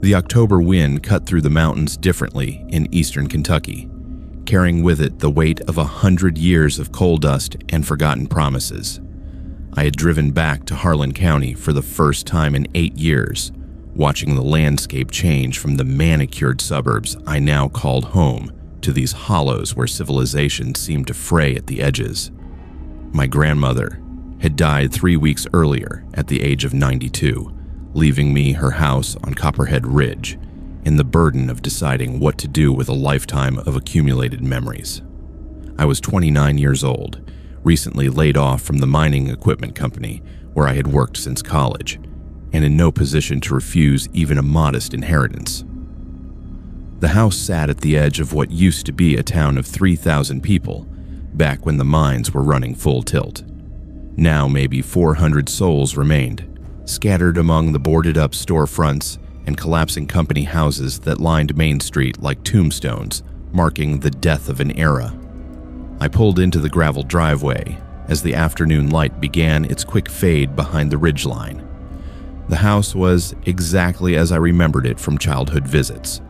The October wind cut through the mountains differently in eastern Kentucky, carrying with it the weight of 100 years of coal dust and forgotten promises. I had driven back to Harlan County for the first time in 8 years, watching the landscape change from the manicured suburbs I now called home to these hollows where civilization seemed to fray at the edges. My grandmother had died 3 weeks earlier at the age of 92, leaving me her house on Copperhead Ridge and the burden of deciding what to do with a lifetime of accumulated memories. I was 29 years old, recently laid off from the mining equipment company where I had worked since college, and in no position to refuse even a modest inheritance. The house sat at the edge of what used to be a town of 3,000 people, back when the mines were running full tilt. Now maybe 400 souls remained, scattered among the boarded-up storefronts and collapsing company houses that lined Main Street like tombstones, marking the death of an era. I pulled into the gravel driveway as the afternoon light began its quick fade behind the ridgeline. The house was exactly as I remembered it from childhood visits.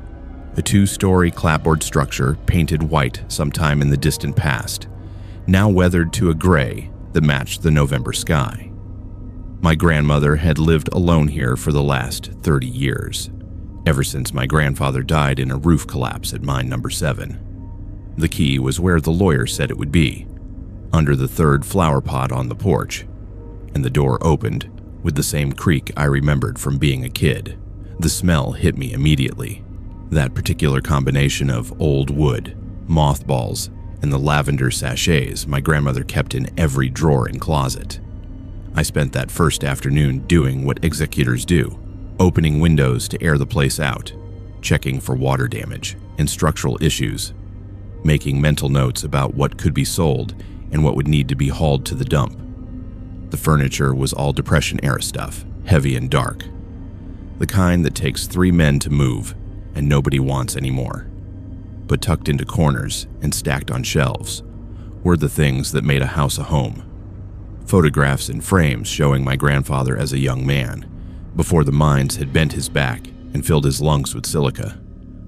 A 2-story clapboard structure painted white sometime in the distant past, now weathered to a gray that matched the November sky. My grandmother had lived alone here for the last 30 years, ever since my grandfather died in a roof collapse at mine number 7. The key was where the lawyer said it would be, under the 3rd flower pot on the porch, and the door opened with the same creak I remembered from being a kid. The smell hit me immediately. That particular combination of old wood, mothballs, and the lavender sachets my grandmother kept in every drawer and closet. I spent that first afternoon doing what executors do, opening windows to air the place out, checking for water damage and structural issues, making mental notes about what could be sold and what would need to be hauled to the dump. The furniture was all Depression-era stuff, heavy and dark. The kind that takes 3 men to move and nobody wants anymore. But tucked into corners and stacked on shelves were the things that made a house a home. Photographs in frames showing my grandfather as a young man, before the mines had bent his back and filled his lungs with silica.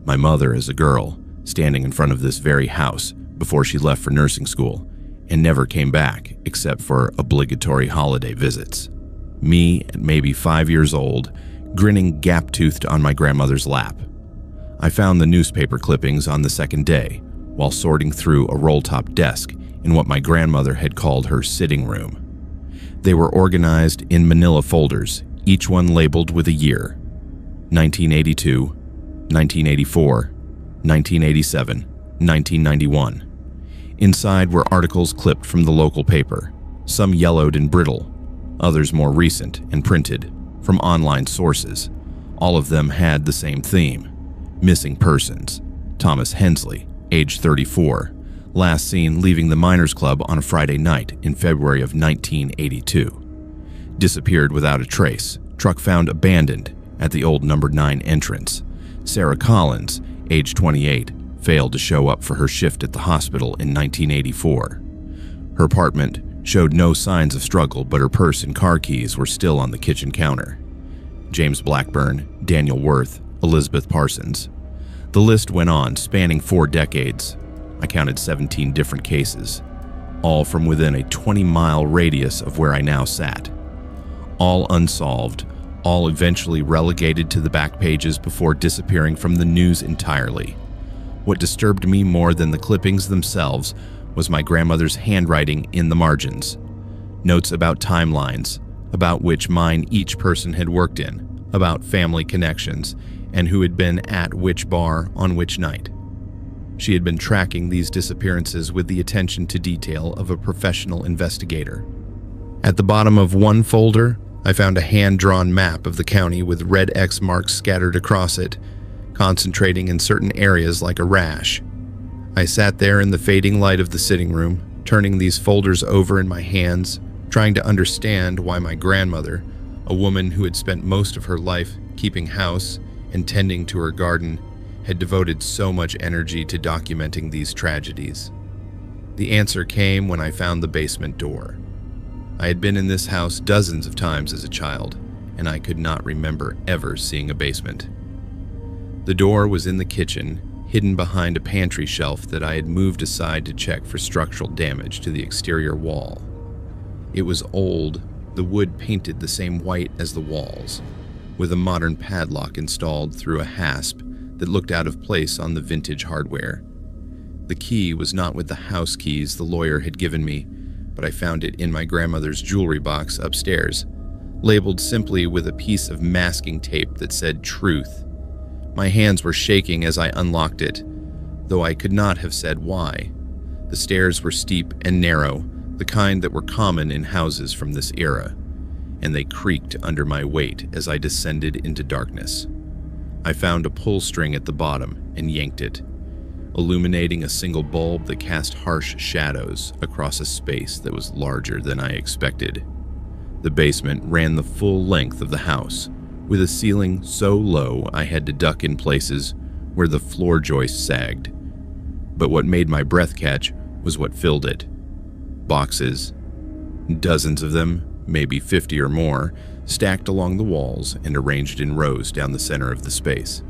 My mother as a girl, standing in front of this very house before she left for nursing school and never came back except for obligatory holiday visits. Me at maybe 5 years old, grinning gap-toothed on my grandmother's lap. I found the newspaper clippings on the second day while sorting through a roll-top desk in what my grandmother had called her sitting room. They were organized in manila folders, each one labeled with a year: 1982, 1984, 1987, 1991. Inside were articles clipped from the local paper, some yellowed and brittle, others more recent and printed from online sources. All of them had the same theme: missing persons. Thomas Hensley, age 34, last seen leaving the Miners Club on a Friday night in February of 1982. Disappeared without a trace. Truck found abandoned at the old number 9 entrance. Sarah Collins, age 28, failed to show up for her shift at the hospital in 1984. Her apartment showed no signs of struggle, but her purse and car keys were still on the kitchen counter. James Blackburn, Daniel Worth, Elizabeth Parsons. The list went on, spanning 4 decades. I counted 17 different cases, all from within a 20-mile radius of where I now sat. All unsolved, all eventually relegated to the back pages before disappearing from the news entirely. What disturbed me more than the clippings themselves was my grandmother's handwriting in the margins. Notes about timelines, about which mine each person had worked in, about family connections, and who had been at which bar on which night. She had been tracking these disappearances with the attention to detail of a professional investigator. At the bottom of one folder, I found a hand-drawn map of the county with red X marks scattered across it, concentrating in certain areas like a rash. I sat there in the fading light of the sitting room, turning these folders over in my hands, trying to understand why my grandmother, a woman who had spent most of her life keeping house and tending to her garden, had devoted so much energy to documenting these tragedies. The answer came when I found the basement door. I had been in this house dozens of times as a child, and I could not remember ever seeing a basement. The door was in the kitchen, hidden behind a pantry shelf that I had moved aside to check for structural damage to the exterior wall. It was old, the wood painted the same white as the walls, with a modern padlock installed through a hasp that looked out of place on the vintage hardware. The key was not with the house keys the lawyer had given me, but I found it in my grandmother's jewelry box upstairs, labeled simply with a piece of masking tape that said "Truth." My hands were shaking as I unlocked it, though I could not have said why. The stairs were steep and narrow, the kind that were common in houses from this era, and they creaked under my weight as I descended into darkness. I found a pull string at the bottom and yanked it, illuminating a single bulb that cast harsh shadows across a space that was larger than I expected. The basement ran the full length of the house, with a ceiling so low I had to duck in places where the floor joists sagged. But what made my breath catch was what filled it. Boxes. Dozens of them, maybe 50 or more, stacked along the walls and arranged in rows down the center of the space.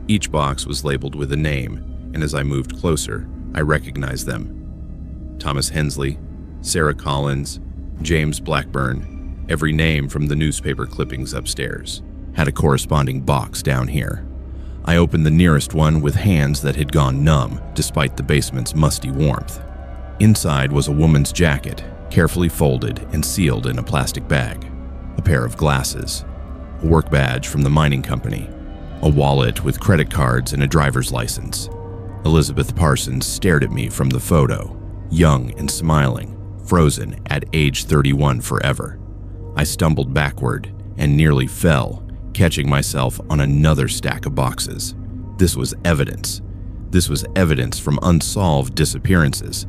Each box was labeled with a name, and as I moved closer, I recognized them. Thomas Hensley, Sarah Collins, James Blackburn, every name from the newspaper clippings upstairs had a corresponding box down here. I opened the nearest one with hands that had gone numb despite the basement's musty warmth. Inside was a woman's jacket, carefully folded and sealed in a plastic bag, a pair of glasses, a work badge from the mining company, a wallet with credit cards and a driver's license. Elizabeth Parsons stared at me from the photo, young and smiling, frozen at age 31 forever. I stumbled backward and nearly fell, catching myself on another stack of boxes. This was evidence. This was evidence from unsolved disappearances.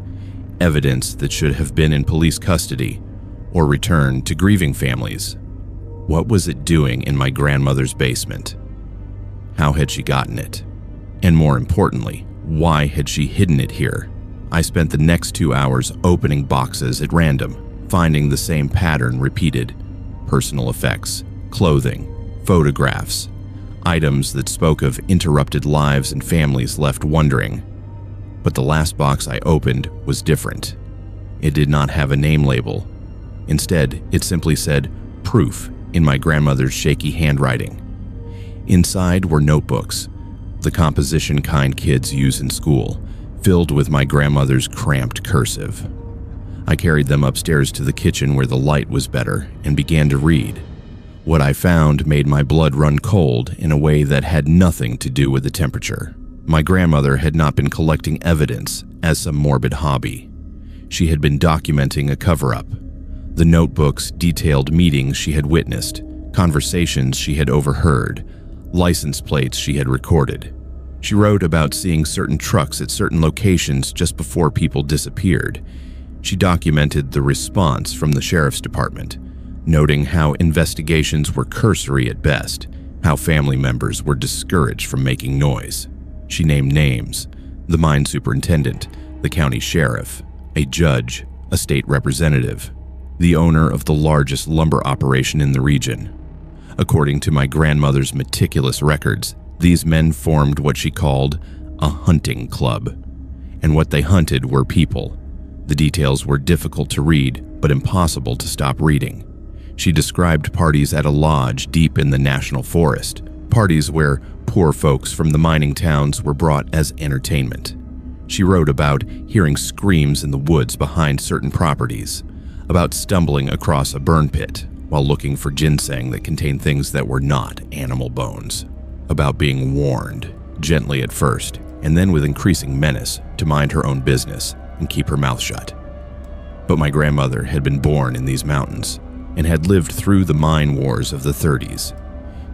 Evidence that should have been in police custody or returned to grieving families. What was it doing in my grandmother's basement? How had she gotten it? And more importantly, why had she hidden it here? I spent the next 2 hours opening boxes at random, finding the same pattern repeated. Personal effects, clothing, photographs, items that spoke of interrupted lives and families left wondering. But the last box I opened was different. It did not have a name label. Instead, it simply said, "Proof," in my grandmother's shaky handwriting. Inside were notebooks, the composition kind kids use in school, filled with my grandmother's cramped cursive. I carried them upstairs to the kitchen where the light was better and began to read. What I found made my blood run cold in a way that had nothing to do with the temperature. My grandmother had not been collecting evidence as some morbid hobby. She had been documenting a cover-up. The notebooks detailed meetings she had witnessed, conversations she had overheard, license plates she had recorded. She wrote about seeing certain trucks at certain locations just before people disappeared. She documented the response from the sheriff's department, noting how investigations were cursory at best, how family members were discouraged from making noise. She named names: the mine superintendent, the county sheriff, a judge, a state representative, the owner of the largest lumber operation in the region. According to my grandmother's meticulous records, these men formed what she called a hunting club, and what they hunted were people. The details were difficult to read, but impossible to stop reading. She described parties at a lodge deep in the national forest, parties where poor folks from the mining towns were brought as entertainment. She wrote about hearing screams in the woods behind certain properties, about stumbling across a burn pit while looking for ginseng that contained things that were not animal bones, about being warned, gently at first, and then with increasing menace, to mind her own business and keep her mouth shut. But my grandmother had been born in these mountains and had lived through the mine wars of the 30s.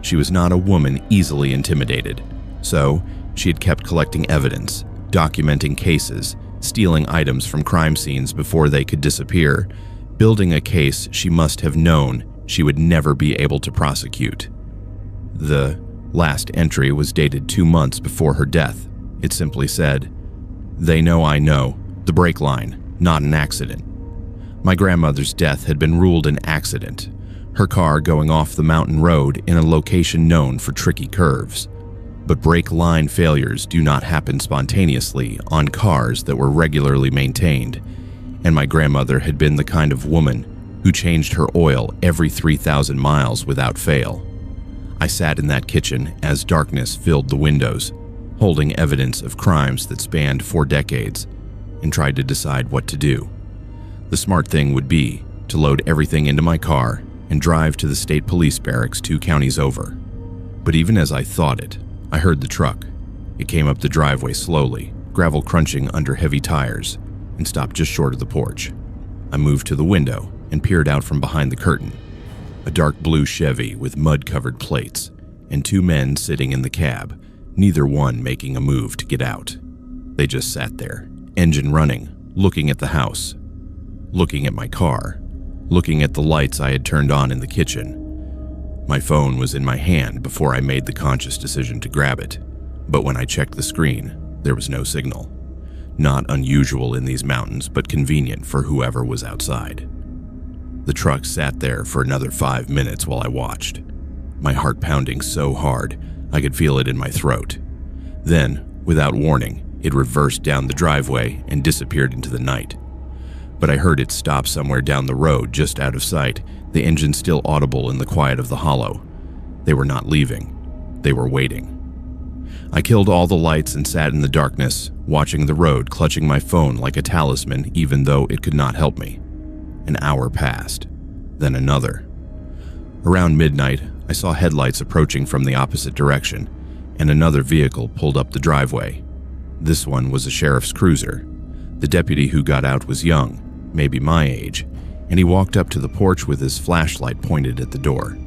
She was not a woman easily intimidated, so she had kept collecting evidence, documenting cases, stealing items from crime scenes before they could disappear, building a case she must have known she would never be able to prosecute. The last entry was dated 2 months before her death. It simply said, "They know I know, the brake line, not an accident." My grandmother's death had been ruled an accident, her car going off the mountain road in a location known for tricky curves. But brake line failures do not happen spontaneously on cars that were regularly maintained, and my grandmother had been the kind of woman who changed her oil every 3,000 miles without fail. I sat in that kitchen as darkness filled the windows, holding evidence of crimes that spanned 4 decades, and tried to decide what to do. The smart thing would be to load everything into my car and drive to the state police barracks 2 counties over. But even as I thought it, I heard the truck. It came up the driveway slowly, gravel crunching under heavy tires, and stopped just short of the porch. I moved to the window and peered out from behind the curtain. A dark blue Chevy with mud-covered plates, and 2 men sitting in the cab, neither one making a move to get out. They just sat there, engine running, looking at the house, looking at my car, looking at the lights I had turned on in the kitchen. My phone was in my hand before I made the conscious decision to grab it, but when I checked the screen, there was no signal. Not unusual in these mountains, but convenient for whoever was outside. The truck sat there for another 5 minutes while I watched, my heart pounding so hard I could feel it in my throat. Then, without warning, it reversed down the driveway and disappeared into the night. But I heard it stop somewhere down the road just out of sight, the engine still audible in the quiet of the hollow. They were not leaving. They were waiting. I killed all the lights and sat in the darkness, watching the road, clutching my phone like a talisman even though it could not help me. An hour passed, then another. Around midnight, I saw headlights approaching from the opposite direction, and another vehicle pulled up the driveway. This one was a sheriff's cruiser. The deputy who got out was young, maybe my age, and he walked up to the porch with his flashlight pointed at the door.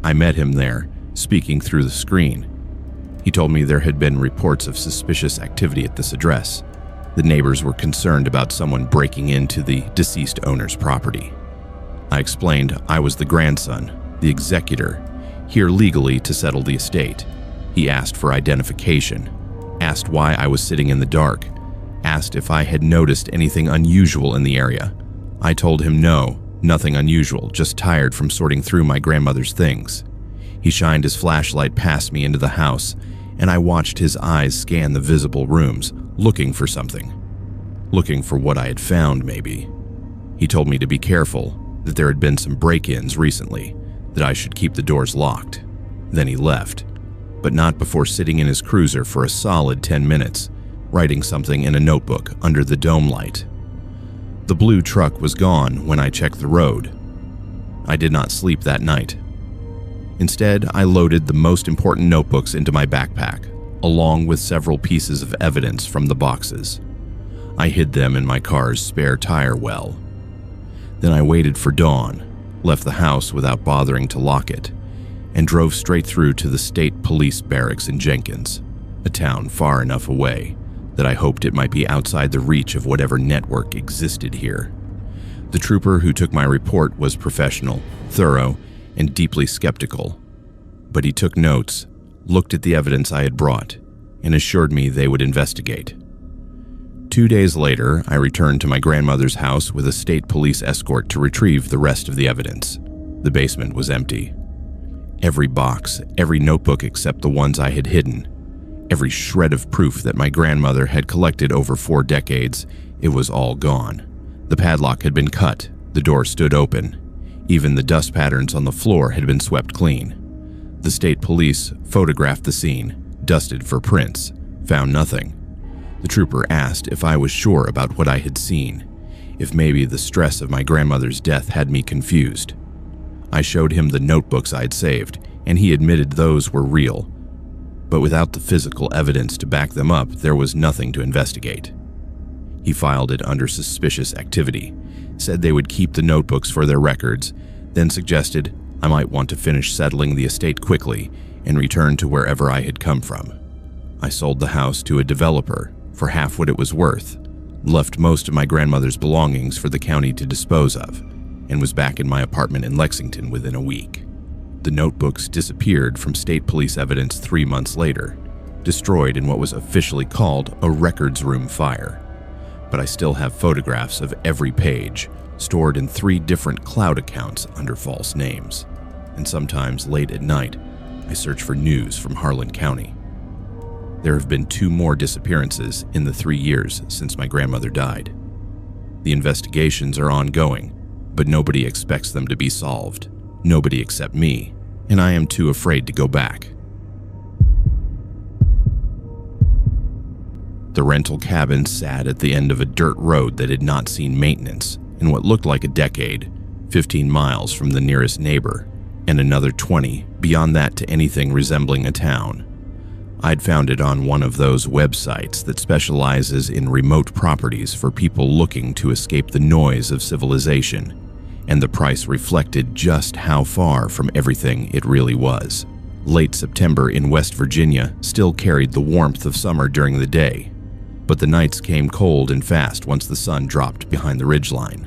I met him there, speaking through the screen. He told me there had been reports of suspicious activity at this address. The neighbors were concerned about someone breaking into the deceased owner's property. I explained I was the grandson, the executor, here legally to settle the estate. He asked for identification, asked why I was sitting in the dark, asked if I had noticed anything unusual in the area. I told him no, nothing unusual, just tired from sorting through my grandmother's things. He shined his flashlight past me into the house, and I watched his eyes scan the visible rooms, looking for something. Looking for what I had found, maybe. He told me to be careful, that there had been some break-ins recently, that I should keep the doors locked. Then he left, but not before sitting in his cruiser for a solid 10 minutes, writing something in a notebook under the dome light. The blue truck was gone when I checked the road. I did not sleep that night. Instead, I loaded the most important notebooks into my backpack, along with several pieces of evidence from the boxes. I hid them in my car's spare tire well. Then I waited for dawn, left the house without bothering to lock it, and drove straight through to the state police barracks in Jenkins, a town far enough away that I hoped it might be outside the reach of whatever network existed here. The trooper who took my report was professional, thorough, and deeply skeptical, but he took notes, looked at the evidence I had brought, and assured me they would investigate. 2 days later, I returned to my grandmother's house with a state police escort to retrieve the rest of the evidence. The basement was empty. Every box, every notebook except the ones I had hidden, every shred of proof that my grandmother had collected over 4 decades, it was all gone. The padlock had been cut, the door stood open. Even the dust patterns on the floor had been swept clean. The state police photographed the scene, dusted for prints, found nothing. The trooper asked if I was sure about what I had seen, if maybe the stress of my grandmother's death had me confused. I showed him the notebooks I'd saved, and he admitted those were real. But without the physical evidence to back them up, there was nothing to investigate. He filed it under suspicious activity, said they would keep the notebooks for their records, then suggested I might want to finish settling the estate quickly and return to wherever I had come from. I sold the house to a developer for half what it was worth, left most of my grandmother's belongings for the county to dispose of, and was back in my apartment in Lexington within a week. The notebooks disappeared from state police evidence 3 months later, destroyed in what was officially called a records room fire. But I still have photographs of every page, stored in 3 different cloud accounts under false names. And sometimes late at night, I search for news from Harlan County, there have been 2 more disappearances in the 3 years since my grandmother died. The investigations are ongoing, but nobody expects them to be solved. Nobody except me, and I am too afraid to go back. The rental cabin sat at the end of a dirt road that had not seen maintenance in what looked like a decade, 15 miles from the nearest neighbor, and another 20 beyond that to anything resembling a town. I'd found it on one of those websites that specializes in remote properties for people looking to escape the noise of civilization, and the price reflected just how far from everything it really was. Late September in West Virginia still carried the warmth of summer during the day, but the nights came cold and fast once the sun dropped behind the ridgeline.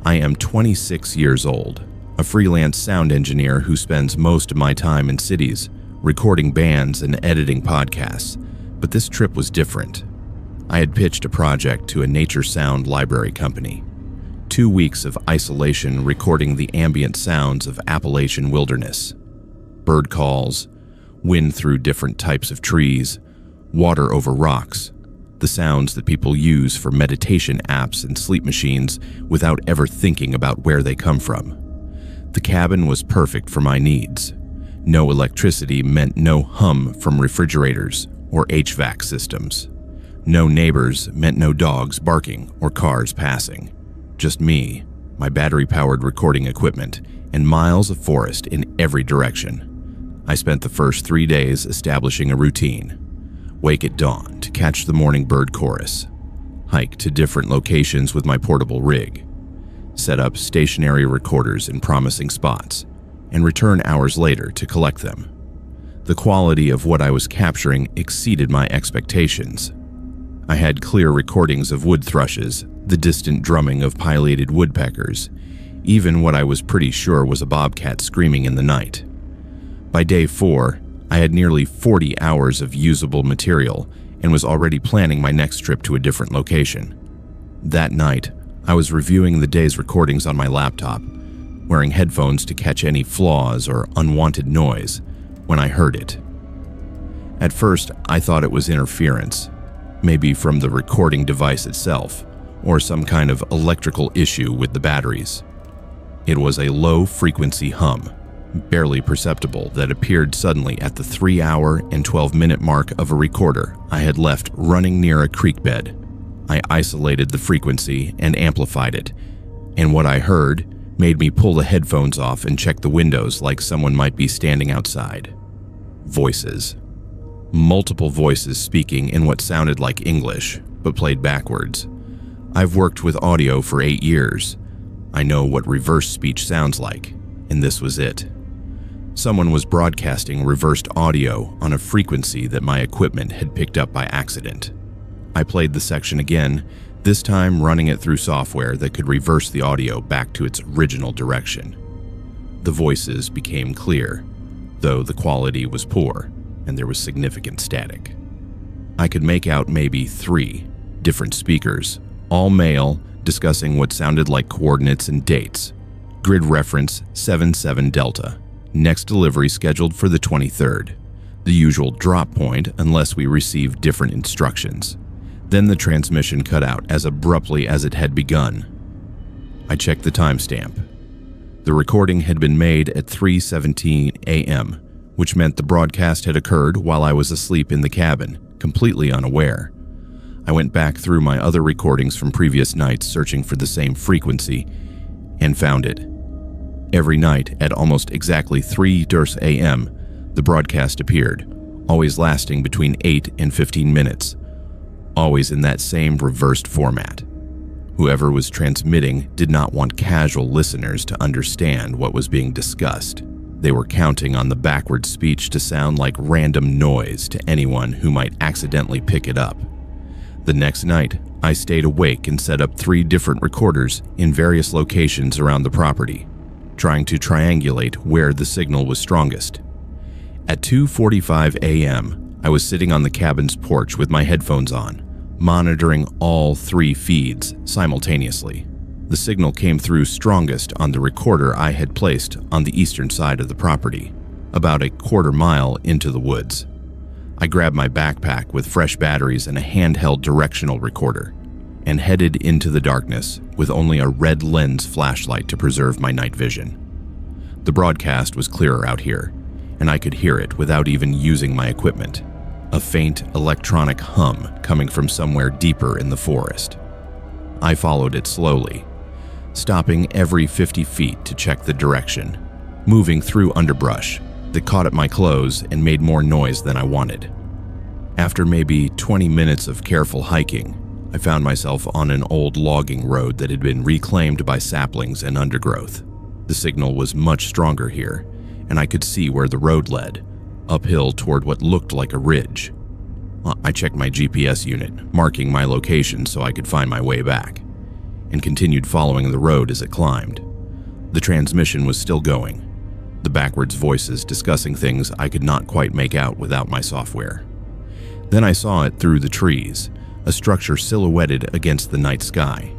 I am 26 years old, a freelance sound engineer who spends most of my time in cities, recording bands and editing podcasts, but this trip was different. I had pitched a project to a nature sound library company. 2 weeks of isolation recording the ambient sounds of Appalachian wilderness. Bird calls, wind through different types of trees, water over rocks, the sounds that people use for meditation apps and sleep machines without ever thinking about where they come from. The cabin was perfect for my needs. No electricity meant no hum from refrigerators or HVAC systems. No neighbors meant no dogs barking or cars passing. Just me, my battery-powered recording equipment, and miles of forest in every direction. I spent the first 3 days establishing a routine. Wake at dawn to catch the morning bird chorus. Hike to different locations with my portable rig. Set up stationary recorders in promising spots, and return hours later to collect them. The quality of what I was capturing exceeded my expectations. I had clear recordings of wood thrushes, the distant drumming of pileated woodpeckers, even what I was pretty sure was a bobcat screaming in the night. By day 4, I had nearly 40 hours of usable material and was already planning my next trip to a different location. That night, I was reviewing the day's recordings on my laptop, wearing headphones to catch any flaws or unwanted noise, when I heard it. At first, I thought it was interference, maybe from the recording device itself, or some kind of electrical issue with the batteries. It was a low-frequency hum, barely perceptible, that appeared suddenly at the 3-hour and 12-minute mark of a recorder I had left running near a creek bed. I isolated the frequency and amplified it, and what I heard made me pull the headphones off and check the windows like someone might be standing outside. Voices. Multiple voices speaking in what sounded like English, but played backwards. I've worked with audio for 8 years. I know what reverse speech sounds like, and this was it. Someone was broadcasting reversed audio on a frequency that my equipment had picked up by accident. I played the section again, this time running it through software that could reverse the audio back to its original direction. The voices became clear, though the quality was poor and there was significant static. I could make out maybe 3 different speakers, all male, discussing what sounded like coordinates and dates. Grid reference 77 Delta. Next delivery scheduled for the 23rd. The usual drop point unless we received different instructions. Then the transmission cut out as abruptly as it had begun. I checked the timestamp. The recording had been made at 3:17 a.m., which meant the broadcast had occurred while I was asleep in the cabin, completely unaware. I went back through my other recordings from previous nights searching for the same frequency and found it. Every night at almost exactly 3:00 a.m., the broadcast appeared, always lasting between 8 and 15 minutes. Always in that same reversed format. Whoever was transmitting did not want casual listeners to understand what was being discussed. They were counting on the backward speech to sound like random noise to anyone who might accidentally pick it up. The next night, I stayed awake and set up 3 different recorders in various locations around the property, trying to triangulate where the signal was strongest. At 2:45 a.m., I was sitting on the cabin's porch with my headphones on, monitoring all 3 feeds simultaneously. The signal came through strongest on the recorder I had placed on the eastern side of the property, about a quarter mile into the woods. I grabbed my backpack with fresh batteries and a handheld directional recorder and headed into the darkness with only a red lens flashlight to preserve my night vision. The broadcast was clearer out here, and I could hear it without even using my equipment, a faint electronic hum coming from somewhere deeper in the forest. I followed it slowly, stopping every 50 feet to check the direction, moving through underbrush that caught at my clothes and made more noise than I wanted. After maybe 20 minutes of careful hiking, I found myself on an old logging road that had been reclaimed by saplings and undergrowth. The signal was much stronger here, and I could see where the road led, uphill toward what looked like a ridge. I checked my GPS unit, marking my location so I could find my way back, and continued following the road as it climbed. The transmission was still going, the backwards voices discussing things I could not quite make out without my software. Then I saw it through the trees, a structure silhouetted against the night sky.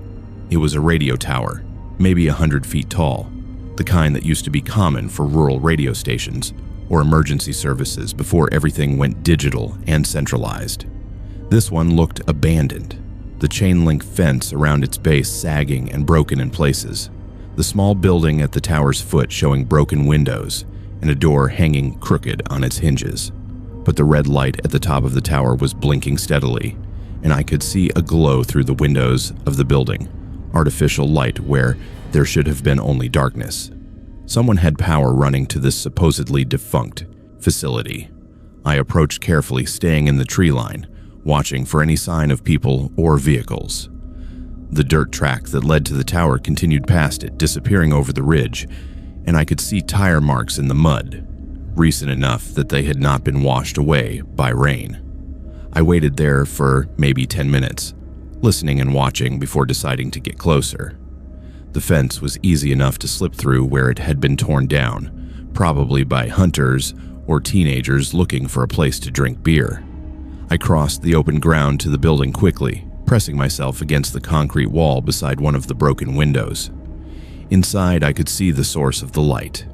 It was a radio tower, maybe 100 feet tall, the kind that used to be common for rural radio stations or emergency services before everything went digital and centralized. This one looked abandoned, the chain-link fence around its base sagging and broken in places, the small building at the tower's foot showing broken windows and a door hanging crooked on its hinges. But the red light at the top of the tower was blinking steadily, and I could see a glow through the windows of the building, artificial light where there should have been only darkness. Someone had power running to this supposedly defunct facility. I approached carefully, staying in the tree line, watching for any sign of people or vehicles. The dirt track that led to the tower continued past it, disappearing over the ridge, and I could see tire marks in the mud, recent enough that they had not been washed away by rain. I waited there for maybe 10 minutes, listening and watching before deciding to get closer. The fence was easy enough to slip through where it had been torn down, probably by hunters or teenagers looking for a place to drink beer. I crossed the open ground to the building quickly, pressing myself against the concrete wall beside one of the broken windows. Inside, I could see the source of the light.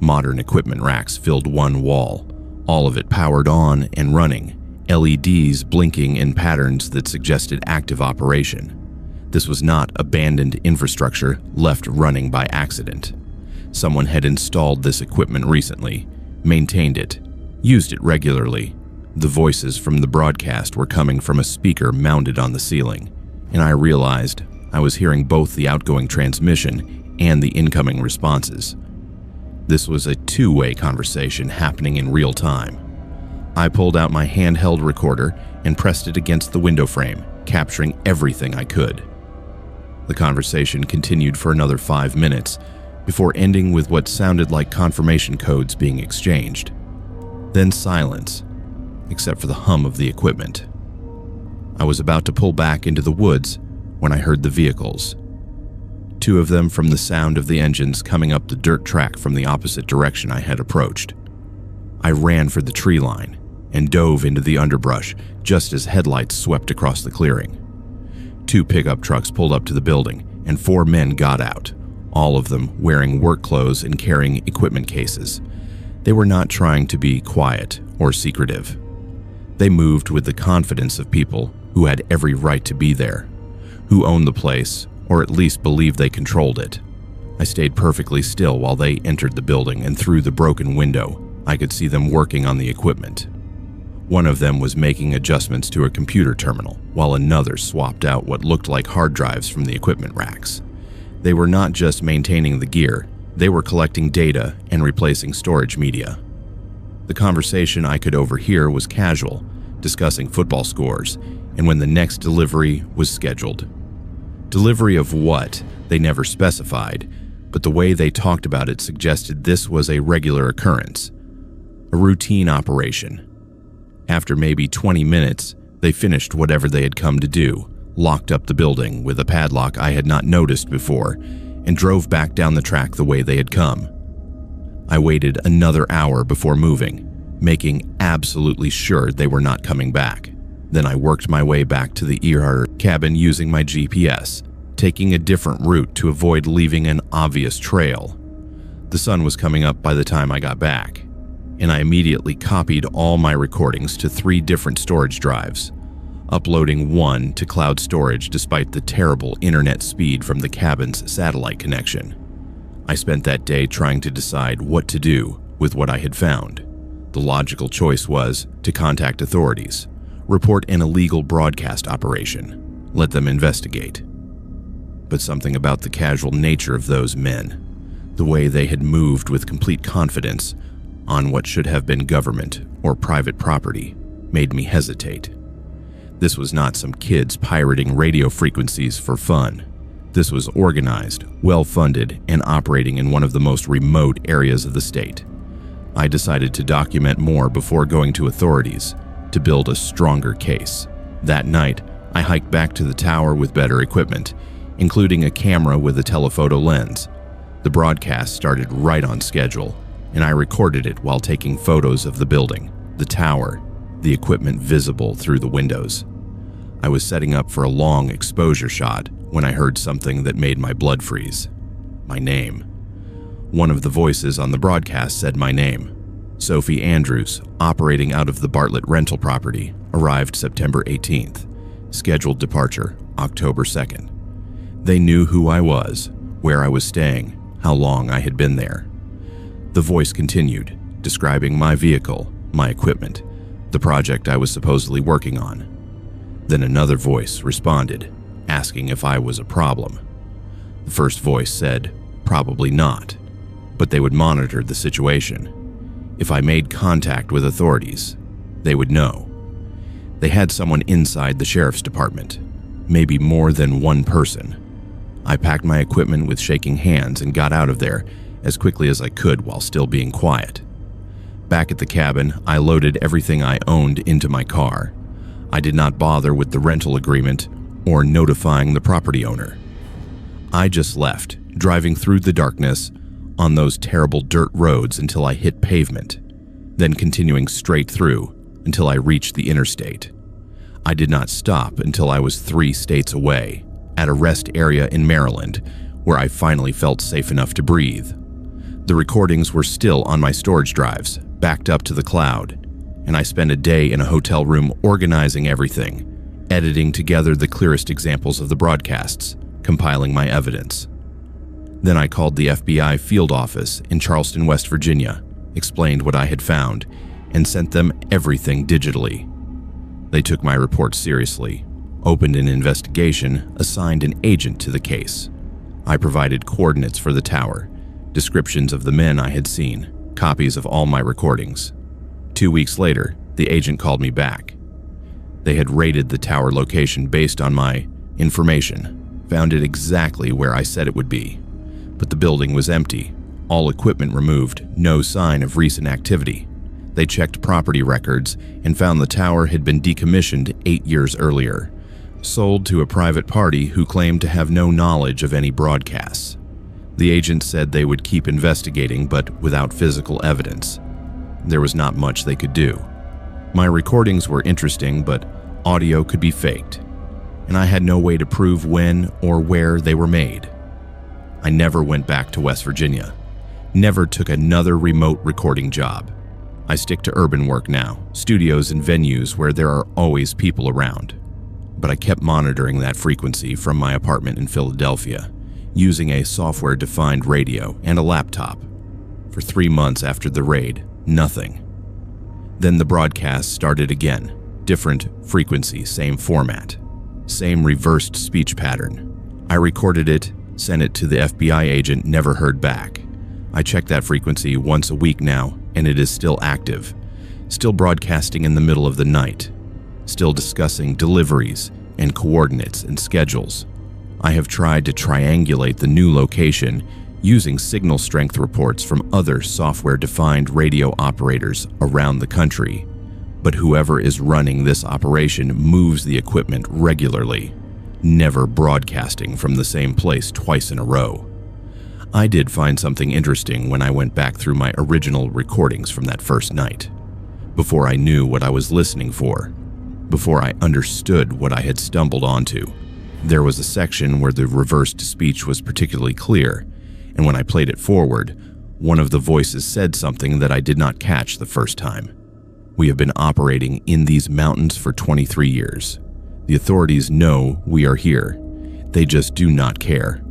Modern equipment racks filled one wall, all of it powered on and running, LEDs blinking in patterns that suggested active operation. This was not abandoned infrastructure left running by accident. Someone had installed this equipment recently, maintained it, used it regularly. The voices from the broadcast were coming from a speaker mounted on the ceiling, and I realized I was hearing both the outgoing transmission and the incoming responses. This was a two-way conversation happening in real time. I pulled out my handheld recorder and pressed it against the window frame, capturing everything I could. The conversation continued for another 5 minutes before ending with what sounded like confirmation codes being exchanged. Then silence, except for the hum of the equipment. I was about to pull back into the woods when I heard the vehicles. 2 of them from the sound of the engines coming up the dirt track from the opposite direction I had approached. I ran for the tree line and dove into the underbrush just as headlights swept across the clearing. 2 pickup trucks pulled up to the building, and 4 men got out, all of them wearing work clothes and carrying equipment cases. They were not trying to be quiet or secretive. They moved with the confidence of people who had every right to be there, who owned the place, or at least believed they controlled it. I stayed perfectly still while they entered the building, and through the broken window, I could see them working on the equipment. One of them was making adjustments to a computer terminal, while another swapped out what looked like hard drives from the equipment racks. They were not just maintaining the gear, they were collecting data and replacing storage media. The conversation I could overhear was casual, discussing football scores and when the next delivery was scheduled. Delivery of what, they never specified, but the way they talked about it suggested this was a regular occurrence, a routine operation. After maybe 20 minutes, they finished whatever they had come to do, locked up the building with a padlock I had not noticed before, and drove back down the track the way they had come. I waited another hour before moving, making absolutely sure they were not coming back. Then I worked my way back to the eerie cabin using my GPS, taking a different route to avoid leaving an obvious trail. The sun was coming up by the time I got back. and I immediately copied all my recordings to 3 different storage drives, uploading one to cloud storage despite the terrible internet speed from the cabin's satellite connection. I spent that day trying to decide what to do with what I had found. The logical choice was to contact authorities, report an illegal broadcast operation, let them investigate. But something about the casual nature of those men, the way they had moved with complete confidence on what should have been government or private property, made me hesitate. This was not some kids pirating radio frequencies for fun. This was organized, well-funded, and operating in one of the most remote areas of the state. I decided to document more before going to authorities to build a stronger case. That night, I hiked back to the tower with better equipment, including a camera with a telephoto lens. The broadcast started right on schedule, and I recorded it while taking photos of the building, the tower, the equipment visible through the windows. I was setting up for a long exposure shot when I heard something that made my blood freeze. My name. One of the voices on the broadcast said my name. Sophie Andrews, operating out of the Bartlett rental property, arrived September 18th. Scheduled departure, October 2nd. They knew who I was, where I was staying, how long I had been there. The voice continued, describing my vehicle, my equipment, the project I was supposedly working on. Then another voice responded, asking if I was a problem. The first voice said, probably not, but they would monitor the situation. If I made contact with authorities, they would know. They had someone inside the sheriff's department, maybe more than one person. I packed my equipment with shaking hands and got out of there as quickly as I could while still being quiet. Back at the cabin, I loaded everything I owned into my car. I did not bother with the rental agreement or notifying the property owner. I just left, driving through the darkness on those terrible dirt roads until I hit pavement, then continuing straight through until I reached the interstate. I did not stop until I was 3 states away, at a rest area in Maryland, where I finally felt safe enough to breathe. The recordings were still on my storage drives, backed up to the cloud, and I spent a day in a hotel room organizing everything, editing together the clearest examples of the broadcasts, compiling my evidence. Then I called the FBI field office in Charleston, West Virginia, explained what I had found, and sent them everything digitally. They took my report seriously, opened an investigation, assigned an agent to the case. I provided coordinates for the tower, descriptions of the men I had seen, copies of all my recordings. 2 weeks later, the agent called me back. They had rated the tower location based on my information, found it exactly where I said it would be. But the building was empty, all equipment removed, no sign of recent activity. They checked property records and found the tower had been decommissioned 8 years earlier, sold to a private party who claimed to have no knowledge of any broadcasts. The agent said they would keep investigating, but without physical evidence. There was not much they could do. My recordings were interesting, but audio could be faked, and I had no way to prove when or where they were made. I never went back to West Virginia, never took another remote recording job. I stick to urban work now, studios and venues where there are always people around. But I kept monitoring that frequency from my apartment in Philadelphia, using a software-defined radio and a laptop. For 3 months after the raid, nothing. Then the broadcast started again, different frequency, same format, same reversed speech pattern. I recorded it, sent it to the FBI agent, never heard back. I check that frequency once a week now, and it is still active, still broadcasting in the middle of the night, still discussing deliveries and coordinates and schedules. I have tried to triangulate the new location using signal strength reports from other software-defined radio operators around the country, but whoever is running this operation moves the equipment regularly, never broadcasting from the same place twice in a row. I did find something interesting when I went back through my original recordings from that first night, before I knew what I was listening for, before I understood what I had stumbled onto. There was a section where the reversed speech was particularly clear, and when I played it forward, One of the voices said something that I did not catch the first time. "We have been operating in these mountains for 23 years. The authorities know we are here. They just do not care."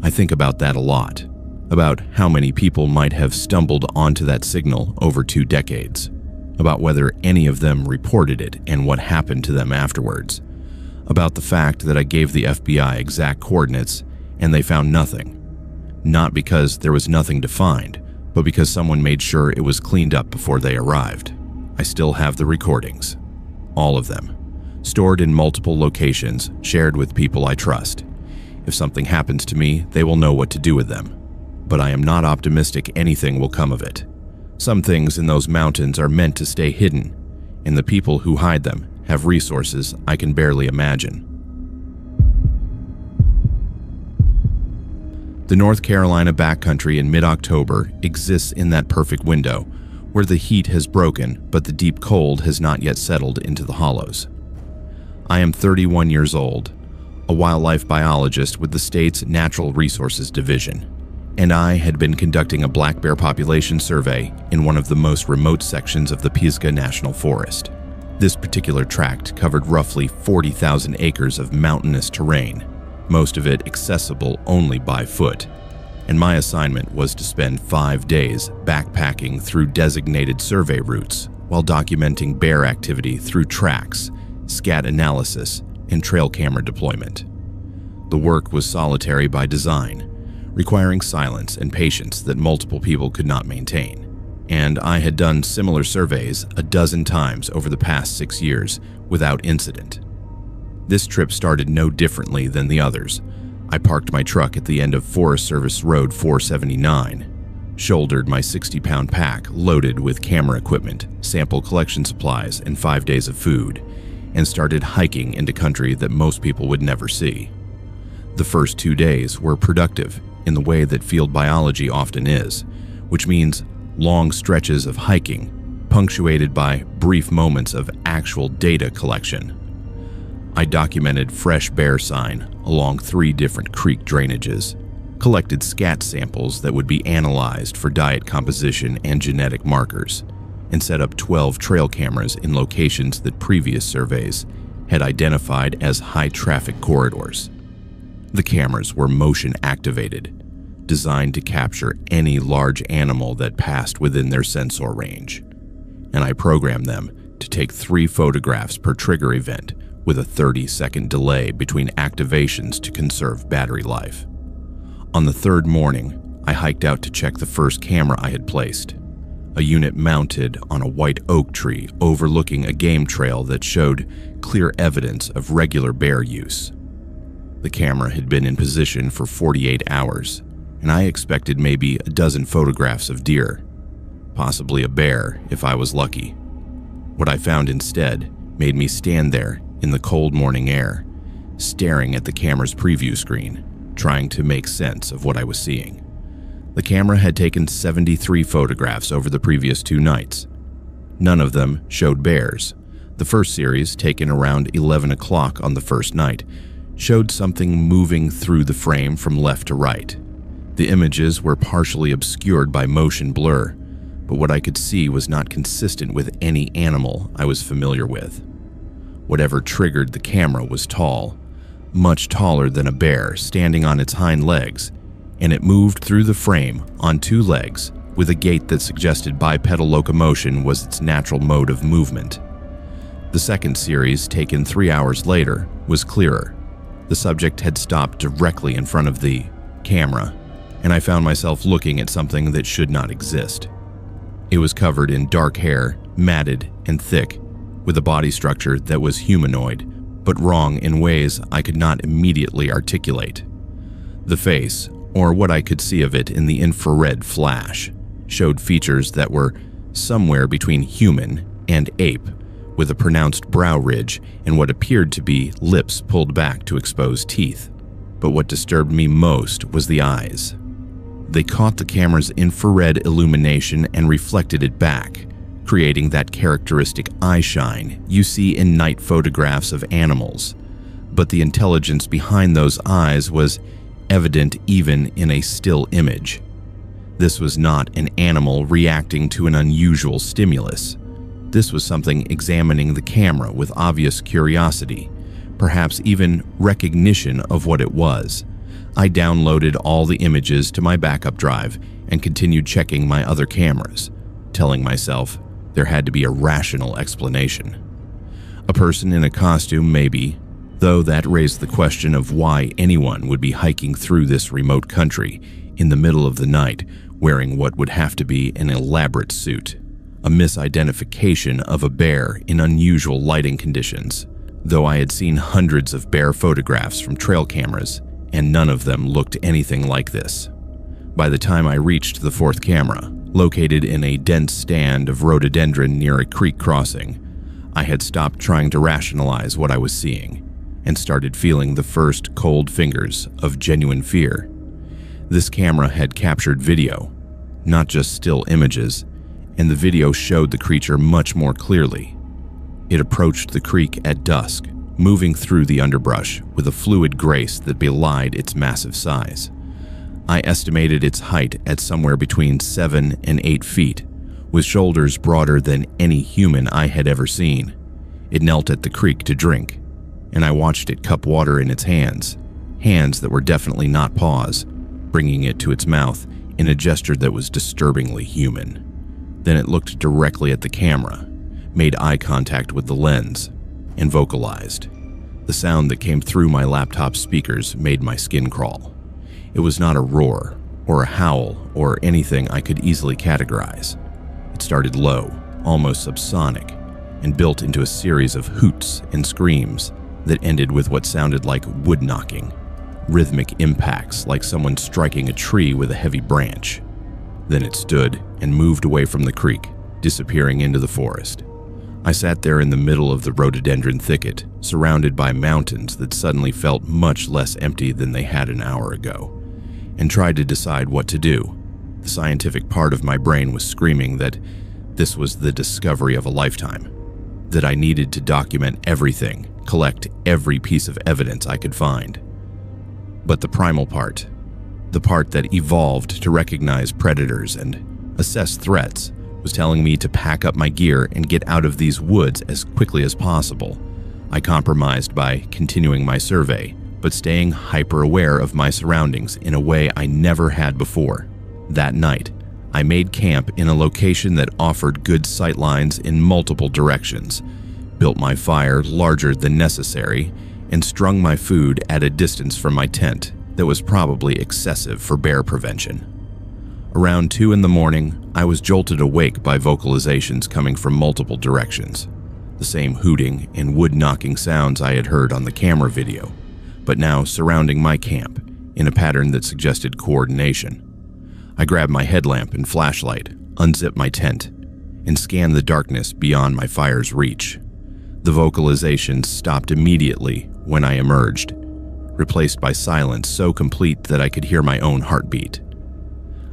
I think about that a lot, about how many people might have stumbled onto that signal over 2 decades, about whether any of them reported it and what happened to them afterwards, about the fact that I gave the FBI exact coordinates and they found nothing. Not because there was nothing to find, but because someone made sure it was cleaned up before they arrived. I still have the recordings, all of them, stored in multiple locations, shared with people I trust. If something happens to me, they will know what to do with them. But I am not optimistic anything will come of it. Some things in those mountains are meant to stay hidden, and the people who hide them have resources I can barely imagine. The North Carolina backcountry in mid-October exists in that perfect window, where the heat has broken but the deep cold has not yet settled into the hollows. I am 31 years old, a wildlife biologist with the state's Natural Resources Division, and I had been conducting a black bear population survey in one of the most remote sections of the Pisgah National Forest. This particular tract covered roughly 40,000 acres of mountainous terrain, most of it accessible only by foot, and my assignment was to spend 5 days backpacking through designated survey routes while documenting bear activity through tracks, scat analysis, and trail camera deployment. The work was solitary by design, requiring silence and patience that multiple people could not maintain, and I had done similar surveys a dozen times over the past 6 years without incident. This trip started no differently than the others. I parked my truck at the end of Forest Service Road 479, shouldered my 60-pound pack loaded with camera equipment, sample collection supplies, and 5 days of food, and started hiking into country that most people would never see. The first 2 days were productive in the way that field biology often is, which means long stretches of hiking, punctuated by brief moments of actual data collection. I documented fresh bear sign along 3 different creek drainages, collected scat samples that would be analyzed for diet composition and genetic markers, and set up 12 trail cameras in locations that previous surveys had identified as high-traffic corridors. The cameras were motion-activated, designed to capture any large animal that passed within their sensor range, and I programmed them to take 3 photographs per trigger event with a 30-second delay between activations to conserve battery life. On the 3rd morning, I hiked out to check the first camera I had placed, a unit mounted on a white oak tree overlooking a game trail that showed clear evidence of regular bear use. The camera had been in position for 48 hours, and I expected maybe a dozen photographs of deer, possibly a bear if I was lucky. What I found instead made me stand there in the cold morning air, staring at the camera's preview screen, trying to make sense of what I was seeing. The camera had taken 73 photographs over the previous 2 nights. None of them showed bears. The first series, taken around 11 o'clock on the first night, showed something moving through the frame from left to right. The images were partially obscured by motion blur, but what I could see was not consistent with any animal I was familiar with. Whatever triggered the camera was tall, much taller than a bear, standing on its hind legs, and it moved through the frame on 2 legs with a gait that suggested bipedal locomotion was its natural mode of movement. The second series, taken 3 hours later, was clearer. The subject had stopped directly in front of the camera, and I found myself looking at something that should not exist. It was covered in dark hair, matted and thick, with a body structure that was humanoid, but wrong in ways I could not immediately articulate. The face, or what I could see of it in the infrared flash, showed features that were somewhere between human and ape, with a pronounced brow ridge and what appeared to be lips pulled back to expose teeth. But what disturbed me most was the eyes. They caught the camera's infrared illumination and reflected it back, creating that characteristic eye shine you see in night photographs of animals. But the intelligence behind those eyes was evident even in a still image. This was not an animal reacting to an unusual stimulus. This was something examining the camera with obvious curiosity, perhaps even recognition of what it was. I downloaded all the images to my backup drive and continued checking my other cameras, telling myself there had to be a rational explanation. A person in a costume, maybe, though that raised the question of why anyone would be hiking through this remote country in the middle of the night wearing what would have to be an elaborate suit. A misidentification of a bear in unusual lighting conditions, though I had seen hundreds of bear photographs from trail cameras, and none of them looked anything like this. By the time I reached the fourth camera, located in a dense stand of rhododendron near a creek crossing, I had stopped trying to rationalize what I was seeing and started feeling the first cold fingers of genuine fear. This camera had captured video, not just still images, and the video showed the creature much more clearly. It approached the creek at dusk, moving through the underbrush with a fluid grace that belied its massive size. I estimated its height at somewhere between 7 and 8 feet, with shoulders broader than any human I had ever seen. It knelt at the creek to drink, and I watched it cup water in its hands that were definitely not paws, bringing it to its mouth in a gesture that was disturbingly human. Then it looked directly at the camera, made eye contact with the lens, and vocalized. The sound that came through my laptop speakers made my skin crawl. It was not a roar or a howl or anything I could easily categorize. It started low, almost subsonic, and built into a series of hoots and screams that ended with what sounded like wood knocking, rhythmic impacts like someone striking a tree with a heavy branch. Then it stood and moved away from the creek, disappearing into the forest. I sat there in the middle of the rhododendron thicket, surrounded by mountains that suddenly felt much less empty than they had an hour ago, and tried to decide what to do. The scientific part of my brain was screaming that this was the discovery of a lifetime, that I needed to document everything, collect every piece of evidence I could find. But the primal part, the part that evolved to recognize predators and assess threats, was telling me to pack up my gear and get out of these woods as quickly as possible. I compromised by continuing my survey, but staying hyper-aware of my surroundings in a way I never had before. That night, I made camp in a location that offered good sightlines in multiple directions, built my fire larger than necessary, and strung my food at a distance from my tent that was probably excessive for bear prevention. Around 2 in the morning, I was jolted awake by vocalizations coming from multiple directions. The same hooting and wood-knocking sounds I had heard on the camera video, but now surrounding my camp in a pattern that suggested coordination. I grabbed my headlamp and flashlight, unzipped my tent, and scanned the darkness beyond my fire's reach. The vocalizations stopped immediately when I emerged, replaced by silence so complete that I could hear my own heartbeat.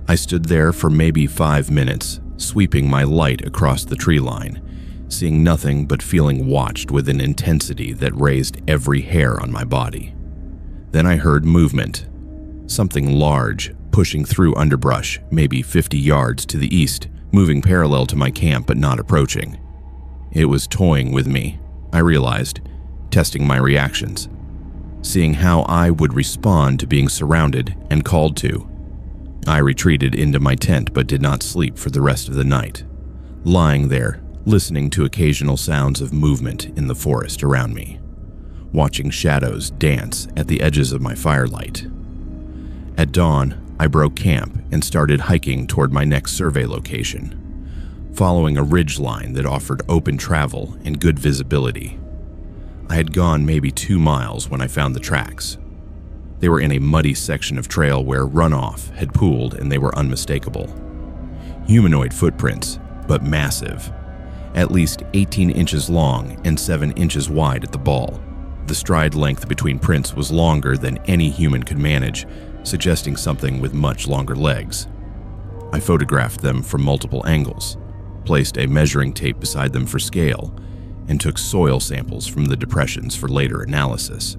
I stood there for maybe 5 minutes, sweeping my light across the tree line, seeing nothing but feeling watched with an intensity that raised every hair on my body. Then I heard movement, something large pushing through underbrush, maybe 50 yards to the east, moving parallel to my camp but not approaching. It was toying with me, I realized, testing my reactions, seeing how I would respond to being surrounded and called to. I retreated into my tent but did not sleep for the rest of the night, lying there, listening to occasional sounds of movement in the forest around me, watching shadows dance at the edges of my firelight. At dawn, I broke camp and started hiking toward my next survey location, following a ridge line that offered open travel and good visibility. I had gone maybe 2 miles when I found the tracks. They were in a muddy section of trail where runoff had pooled and they were unmistakable. Humanoid footprints, but massive, at least 18 inches long and 7 inches wide at the ball. The stride length between prints was longer than any human could manage, suggesting something with much longer legs. I photographed them from multiple angles, placed a measuring tape beside them for scale, and took soil samples from the depressions for later analysis.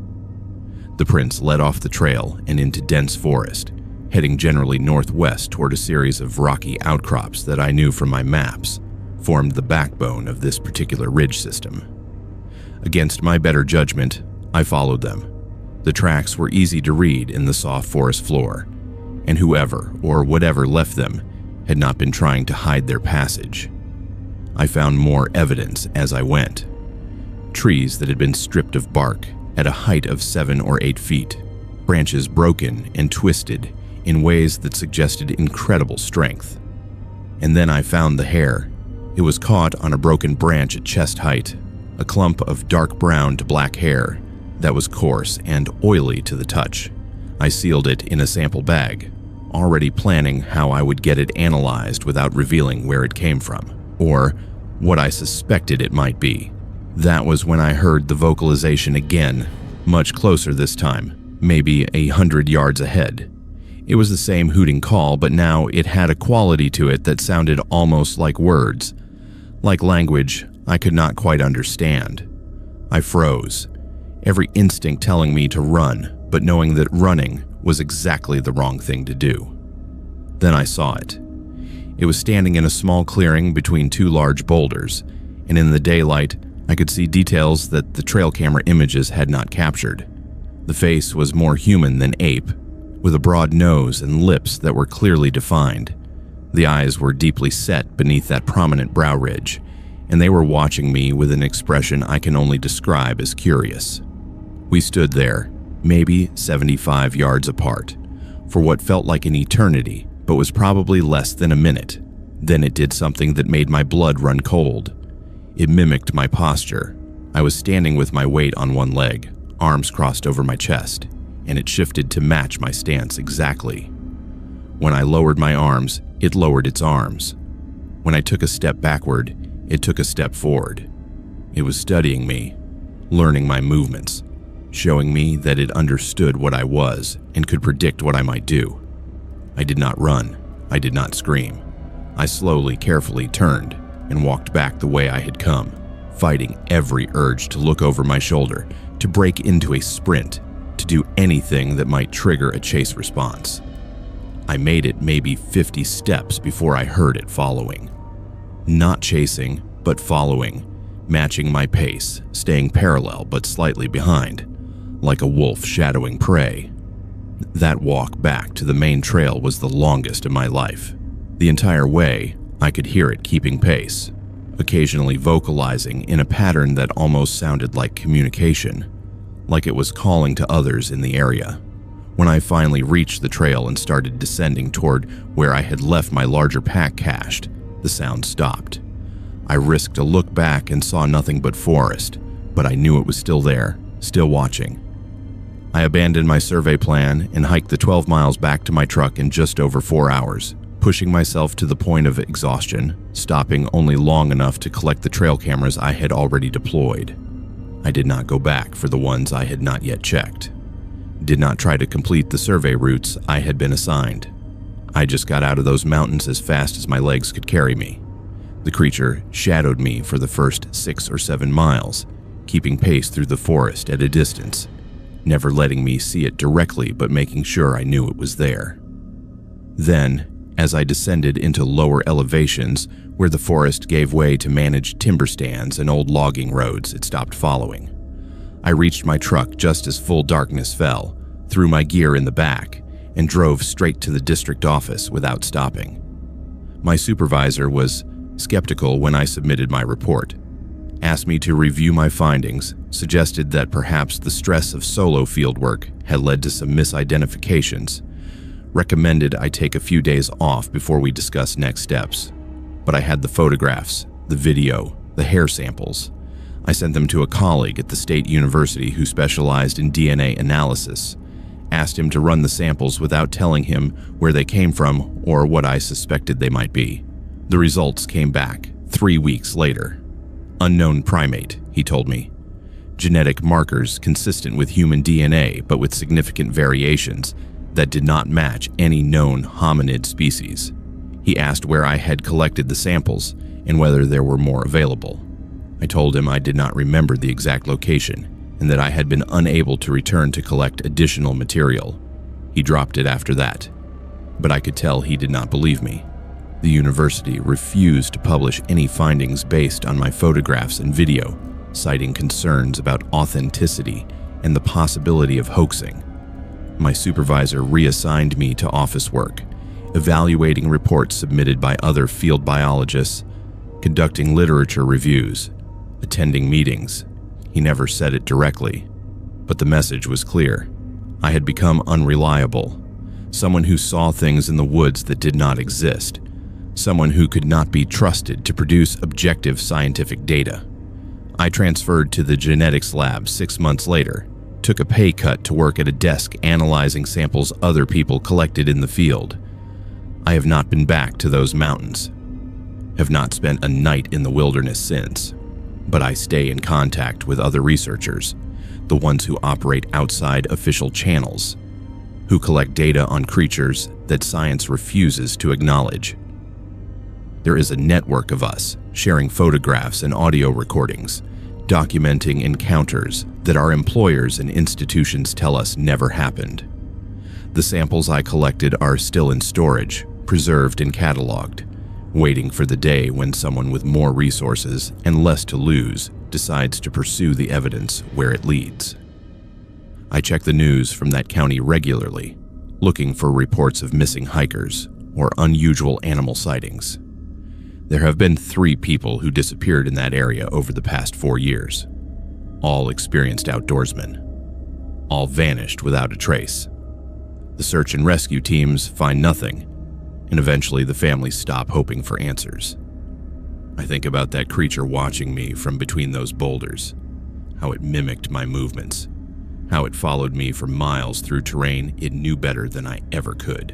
The prints led off the trail and into dense forest, heading generally northwest toward a series of rocky outcrops that I knew from my maps formed the backbone of this particular ridge system. Against my better judgment, I followed them. The tracks were easy to read in the soft forest floor, and whoever or whatever left them had not been trying to hide their passage. I found more evidence as I went. Trees that had been stripped of bark at a height of 7 or 8 feet, branches broken and twisted in ways that suggested incredible strength. And then I found the hair. It was caught on a broken branch at chest height, a clump of dark brown to black hair that was coarse and oily to the touch. I sealed it in a sample bag, already planning how I would get it analyzed without revealing where it came from, or what I suspected it might be. That was when I heard the vocalization again, much closer this time, maybe 100 yards ahead. It was the same hooting call, but now it had a quality to it that sounded almost like words, like language I could not quite understand. I froze, every instinct telling me to run, but knowing that running was exactly the wrong thing to do. Then I saw it. It was standing in a small clearing between 2 large boulders, and in the daylight, I could see details that the trail camera images had not captured. The face was more human than ape, with a broad nose and lips that were clearly defined. The eyes were deeply set beneath that prominent brow ridge, and they were watching me with an expression I can only describe as curious. We stood there, maybe 75 yards apart, for what felt like an eternity, but was probably less than a minute. Then it did something that made my blood run cold. It mimicked my posture. I was standing with my weight on one leg, arms crossed over my chest, and it shifted to match my stance exactly. When I lowered my arms, it lowered its arms. When I took a step backward, it took a step forward. It was studying me, learning my movements, showing me that it understood what I was and could predict what I might do. I did not run. I did not scream. I slowly, carefully turned and walked back the way I had come, fighting every urge to look over my shoulder, to break into a sprint, to do anything that might trigger a chase response. I made it maybe 50 steps before I heard it following. Not chasing, but following, matching my pace, staying parallel but slightly behind, like a wolf shadowing prey. That walk back to the main trail was the longest of my life. The entire way, I could hear it keeping pace, occasionally vocalizing in a pattern that almost sounded like communication, like it was calling to others in the area. When I finally reached the trail and started descending toward where I had left my larger pack cached, the sound stopped. I risked a look back and saw nothing but forest, but I knew it was still there, still watching. I abandoned my survey plan and hiked the 12 miles back to my truck in just over 4 hours, pushing myself to the point of exhaustion, stopping only long enough to collect the trail cameras I had already deployed. I did not go back for the ones I had not yet checked. Did not try to complete the survey routes I had been assigned. I just got out of those mountains as fast as my legs could carry me. The creature shadowed me for the first 6 or 7 miles, keeping pace through the forest at a distance, never letting me see it directly but making sure I knew it was there. Then, as I descended into lower elevations where the forest gave way to managed timber stands and old logging roads, it stopped following. I reached my truck just as full darkness fell, threw my gear in the back, and drove straight to the district office without stopping. My supervisor was skeptical when I submitted my report, asked me to review my findings, suggested that perhaps the stress of solo fieldwork had led to some misidentifications, recommended I take a few days off before we discuss next steps. But I had the photographs, the video, the hair samples. I sent them to a colleague at the state university who specialized in DNA analysis, asked him to run the samples without telling him where they came from or what I suspected they might be. The results came back 3 weeks later. Unknown primate, he told me. Genetic markers consistent with human DNA, but with significant variations that did not match any known hominid species. He asked where I had collected the samples and whether there were more available. I told him I did not remember the exact location and that I had been unable to return to collect additional material. He dropped it after that. But I could tell he did not believe me. The university refused to publish any findings based on my photographs and video, citing concerns about authenticity and the possibility of hoaxing. My supervisor reassigned me to office work, evaluating reports submitted by other field biologists, conducting literature reviews, attending meetings. He never said it directly, but the message was clear. I had become unreliable, someone who saw things in the woods that did not exist, someone who could not be trusted to produce objective scientific data. I transferred to the genetics lab 6 months later, took a pay cut to work at a desk analyzing samples other people collected in the field. I have not been back to those mountains, have not spent a night in the wilderness since, but I stay in contact with other researchers, the ones who operate outside official channels, who collect data on creatures that science refuses to acknowledge. There is a network of us sharing photographs and audio recordings, documenting encounters that our employers and institutions tell us never happened. The samples I collected are still in storage, preserved and cataloged, waiting for the day when someone with more resources and less to lose decides to pursue the evidence where it leads. I check the news from that county regularly, looking for reports of missing hikers or unusual animal sightings. There have been 3 people who disappeared in that area over the past 4 years. All experienced outdoorsmen. All vanished without a trace. The search and rescue teams find nothing, and eventually the families stop hoping for answers. I think about that creature watching me from between those boulders, how it mimicked my movements, how it followed me for miles through terrain it knew better than I ever could.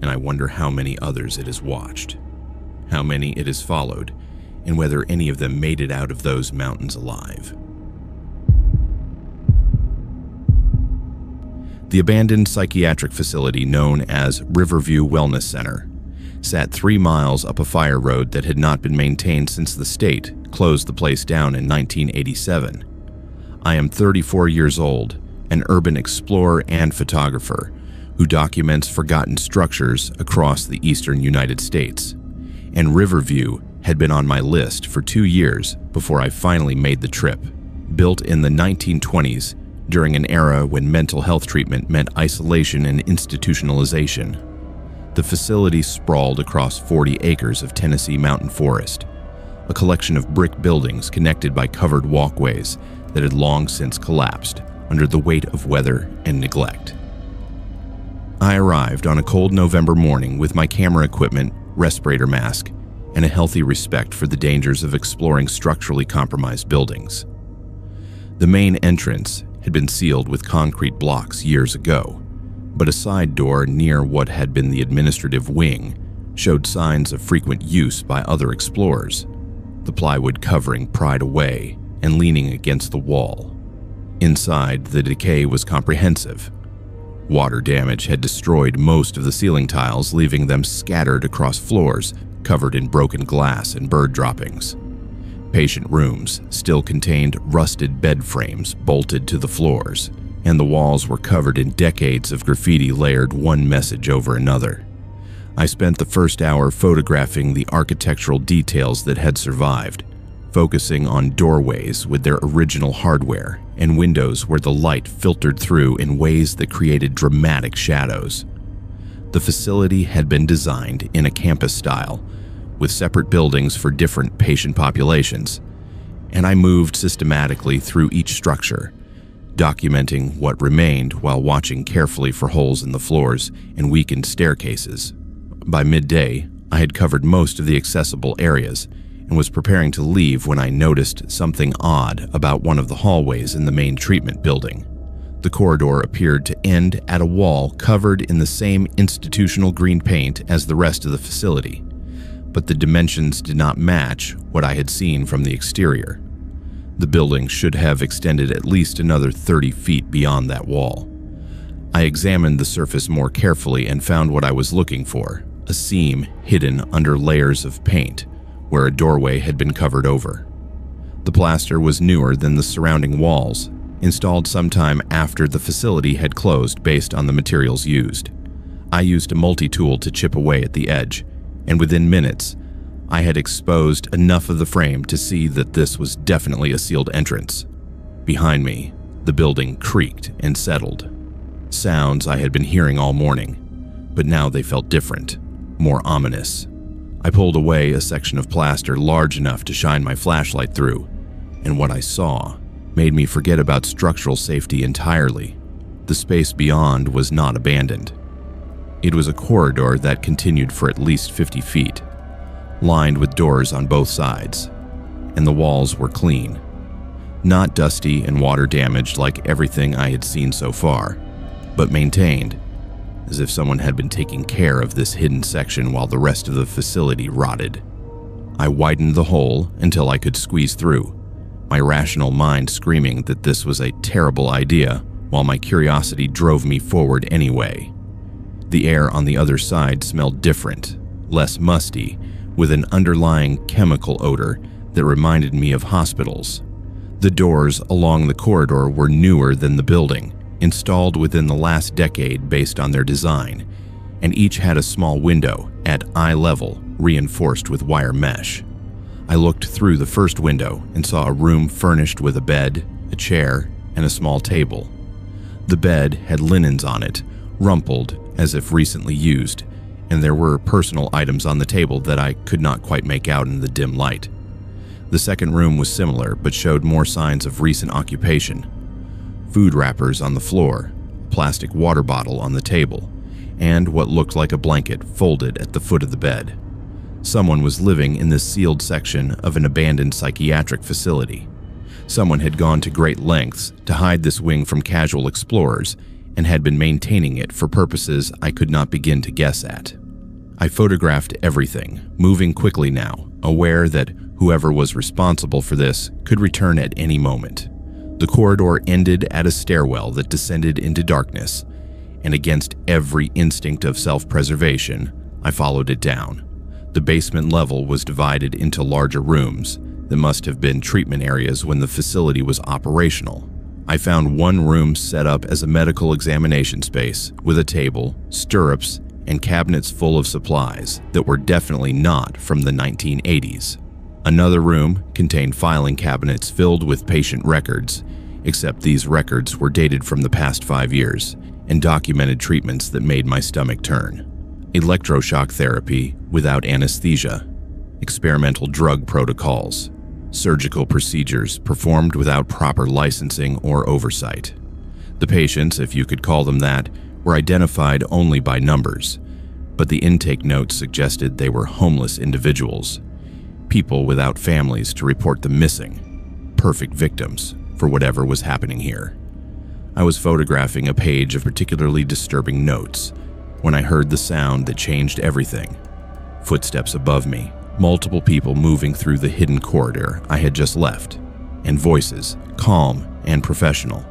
And I wonder how many others it has watched, how many it has followed, and whether any of them made it out of those mountains alive. The abandoned psychiatric facility known as Riverview Wellness Center sat 3 miles up a fire road that had not been maintained since the state closed the place down in 1987. I am 34 years old, an urban explorer and photographer who documents forgotten structures across the eastern United States, and Riverview had been on my list for 2 years before I finally made the trip. Built in the 1920s, during an era when mental health treatment meant isolation and institutionalization, the facility sprawled across 40 acres of Tennessee mountain forest, a collection of brick buildings connected by covered walkways that had long since collapsed under the weight of weather and neglect. I arrived on a cold November morning with my camera equipment, respirator mask, and a healthy respect for the dangers of exploring structurally compromised buildings. The main entrance had been sealed with concrete blocks years ago, but a side door near what had been the administrative wing showed signs of frequent use by other explorers, the plywood covering pried away and leaning against the wall. Inside, the decay was comprehensive. Water damage had destroyed most of the ceiling tiles, leaving them scattered across floors covered in broken glass and bird droppings. Patient rooms still contained rusted bed frames bolted to the floors, and the walls were covered in decades of graffiti layered one message over another. I spent the first hour photographing the architectural details that had survived, focusing on doorways with their original hardware and windows where the light filtered through in ways that created dramatic shadows. The facility had been designed in a campus style, with separate buildings for different patient populations, and I moved systematically through each structure, documenting what remained while watching carefully for holes in the floors and weakened staircases. By midday, I had covered most of the accessible areas and was preparing to leave when I noticed something odd about one of the hallways in the main treatment building. The corridor appeared to end at a wall covered in the same institutional green paint as the rest of the facility, but the dimensions did not match what I had seen from the exterior. The building should have extended at least another 30 feet beyond that wall. I examined the surface more carefully and found what I was looking for, a seam hidden under layers of paint, where a doorway had been covered over. The plaster was newer than the surrounding walls, installed sometime after the facility had closed based on the materials used. I used a multi-tool to chip away at the edge, and within minutes, I had exposed enough of the frame to see that this was definitely a sealed entrance. Behind me, the building creaked and settled. Sounds I had been hearing all morning, but now they felt different, more ominous. I pulled away a section of plaster large enough to shine my flashlight through, and what I saw made me forget about structural safety entirely. The space beyond was not abandoned. It was a corridor that continued for at least 50 feet, lined with doors on both sides, and the walls were clean. Not dusty and water damaged like everything I had seen so far, but maintained, as if someone had been taking care of this hidden section while the rest of the facility rotted. I widened the hole until I could squeeze through, my rational mind screaming that this was a terrible idea, while my curiosity drove me forward anyway. The air on the other side smelled different, less musty, with an underlying chemical odor that reminded me of hospitals. The doors along the corridor were newer than the building, installed within the last decade based on their design, and each had a small window at eye level reinforced with wire mesh. I looked through the first window and saw a room furnished with a bed, a chair, and a small table. The bed had linens on it, rumpled as if recently used, and there were personal items on the table that I could not quite make out in the dim light. The second room was similar but showed more signs of recent occupation. Food wrappers on the floor, a plastic water bottle on the table, and what looked like a blanket folded at the foot of the bed. Someone was living in this sealed section of an abandoned psychiatric facility. Someone had gone to great lengths to hide this wing from casual explorers and had been maintaining it for purposes I could not begin to guess at. I photographed everything, moving quickly now, aware that whoever was responsible for this could return at any moment. The corridor ended at a stairwell that descended into darkness, and against every instinct of self-preservation, I followed it down. The basement level was divided into larger rooms that must have been treatment areas when the facility was operational. I found one room set up as a medical examination space with a table, stirrups, and cabinets full of supplies that were definitely not from the 1980s. Another room contained filing cabinets filled with patient records, except these records were dated from the past 5 years and documented treatments that made my stomach turn. Electroshock therapy without anesthesia, experimental drug protocols, surgical procedures performed without proper licensing or oversight. The patients, if you could call them that, were identified only by numbers, but the intake notes suggested they were homeless individuals, people without families to report them missing, perfect victims for whatever was happening here. I was photographing a page of particularly disturbing notes when I heard the sound that changed everything. Footsteps above me, multiple people moving through the hidden corridor I had just left, and voices, calm and professional,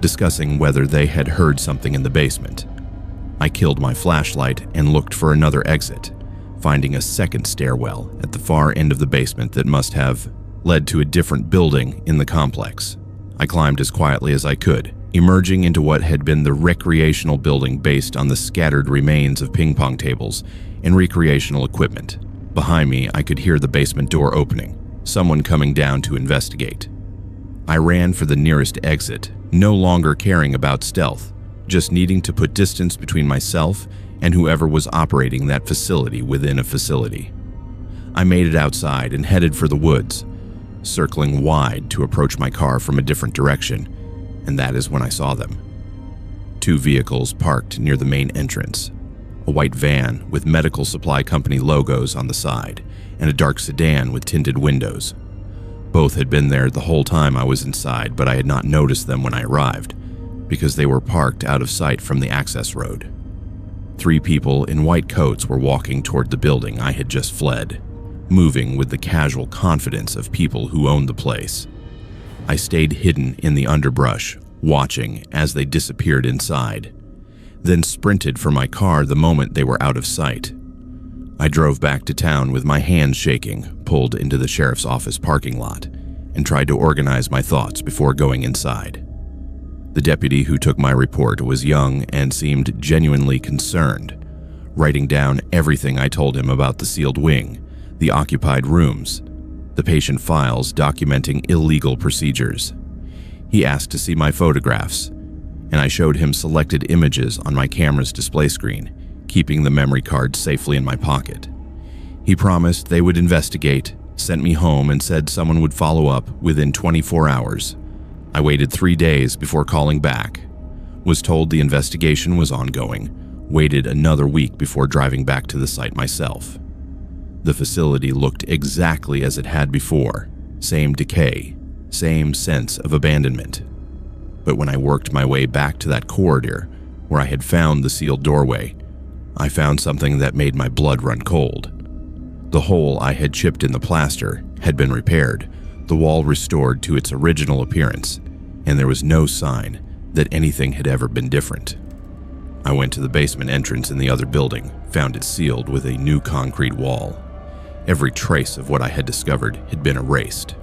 discussing whether they had heard something in the basement. I killed my flashlight and looked for another exit, finding a second stairwell at the far end of the basement that must have led to a different building in the complex. I climbed as quietly as I could, emerging into what had been the recreational building based on the scattered remains of ping pong tables and recreational equipment. Behind me, I could hear the basement door opening, someone coming down to investigate. I ran for the nearest exit, no longer caring about stealth, just needing to put distance between myself and whoever was operating that facility within a facility. I made it outside and headed for the woods, circling wide to approach my car from a different direction, and that is when I saw them. 2 vehicles parked near the main entrance, a white van with medical supply company logos on the side, and a dark sedan with tinted windows. Both had been there the whole time I was inside, but I had not noticed them when I arrived, because they were parked out of sight from the access road. 3 people in white coats were walking toward the building I had just fled, moving with the casual confidence of people who owned the place. I stayed hidden in the underbrush, watching as they disappeared inside, then sprinted for my car the moment they were out of sight. I drove back to town with my hands shaking, pulled into the sheriff's office parking lot, and tried to organize my thoughts before going inside. The deputy who took my report was young and seemed genuinely concerned, writing down everything I told him about the sealed wing, the occupied rooms, the patient files documenting illegal procedures. He asked to see my photographs, and I showed him selected images on my camera's display screen, keeping the memory card safely in my pocket. He promised they would investigate, sent me home, and said someone would follow up within 24 hours. I waited 3 days before calling back, was told the investigation was ongoing, waited another week before driving back to the site myself. The facility looked exactly as it had before, same decay, same sense of abandonment. But when I worked my way back to that corridor where I had found the sealed doorway, I found something that made my blood run cold. The hole I had chipped in the plaster had been repaired, the wall restored to its original appearance, and there was no sign that anything had ever been different. I went to the basement entrance in the other building, found it sealed with a new concrete wall. Every trace of what I had discovered had been erased.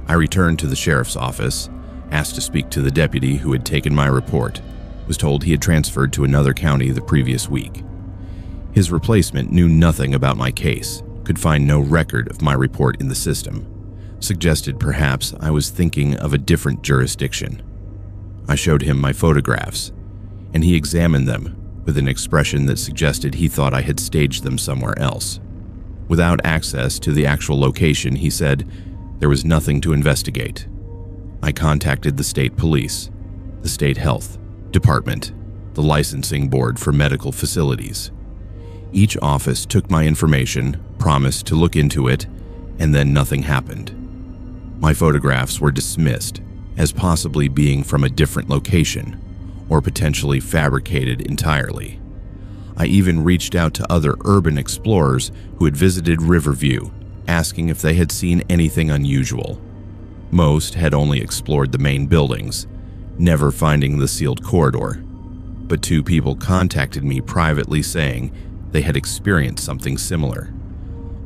I returned to the sheriff's office, asked to speak to the deputy who had taken my report, was told he had transferred to another county the previous week. His replacement knew nothing about my case, could find no record of my report in the system, suggested perhaps I was thinking of a different jurisdiction. I showed him my photographs, and he examined them with an expression that suggested he thought I had staged them somewhere else. Without access to the actual location, he said there was nothing to investigate. I contacted the state police, the state health department, the licensing board for medical facilities. Each office took my information, promised to look into it, and then nothing happened. My photographs were dismissed as possibly being from a different location or potentially fabricated entirely. I even reached out to other urban explorers who had visited Riverview, asking if they had seen anything unusual. Most had only explored the main buildings, never finding the sealed corridor. But 2 people contacted me privately saying they had experienced something similar.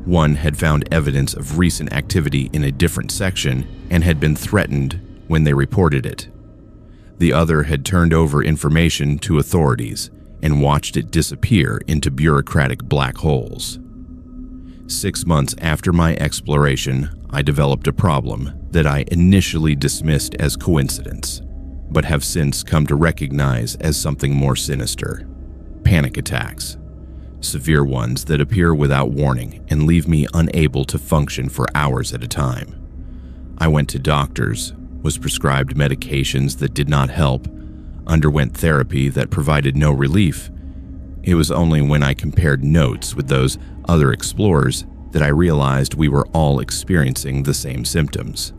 One had found evidence of recent activity in a different section and had been threatened when they reported it. The other had turned over information to authorities and watched it disappear into bureaucratic black holes. 6 months after my exploration, I developed a problem that I initially dismissed as coincidence, but have since come to recognize as something more sinister: panic attacks. Severe ones that appear without warning and leave me unable to function for hours at a time. I went to doctors, was prescribed medications that did not help, underwent therapy that provided no relief. It was only when I compared notes with those other explorers that I realized we were all experiencing the same symptoms.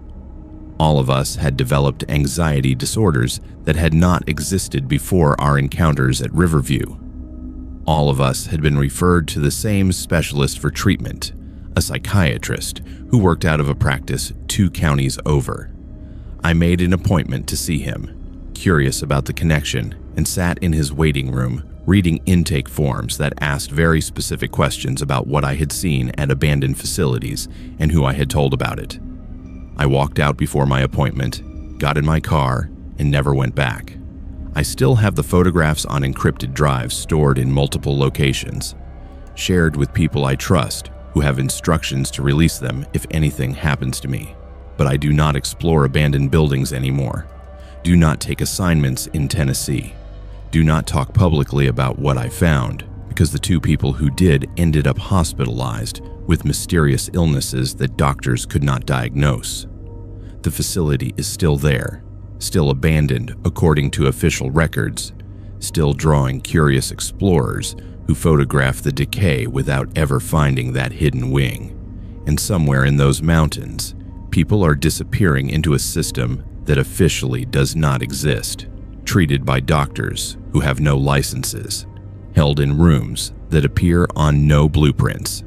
All of us had developed anxiety disorders that had not existed before our encounters at Riverview. All of us had been referred to the same specialist for treatment, a psychiatrist who worked out of a practice 2 counties over. I made an appointment to see him, curious about the connection, and sat in his waiting room reading intake forms that asked very specific questions about what I had seen at abandoned facilities and who I had told about it. I walked out before my appointment, got in my car, and never went back. I still have the photographs on encrypted drives stored in multiple locations, shared with people I trust who have instructions to release them if anything happens to me. But I do not explore abandoned buildings anymore, do not take assignments in Tennessee, do not talk publicly about what I found, because the 2 people who did ended up hospitalized with mysterious illnesses that doctors could not diagnose. The facility is still there, still abandoned according to official records, still drawing curious explorers who photograph the decay without ever finding that hidden wing. And somewhere in those mountains, people are disappearing into a system that officially does not exist, treated by doctors who have no licenses, held in rooms that appear on no blueprints.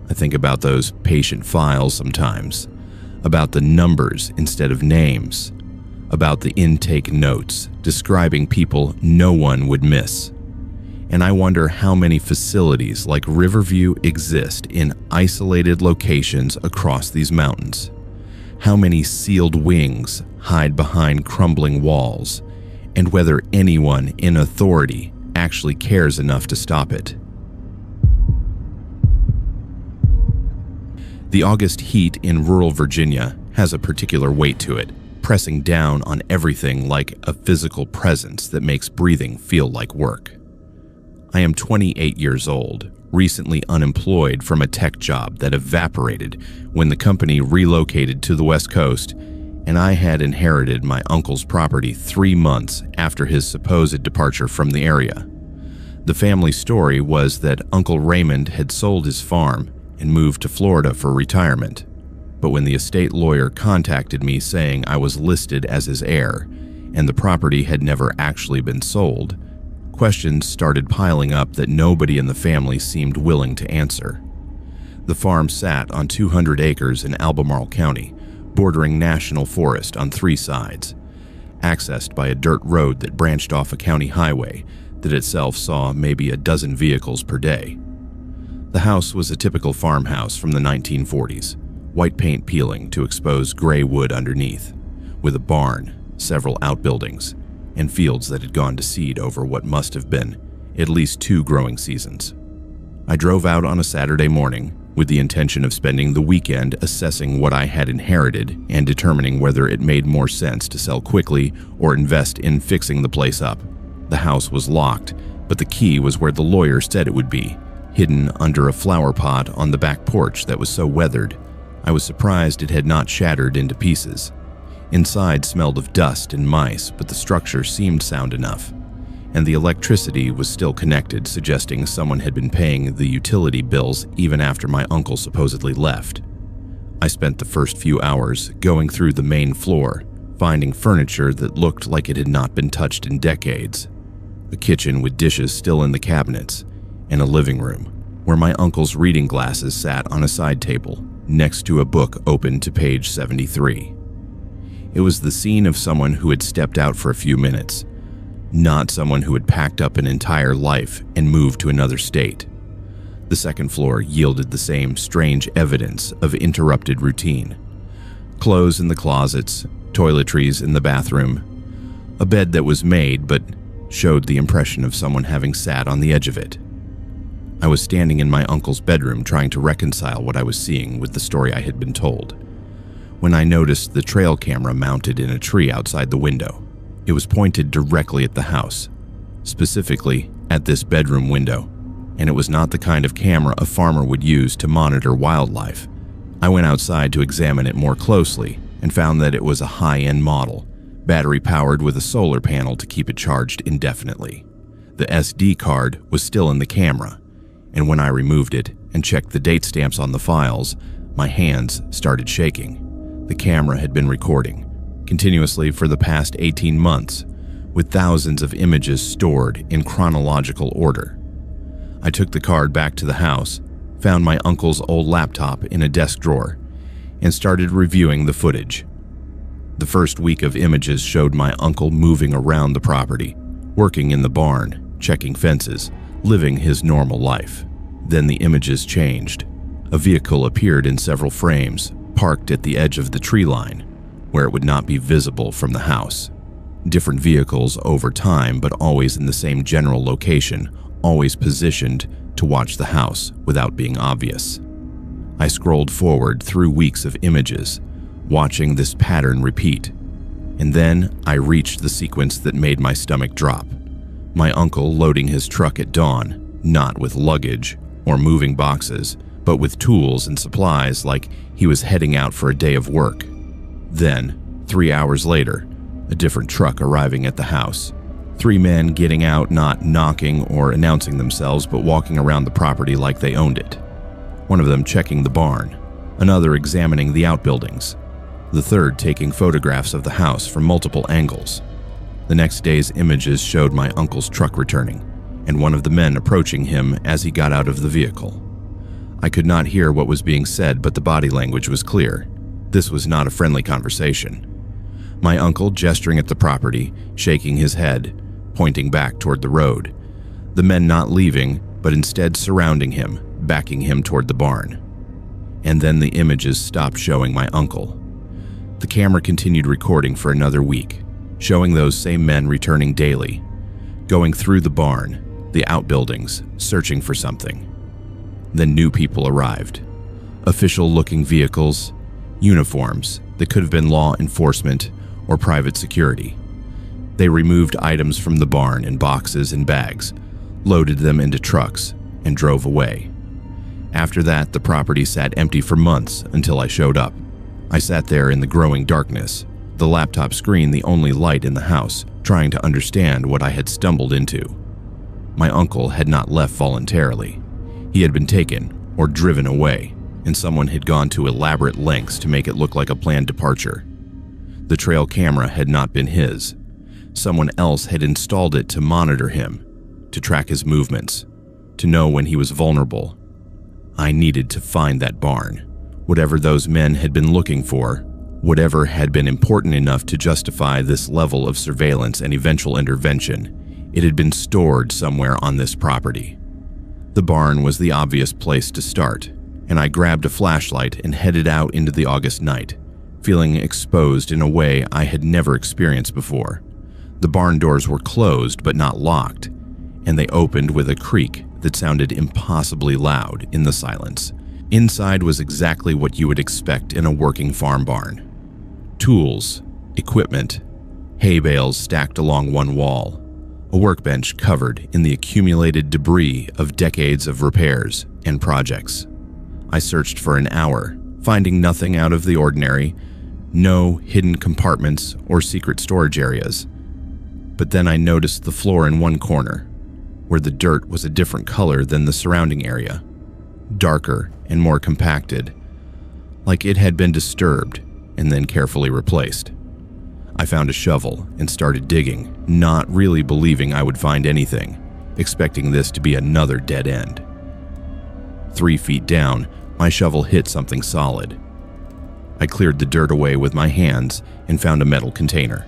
I think about those patient files sometimes, about the numbers instead of names, about the intake notes describing people no one would miss. And I wonder how many facilities like Riverview exist in isolated locations across these mountains. How many sealed wings hide behind crumbling walls, and whether anyone in authority actually cares enough to stop it. The August heat in rural Virginia has a particular weight to it, pressing down on everything like a physical presence that makes breathing feel like work. I am 28 years old, recently unemployed from a tech job that evaporated when the company relocated to the West Coast, and I had inherited my uncle's property 3 months after his supposed departure from the area. The family story was that Uncle Raymond had sold his farm and moved to Florida for retirement. But when the estate lawyer contacted me saying I was listed as his heir and the property had never actually been sold, questions started piling up that nobody in the family seemed willing to answer. The farm sat on 200 acres in Albemarle County, bordering national forest on 3 sides, accessed by a dirt road that branched off a county highway that itself saw maybe a dozen vehicles per day. The house was a typical farmhouse from the 1940s, white paint peeling to expose gray wood underneath, with a barn, several outbuildings, and fields that had gone to seed over what must have been at least 2 growing seasons. I drove out on a Saturday morning with the intention of spending the weekend assessing what I had inherited and determining whether it made more sense to sell quickly or invest in fixing the place up. The house was locked, but the key was where the lawyer said it would be, hidden under a flower pot on the back porch that was so weathered I was surprised it had not shattered into pieces. Inside smelled of dust and mice, but the structure seemed sound enough, and the electricity was still connected, suggesting someone had been paying the utility bills even after my uncle supposedly left. I spent the first few hours going through the main floor, finding furniture that looked like it had not been touched in decades. A kitchen with dishes still in the cabinets, and a living room where my uncle's reading glasses sat on a side table next to a book open to page 73. It was the scene of someone who had stepped out for a few minutes, not someone who had packed up an entire life and moved to another state. The second floor yielded the same strange evidence of interrupted routine. Clothes in the closets, toiletries in the bathroom, a bed that was made but showed the impression of someone having sat on the edge of it. I was standing in my uncle's bedroom trying to reconcile what I was seeing with the story I had been told, when I noticed the trail camera mounted in a tree outside the window. It was pointed directly at the house, specifically at this bedroom window, and it was not the kind of camera a farmer would use to monitor wildlife. I went outside to examine it more closely and found that it was a high-end model, battery-powered with a solar panel to keep it charged indefinitely. The SD card was still in the camera, and when I removed it and checked the date stamps on the files, my hands started shaking. The camera had been recording continuously for the past 18 months, with thousands of images stored in chronological order. I took the card back to the house, found my uncle's old laptop in a desk drawer, and started reviewing the footage. The first week of images showed my uncle moving around the property, working in the barn, checking fences, living his normal life. Then the images changed. A vehicle appeared in several frames, parked at the edge of the tree line, where it would not be visible from the house. Different vehicles over time, but always in the same general location, always positioned to watch the house without being obvious. I scrolled forward through weeks of images, watching this pattern repeat, and then I reached the sequence that made my stomach drop. My uncle loading his truck at dawn, not with luggage or moving boxes, but with tools and supplies like he was heading out for a day of work. Then, 3 hours later, a different truck arriving at the house. 3 men getting out, not knocking or announcing themselves, but walking around the property like they owned it. One of them checking the barn, another examining the outbuildings, the third taking photographs of the house from multiple angles. The next day's images showed my uncle's truck returning, and one of the men approaching him as he got out of the vehicle. I could not hear what was being said, but the body language was clear. This was not a friendly conversation. My uncle gesturing at the property, shaking his head, pointing back toward the road. The men not leaving, but instead surrounding him, backing him toward the barn. And then the images stopped showing my uncle. The camera continued recording for another week, showing those same men returning daily, going through the barn, the outbuildings, searching for something. Then new people arrived. Official-looking vehicles, uniforms that could have been law enforcement or private security. They removed items from the barn in boxes and bags, loaded them into trucks, and drove away. After that, the property sat empty for months until I showed up. I sat there in the growing darkness, the laptop screen the only light in the house, trying to understand what I had stumbled into. My uncle had not left voluntarily. He had been taken or driven away, and someone had gone to elaborate lengths to make it look like a planned departure. The trail camera had not been his. Someone else had installed it to monitor him, to track his movements, to know when he was vulnerable. I needed to find that barn. Whatever those men had been looking for, whatever had been important enough to justify this level of surveillance and eventual intervention, it had been stored somewhere on this property. The barn was the obvious place to start, and I grabbed a flashlight and headed out into the August night, feeling exposed in a way I had never experienced before. The barn doors were closed but not locked, and they opened with a creak that sounded impossibly loud in the silence. Inside was exactly what you would expect in a working farm barn. Tools, equipment, hay bales stacked along one wall, a workbench covered in the accumulated debris of decades of repairs and projects. I searched for an hour, finding nothing out of the ordinary, no hidden compartments or secret storage areas. But then I noticed the floor in one corner, where the dirt was a different color than the surrounding area, darker and more compacted, like it had been disturbed and then carefully replaced. I found a shovel and started digging, not really believing I would find anything, expecting this to be another dead end. 3 feet down, my shovel hit something solid. I cleared the dirt away with my hands and found a metal container,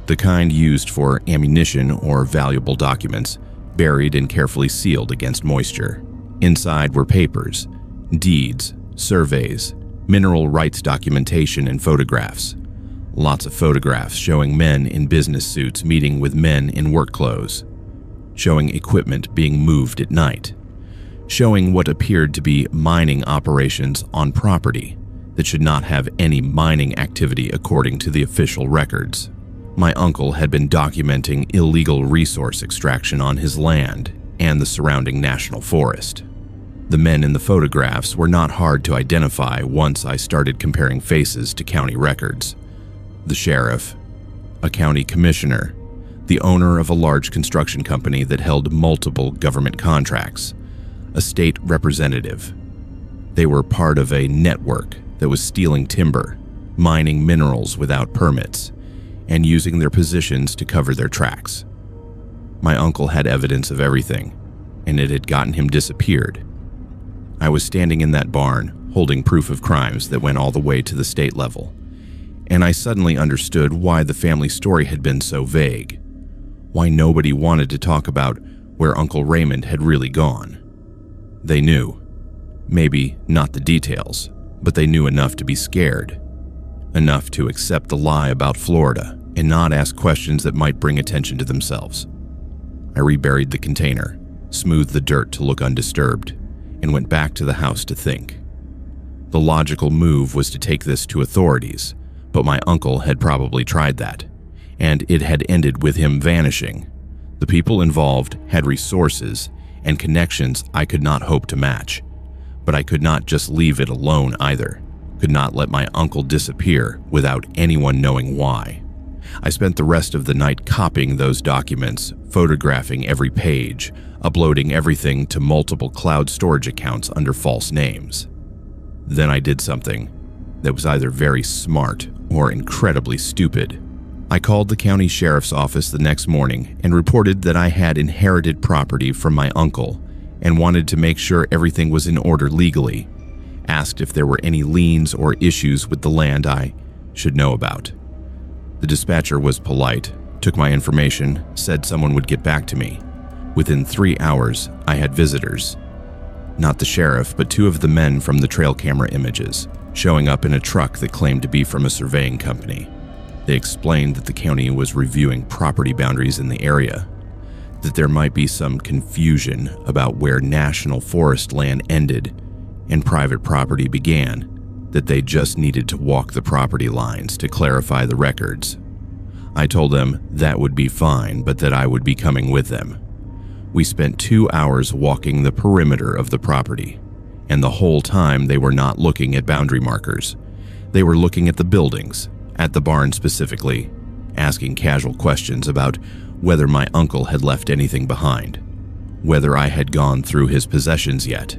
the kind used for ammunition or valuable documents, buried and carefully sealed against moisture. Inside were papers, deeds, surveys, mineral rights documentation, and photographs. Lots of photographs showing men in business suits meeting with men in work clothes, showing equipment being moved at night, showing what appeared to be mining operations on property that should not have any mining activity according to the official records. My uncle had been documenting illegal resource extraction on his land and the surrounding national forest. The men in the photographs were not hard to identify once I started comparing faces to county records. The sheriff, a county commissioner, the owner of a large construction company that held multiple government contracts, a state representative. They were part of a network that was stealing timber, mining minerals without permits, and using their positions to cover their tracks. My uncle had evidence of everything, and it had gotten him disappeared. I was standing in that barn, holding proof of crimes that went all the way to the state level, and I suddenly understood why the family story had been so vague, why nobody wanted to talk about where Uncle Raymond had really gone. They knew. Maybe not the details, but they knew enough to be scared, enough to accept the lie about Florida and not ask questions that might bring attention to themselves. I reburied the container, smoothed the dirt to look undisturbed, and went back to the house to think. The logical move was to take this to authorities, but my uncle had probably tried that, and it had ended with him vanishing. The people involved had resources and connections I could not hope to match, but I could not just leave it alone either. Could not let my uncle disappear without anyone knowing why. I spent the rest of the night copying those documents, photographing every page, uploading everything to multiple cloud storage accounts under false names. Then I did something that was either very smart or incredibly stupid. I called the county sheriff's office the next morning and reported that I had inherited property from my uncle and wanted to make sure everything was in order legally. Asked if there were any liens or issues with the land I should know about. The dispatcher was polite, took my information, said someone would get back to me. Within 3 hours, I had visitors. Not the sheriff, but 2 of the men from the trail camera images, showing up in a truck that claimed to be from a surveying company. They explained that the county was reviewing property boundaries in the area, that there might be some confusion about where national forest land ended and private property began, that they just needed to walk the property lines to clarify the records. I told them that would be fine, but that I would be coming with them. We spent 2 hours walking the perimeter of the property, and the whole time they were not looking at boundary markers. They were looking at the buildings, at the barn specifically, asking casual questions about whether my uncle had left anything behind, whether I had gone through his possessions yet,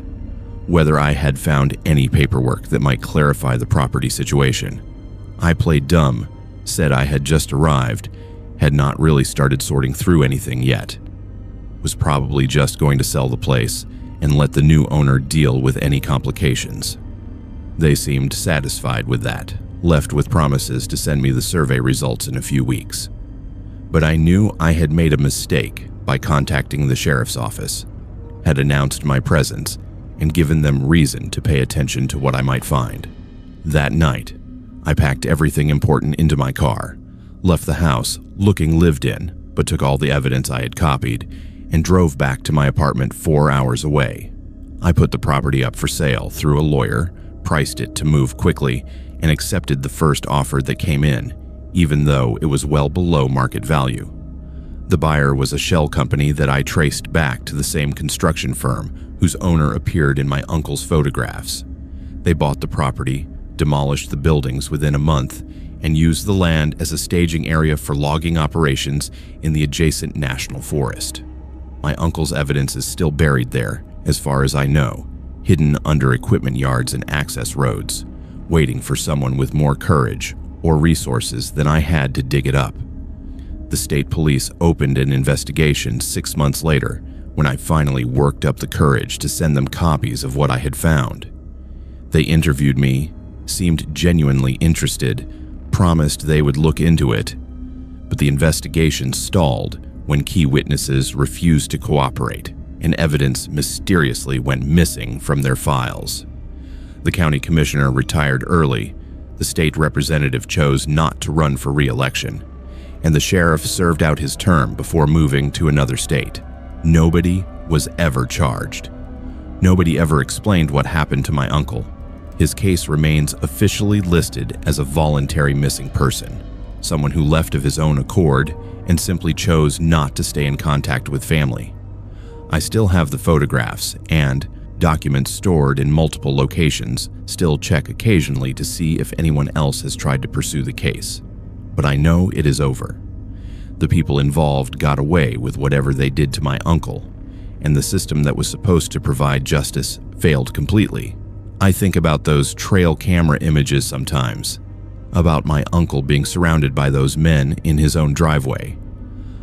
whether I had found any paperwork that might clarify the property situation. I played dumb, said I had just arrived, had not really started sorting through anything yet, was probably just going to sell the place and let the new owner deal with any complications. They seemed satisfied with that, left with promises to send me the survey results in a few weeks. But I knew I had made a mistake by contacting the sheriff's office, had announced my presence, and given them reason to pay attention to what I might find. That night, I packed everything important into my car, left the house looking lived in, but took all the evidence I had copied, and drove back to my apartment 4 hours away. I put the property up for sale through a lawyer, priced it to move quickly, and accepted the first offer that came in, even though it was well below market value. The buyer was a shell company that I traced back to the same construction firm whose owner appeared in my uncle's photographs. They bought the property, demolished the buildings within a month, and used the land as a staging area for logging operations in the adjacent national forest. My uncle's evidence is still buried there, as far as I know, hidden under equipment yards and access roads, waiting for someone with more courage or resources than I had to dig it up. The state police opened an investigation 6 months later when I finally worked up the courage to send them copies of what I had found. They interviewed me, seemed genuinely interested, promised they would look into it, but the investigation stalled when key witnesses refused to cooperate and evidence mysteriously went missing from their files. The county commissioner retired early, the state representative chose not to run for re-election, and the sheriff served out his term before moving to another state. Nobody was ever charged. Nobody ever explained what happened to my uncle. His case remains officially listed as a voluntary missing person, someone who left of his own accord and simply chose not to stay in contact with family. I still have the photographs and documents stored in multiple locations, still check occasionally to see if anyone else has tried to pursue the case. But I know it is over. The people involved got away with whatever they did to my uncle, and the system that was supposed to provide justice failed completely. I think about those trail camera images sometimes, about my uncle being surrounded by those men in his own driveway,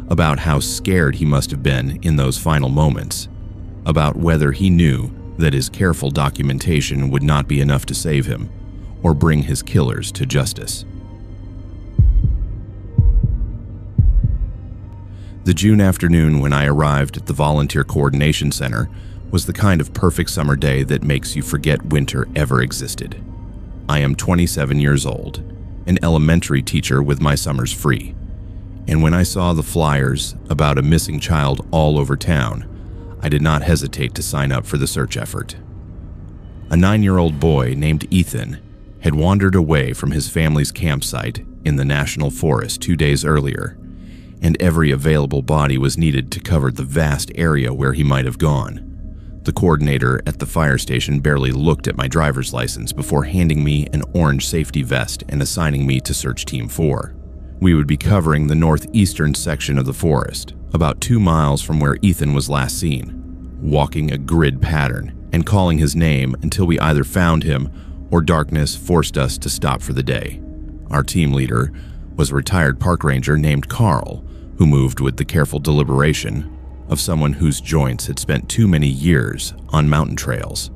about how scared he must have been in those final moments, about whether he knew that his careful documentation would not be enough to save him or bring his killers to justice. The June afternoon when I arrived at the Volunteer Coordination Center was the kind of perfect summer day that makes you forget winter ever existed. I am 27 years old, an elementary teacher with my summers free, and when I saw the flyers about a missing child all over town, I did not hesitate to sign up for the search effort. A 9-year-old boy named Ethan had wandered away from his family's campsite in the national forest 2 days earlier, and every available body was needed to cover the vast area where he might have gone. The coordinator at the fire station barely looked at my driver's license before handing me an orange safety vest and assigning me to Search Team 4. We would be covering the northeastern section of the forest, about 2 miles from where Ethan was last seen, walking a grid pattern and calling his name until we either found him or darkness forced us to stop for the day. Our team leader was a retired park ranger named Carl, who moved with the careful deliberation of someone whose joints had spent too many years on mountain trails.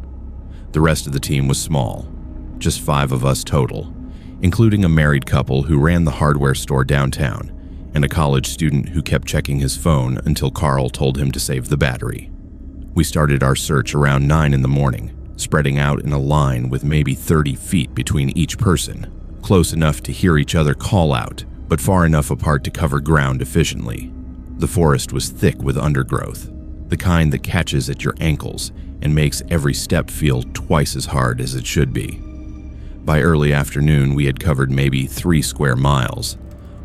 The rest of the team was small, just 5 of us total, including a married couple who ran the hardware store downtown and a college student who kept checking his phone until Carl told him to save the battery. We started our search around 9 in the morning, spreading out in a line with maybe 30 feet between each person, close enough to hear each other call out but far enough apart to cover ground efficiently. The forest was thick with undergrowth, the kind that catches at your ankles and makes every step feel twice as hard as it should be. By early afternoon, we had covered maybe 3 square miles,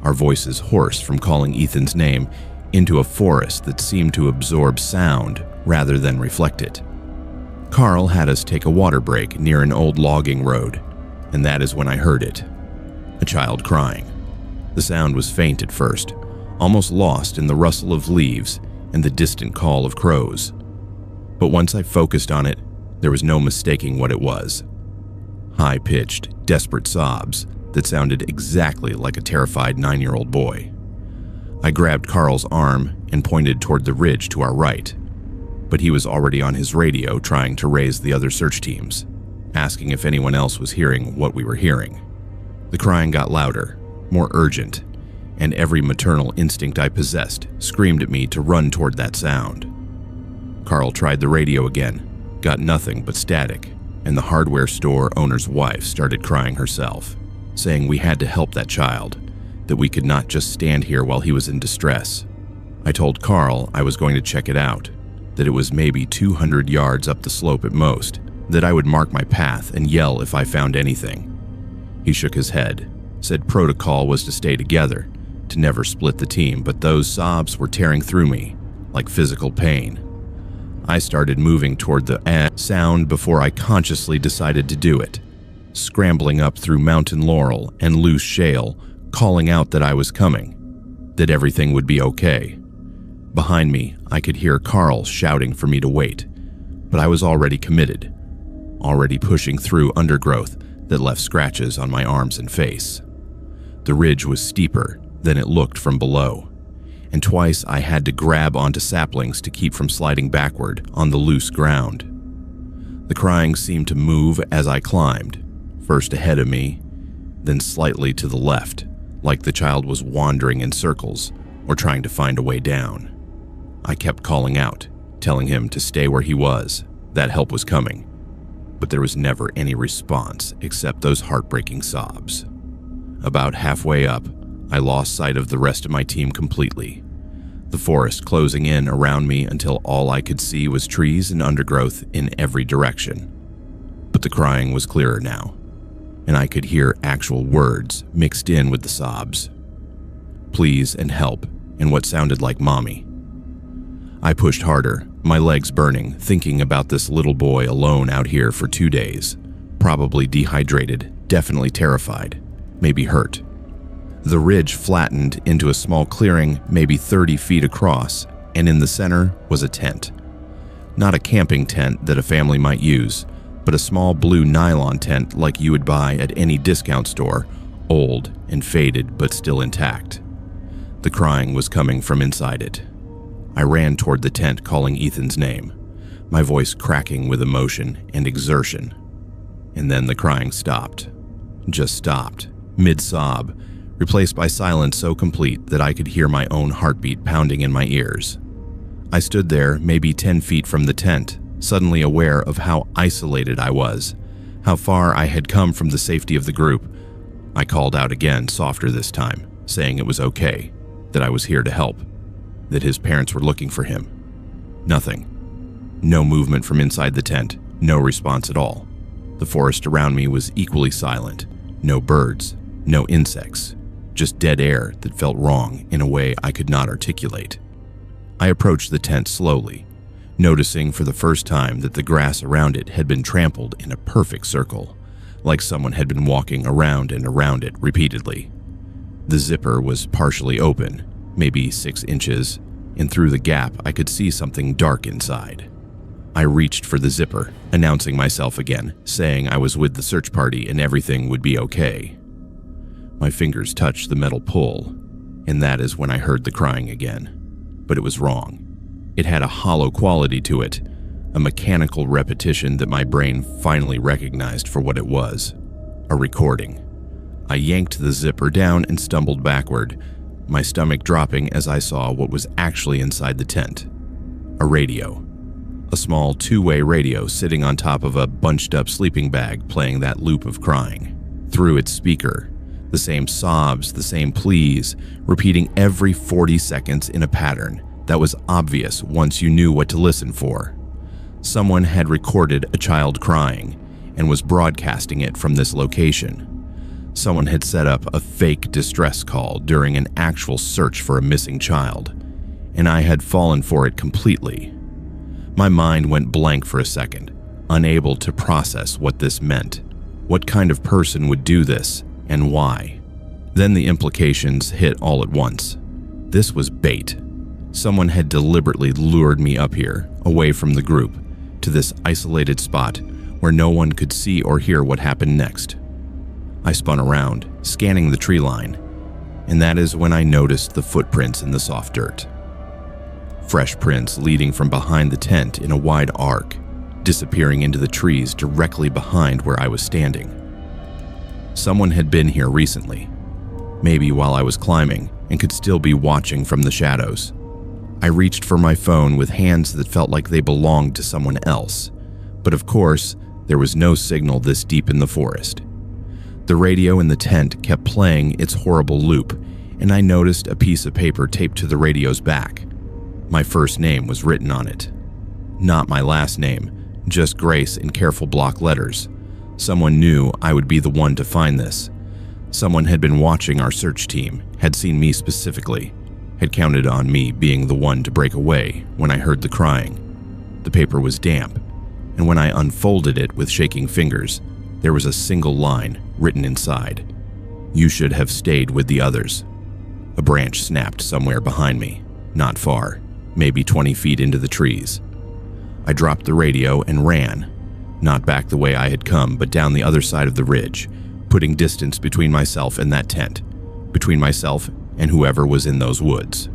our voices hoarse from calling Ethan's name into a forest that seemed to absorb sound rather than reflect it. Carl had us take a water break near an old logging road, and that is when I heard it. A child crying. The sound was faint at first, almost lost in the rustle of leaves and the distant call of crows. But once I focused on it, there was no mistaking what it was. High-pitched, desperate sobs that sounded exactly like a terrified 9-year-old boy. I grabbed Carl's arm and pointed toward the ridge to our right, but he was already on his radio trying to raise the other search teams, asking if anyone else was hearing what we were hearing. The crying got louder, more urgent, and every maternal instinct I possessed screamed at me to run toward that sound. Carl tried the radio again, got nothing but static, and the hardware store owner's wife started crying herself, saying we had to help that child, that we could not just stand here while he was in distress. I told Carl I was going to check it out, that it was maybe 200 yards up the slope at most, that I would mark my path and yell if I found anything. He shook his head, said protocol was to stay together, to never split the team, but those sobs were tearing through me, like physical pain. I started moving toward the sound before I consciously decided to do it, scrambling up through mountain laurel and loose shale, calling out that I was coming, that everything would be okay. Behind me, I could hear Carl shouting for me to wait, but I was already committed, already pushing through undergrowth that left scratches on my arms and face. The ridge was steeper than it looked from below, and twice I had to grab onto saplings to keep from sliding backward on the loose ground. The crying seemed to move as I climbed, first ahead of me, then slightly to the left, like the child was wandering in circles or trying to find a way down. I kept calling out, telling him to stay where he was, that help was coming, but there was never any response except those heartbreaking sobs. About halfway up, I lost sight of the rest of my team completely, the forest closing in around me until all I could see was trees and undergrowth in every direction. But the crying was clearer now, and I could hear actual words mixed in with the sobs. Please and help, and what sounded like mommy. I pushed harder, my legs burning, thinking about this little boy alone out here for 2 days, probably dehydrated, definitely terrified, maybe hurt. The ridge flattened into a small clearing maybe 30 feet across, and in the center was a tent. Not a camping tent that a family might use, but a small blue nylon tent like you would buy at any discount store, old and faded but still intact. The crying was coming from inside it. I ran toward the tent calling Ethan's name, my voice cracking with emotion and exertion. And then the crying stopped. Just stopped, mid-sob, replaced by silence so complete that I could hear my own heartbeat pounding in my ears. I stood there maybe 10 feet from the tent, suddenly aware of how isolated I was, how far I had come from the safety of the group. I called out again, softer this time, saying it was okay, that I was here to help, that his parents were looking for him. Nothing. No movement from inside the tent, no response at all. The forest around me was equally silent. No birds, no insects, just dead air that felt wrong in a way I could not articulate. I approached the tent slowly, noticing for the first time that the grass around it had been trampled in a perfect circle, like someone had been walking around and around it repeatedly. The zipper was partially open, maybe 6 inches, and through the gap I could see something dark inside. I reached for the zipper, announcing myself again, saying I was with the search party and everything would be okay. My fingers touched the metal pull, and that is when I heard the crying again. But it was wrong. It had a hollow quality to it, a mechanical repetition that my brain finally recognized for what it was, a recording. I yanked the zipper down and stumbled backward, my stomach dropping as I saw what was actually inside the tent. A radio. A small 2-way radio sitting on top of a bunched-up sleeping bag playing that loop of crying. Through its speaker, The same sobs, the same pleas, repeating every 40 seconds in a pattern that was obvious once you knew what to listen for. Someone had recorded a child crying and was broadcasting it from this location. Someone had set up a fake distress call during an actual search for a missing child, and I had fallen for it completely. My mind went blank for a second, unable to process what this meant. What kind of person would do this, and why? Then the implications hit all at once. This was bait. Someone had deliberately lured me up here, away from the group, to this isolated spot where no one could see or hear what happened next. I spun around, scanning the tree line, and that is when I noticed the footprints in the soft dirt. Fresh prints leading from behind the tent in a wide arc, disappearing into the trees directly behind where I was standing. Someone had been here recently, maybe while I was climbing, and could still be watching from the shadows. I reached for my phone with hands that felt like they belonged to someone else, but of course, there was no signal this deep in the forest. The radio in the tent kept playing its horrible loop, and I noticed a piece of paper taped to the radio's back. My first name was written on it. Not my last name, just Grace in careful block letters. Someone knew I would be the one to find this. Someone had been watching our search team, had seen me specifically, had counted on me being the one to break away when I heard the crying. The paper was damp, and when I unfolded it with shaking fingers, there was a single line written inside. "You should have stayed with the others." A branch snapped somewhere behind me, not far, maybe 20 feet into the trees. I dropped the radio and ran, not back the way I had come, but down the other side of the ridge, putting distance between myself and that tent, between myself and whoever was in those woods.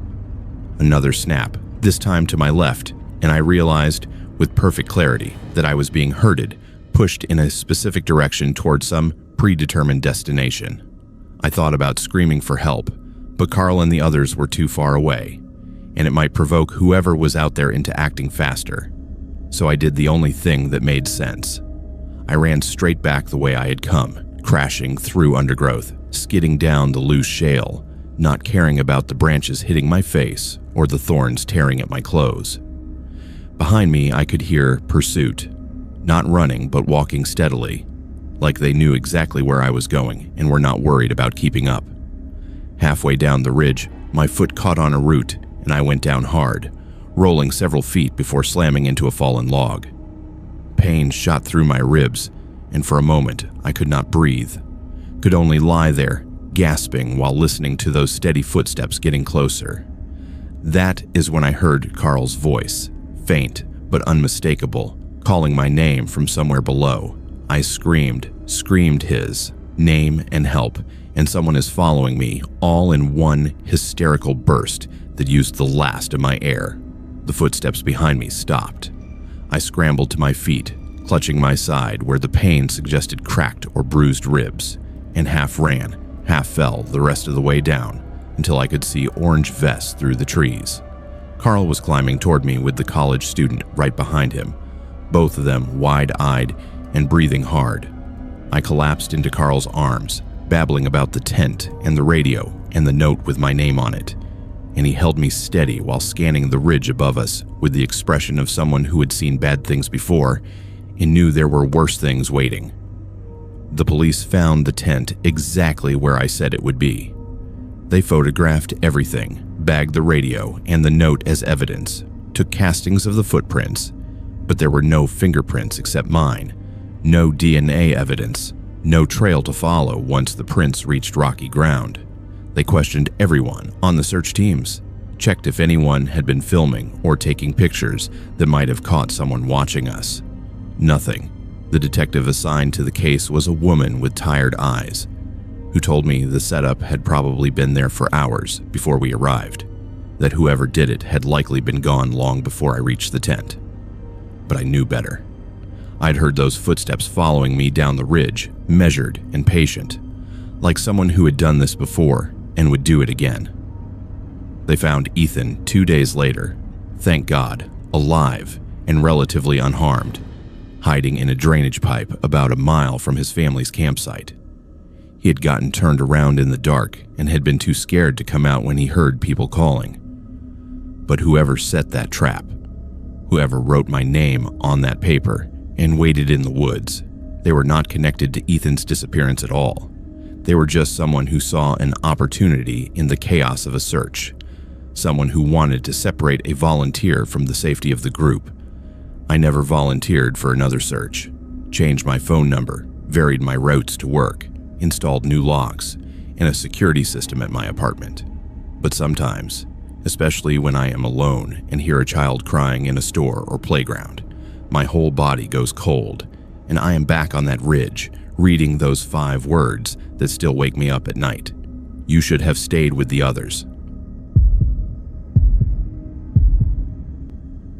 Another snap, this time to my left, and I realized with perfect clarity that I was being herded, pushed in a specific direction toward some predetermined destination. I thought about screaming for help, but Carl and the others were too far away, and it might provoke whoever was out there into acting faster. So I did the only thing that made sense. I ran straight back the way I had come, crashing through undergrowth, skidding down the loose shale, not caring about the branches hitting my face or the thorns tearing at my clothes. Behind me, I could hear pursuit, not running but walking steadily, like they knew exactly where I was going and were not worried about keeping up. Halfway down the ridge, my foot caught on a root and I went down hard, rolling several feet before slamming into a fallen log. Pain shot through my ribs, and for a moment I could not breathe, could only lie there, gasping while listening to those steady footsteps getting closer. That is when I heard Carl's voice, faint but unmistakable, calling my name from somewhere below. I screamed his name and help, and someone is following me, all in one hysterical burst that used the last of my air. The footsteps behind me stopped. I scrambled to my feet, clutching my side where the pain suggested cracked or bruised ribs, and half ran, half fell the rest of the way down until I could see orange vests through the trees. Carl was climbing toward me with the college student right behind him, both of them wide-eyed and breathing hard. I collapsed into Carl's arms, babbling about the tent and the radio and the note with my name on it, and he held me steady while scanning the ridge above us with the expression of someone who had seen bad things before and knew there were worse things waiting. The police found the tent exactly where I said it would be. They photographed everything, bagged the radio and the note as evidence, took castings of the footprints, but there were no fingerprints except mine, no DNA evidence, no trail to follow once the prints reached rocky ground. They questioned everyone on the search teams, checked if anyone had been filming or taking pictures that might have caught someone watching us. Nothing. The detective assigned to the case was a woman with tired eyes, who told me the setup had probably been there for hours before we arrived, that whoever did it had likely been gone long before I reached the tent. But I knew better. I'd heard those footsteps following me down the ridge, measured and patient, like someone who had done this before and would do it again. They found Ethan 2 days later, thank God, alive and relatively unharmed, hiding in a drainage pipe about a mile from his family's campsite. He had gotten turned around in the dark and had been too scared to come out when he heard people calling. But whoever set that trap, whoever wrote my name on that paper and waited in the woods, they were not connected to Ethan's disappearance at all. They were just someone who saw an opportunity in the chaos of a search, someone who wanted to separate a volunteer from the safety of the group. I never volunteered for another search, changed my phone number, varied my routes to work, installed new locks, and a security system at my apartment. But sometimes, especially when I am alone and hear a child crying in a store or playground, my whole body goes cold, and I am back on that ridge, reading those 5 words that still wake me up at night. You should have stayed with the others.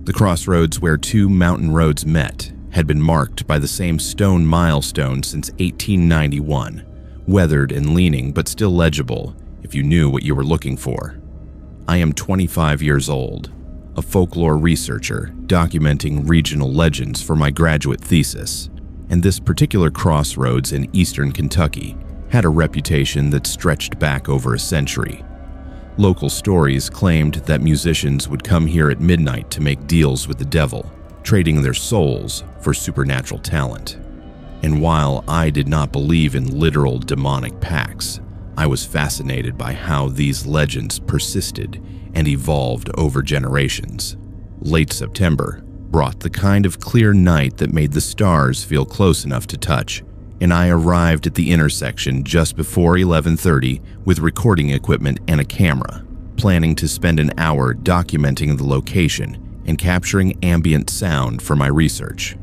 The crossroads where 2 mountain roads met had been marked by the same stone milestone since 1891, weathered and leaning but still legible if you knew what you were looking for. I am 25 years old, a folklore researcher documenting regional legends for my graduate thesis, and this particular crossroads in eastern Kentucky had a reputation that stretched back over a century. Local stories claimed that musicians would come here at midnight to make deals with the devil, trading their souls for supernatural talent. And while I did not believe in literal demonic pacts, I was fascinated by how these legends persisted and evolved over generations. Late September brought the kind of clear night that made the stars feel close enough to touch, and I arrived at the intersection just before 11:30 with recording equipment and a camera, planning to spend an hour documenting the location and capturing ambient sound for my research.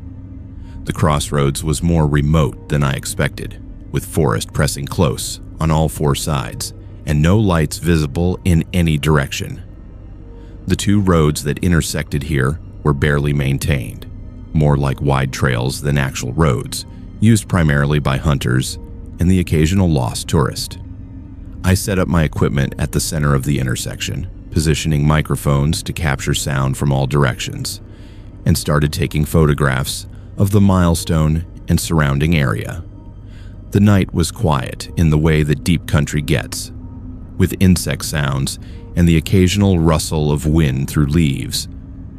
The crossroads was more remote than I expected, with forest pressing close on all 4 sides and no lights visible in any direction. The 2 roads that intersected here were barely maintained, more like wide trails than actual roads, used primarily by hunters and the occasional lost tourist. I set up my equipment at the center of the intersection, positioning microphones to capture sound from all directions, and started taking photographs of the milestone and surrounding area. The night was quiet in the way that deep country gets, with insect sounds and the occasional rustle of wind through leaves,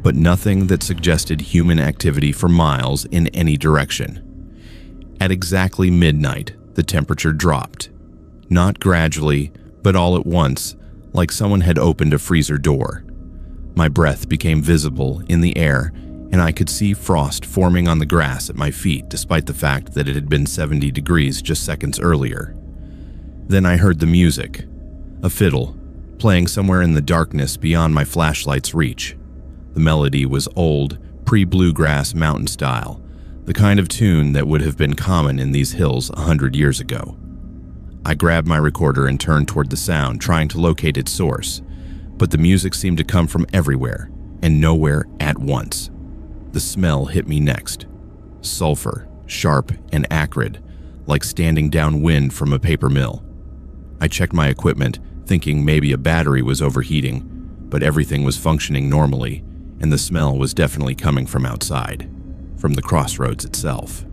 but nothing that suggested human activity for miles in any direction. At exactly midnight, the temperature dropped. Not gradually, but all at once, like someone had opened a freezer door. My breath became visible in the air, and I could see frost forming on the grass at my feet despite the fact that it had been 70 degrees just seconds earlier. Then I heard the music, a fiddle, playing somewhere in the darkness beyond my flashlight's reach. The melody was old, pre-bluegrass mountain style, the kind of tune that would have been common in these hills 100 years ago. I grabbed my recorder and turned toward the sound, trying to locate its source, but the music seemed to come from everywhere and nowhere at once. The smell hit me next. Sulfur, sharp and acrid, like standing downwind from a paper mill. I checked my equipment, thinking maybe a battery was overheating, but everything was functioning normally, and the smell was definitely coming from outside, from the crossroads itself.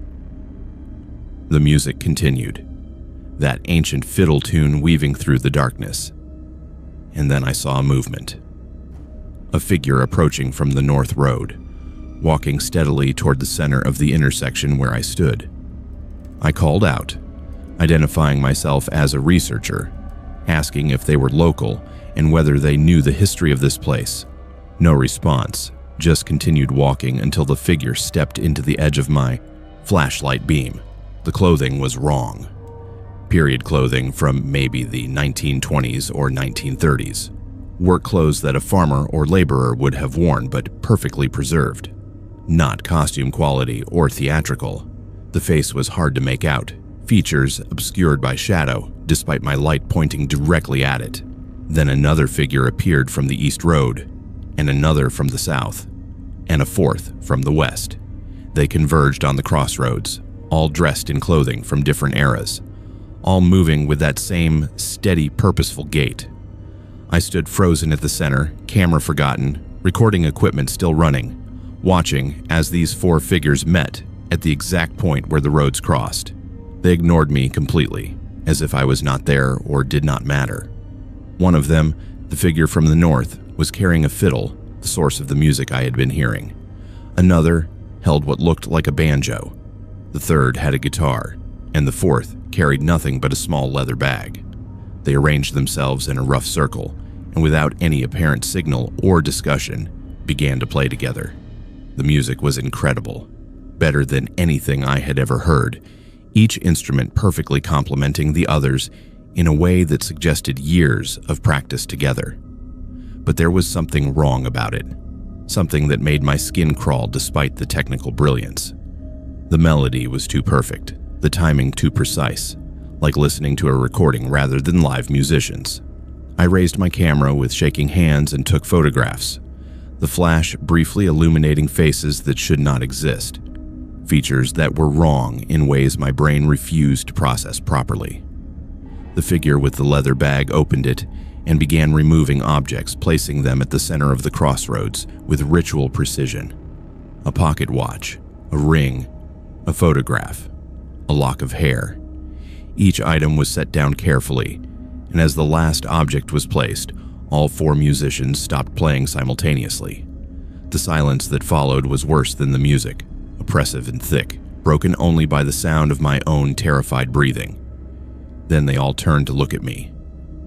The music continued, that ancient fiddle tune weaving through the darkness. And then I saw a movement. A figure approaching from the north road, walking steadily toward the center of the intersection where I stood. I called out, identifying myself as a researcher, asking if they were local and whether they knew the history of this place. No response, just continued walking until the figure stepped into the edge of my flashlight beam. The clothing was wrong. Period clothing from maybe the 1920s or 1930s. Work clothes that a farmer or laborer would have worn, but perfectly preserved. Not costume quality or theatrical. The face was hard to make out, features obscured by shadow, despite my light pointing directly at it. Then another figure appeared from the east road, and another from the south, and a fourth from the west. They converged on the crossroads, all dressed in clothing from different eras, all moving with that same steady, purposeful gait. I stood frozen at the center, camera forgotten, recording equipment still running, watching as these 4 figures met at the exact point where the roads crossed. They ignored me completely, as if I was not there or did not matter. One of them, the figure from the north, was carrying a fiddle, the source of the music I had been hearing. Another held what looked like a banjo. The third had a guitar, and the fourth carried nothing but a small leather bag. They arranged themselves in a rough circle, and without any apparent signal or discussion, began to play together. The music was incredible, better than anything I had ever heard, each instrument perfectly complementing the others in a way that suggested years of practice together. But there was something wrong about it, something that made my skin crawl despite the technical brilliance. The melody was too perfect, the timing too precise, like listening to a recording rather than live musicians. I raised my camera with shaking hands and took photographs, the flash briefly illuminating faces that should not exist, features that were wrong in ways my brain refused to process properly. The figure with the leather bag opened it and began removing objects, placing them at the center of the crossroads with ritual precision. A pocket watch, a ring, a photograph, a lock of hair. Each item was set down carefully, and as the last object was placed, all four musicians stopped playing simultaneously. The silence that followed was worse than the music, oppressive and thick, broken only by the sound of my own terrified breathing. Then they all turned to look at me.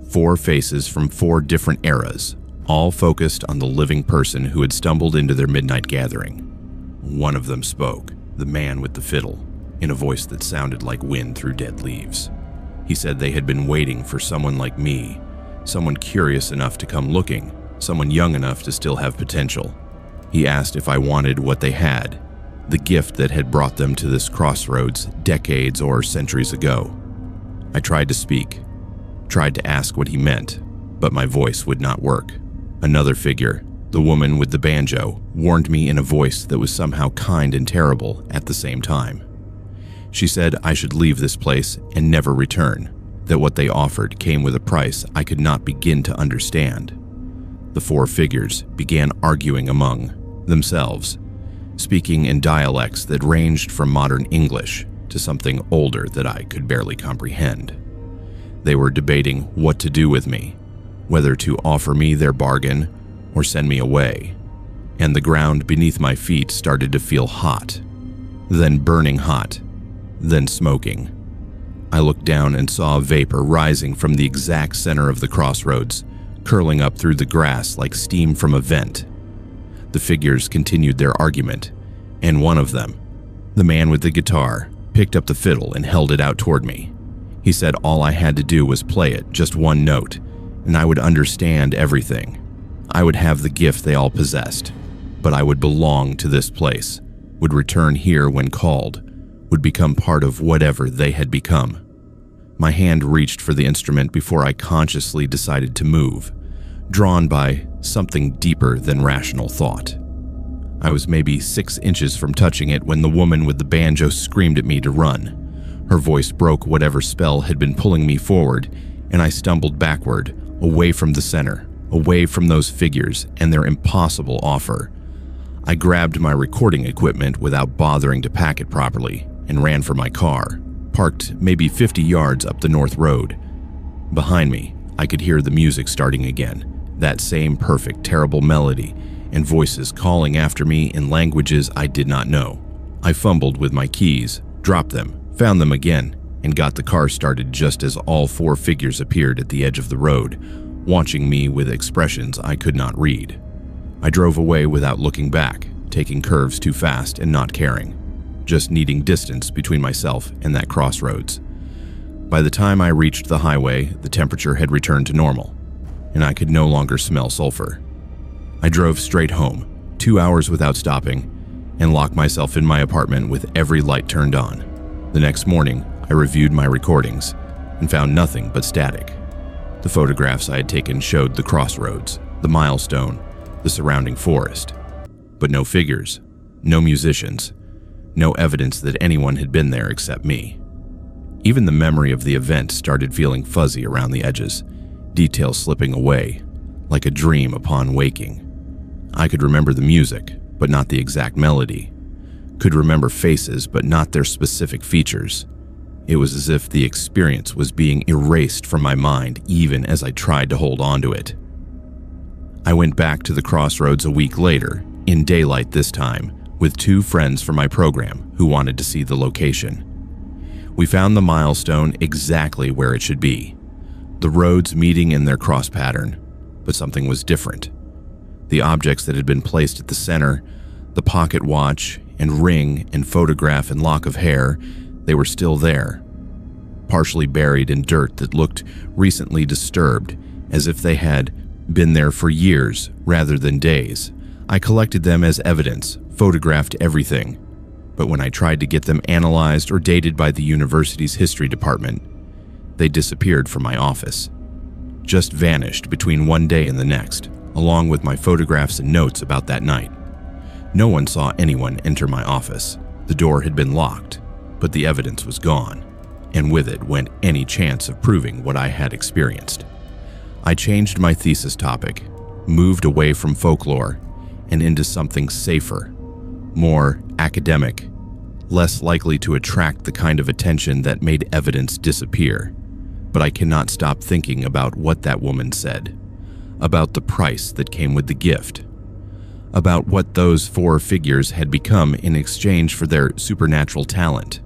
Four faces from four different eras, all focused on the living person who had stumbled into their midnight gathering. One of them spoke, the man with the fiddle, in a voice that sounded like wind through dead leaves. He said they had been waiting for someone like me, someone curious enough to come looking, someone young enough to still have potential. He asked if I wanted what they had, the gift that had brought them to this crossroads decades or centuries ago. I tried to speak, tried to ask what he meant, but my voice would not work. Another figure, the woman with the banjo, warned me in a voice that was somehow kind and terrible at the same time. She said I should leave this place and never return, that what they offered came with a price I could not begin to understand. The four figures began arguing among themselves, speaking in dialects that ranged from modern English to something older that I could barely comprehend. They were debating what to do with me, whether to offer me their bargain or send me away, and the ground beneath my feet started to feel hot, then burning hot, then smoking. I looked down and saw a vapor rising from the exact center of the crossroads, curling up through the grass like steam from a vent. The figures continued their argument, and one of them, the man with the guitar, picked up the fiddle and held it out toward me. He said all I had to do was play it, just one note, and I would understand everything. I would have the gift they all possessed, but I would belong to this place, would return here when called, would become part of whatever they had become. My hand reached for the instrument before I consciously decided to move, drawn by something deeper than rational thought. I was maybe 6 inches from touching it when the woman with the banjo screamed at me to run. Her voice broke whatever spell had been pulling me forward, and I stumbled backward, away from the center, away from those figures and their impossible offer. I grabbed my recording equipment without bothering to pack it properly and ran for my car, parked maybe 50 yards up the north road. Behind me, I could hear the music starting again, that same perfect, terrible melody, and voices calling after me in languages I did not know. I fumbled with my keys, dropped them, found them again, and got the car started just as all four figures appeared at the edge of the road, watching me with expressions I could not read. I drove away without looking back, taking curves too fast and not caring, just needing distance between myself and that crossroads. By the time I reached the highway, the temperature had returned to normal, and I could no longer smell sulfur. I drove straight home, 2 hours without stopping, and locked myself in my apartment with every light turned on. The next morning, I reviewed my recordings and found nothing but static. The photographs I had taken showed the crossroads, the milestone, the surrounding forest, but no figures, no musicians, no evidence that anyone had been there except me. Even the memory of the event started feeling fuzzy around the edges, details slipping away, like a dream upon waking. I could remember the music, but not the exact melody. Could remember faces, but not their specific features. It was as if the experience was being erased from my mind even as I tried to hold on to it. I went back to the crossroads a week later, in daylight this time, with 2 friends from my program who wanted to see the location. We found the milestone exactly where it should be, the roads meeting in their cross pattern, but something was different. The objects that had been placed at the center, the pocket watch and ring and photograph and lock of hair, they were still there, partially buried in dirt that looked recently disturbed, as if they had been there for years rather than days. I collected them as evidence, photographed everything, but when I tried to get them analyzed or dated by the university's history department, they disappeared from my office. Just vanished between one day and the next, along with my photographs and notes about that night. No one saw anyone enter my office. The door had been locked, but the evidence was gone, and with it went any chance of proving what I had experienced. I changed my thesis topic, moved away from folklore, and into something safer, more academic, less likely to attract the kind of attention that made evidence disappear. But I cannot stop thinking about what that woman said, about the price that came with the gift, about what those 4 figures had become in exchange for their supernatural talent.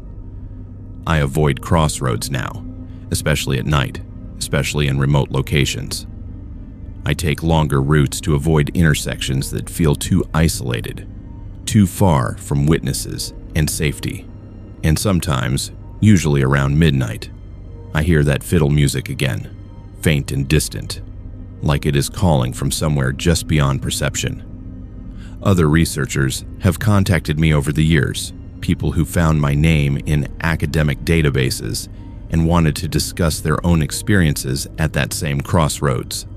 I avoid crossroads now, especially at night, especially in remote locations. I take longer routes to avoid intersections that feel too isolated, too far from witnesses and safety. And sometimes, usually around midnight, I hear that fiddle music again, faint and distant, like it is calling from somewhere just beyond perception. Other researchers have contacted me over the years, people who found my name in academic databases and wanted to discuss their own experiences at that same crossroads.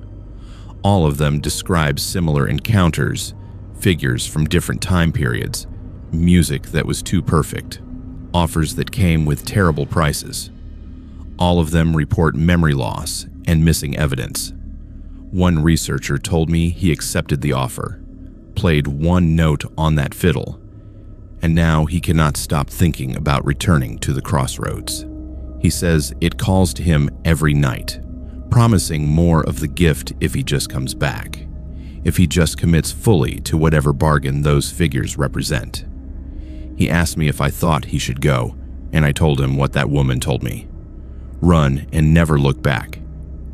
All of them describe similar encounters, figures from different time periods, music that was too perfect, offers that came with terrible prices. All of them report memory loss and missing evidence. One researcher told me he accepted the offer, played one note on that fiddle, and now he cannot stop thinking about returning to the crossroads. He says it calls to him every night, promising more of the gift if he just comes back, if he just commits fully to whatever bargain those figures represent. He asked me if I thought he should go, and I told him what that woman told me. Run and never look back.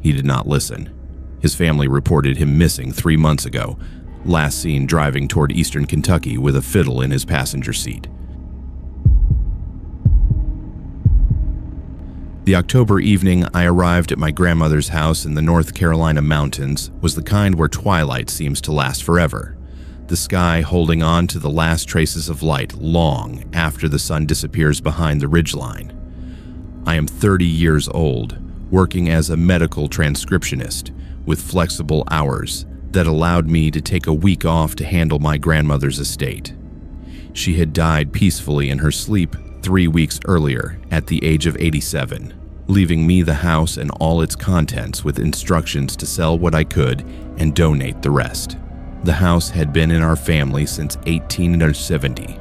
He did not listen. His family reported him missing 3 months ago, last seen driving toward eastern Kentucky with a fiddle in his passenger seat. The October evening I arrived at my grandmother's house in the North Carolina mountains was the kind where twilight seems to last forever, the sky holding on to the last traces of light long after the sun disappears behind the ridgeline. I am 30 years old, working as a medical transcriptionist with flexible hours that allowed me to take a week off to handle my grandmother's estate. She had died peacefully in her sleep 3 weeks earlier at the age of 87, leaving me the house and all its contents with instructions to sell what I could and donate the rest. The house had been in our family since 1870,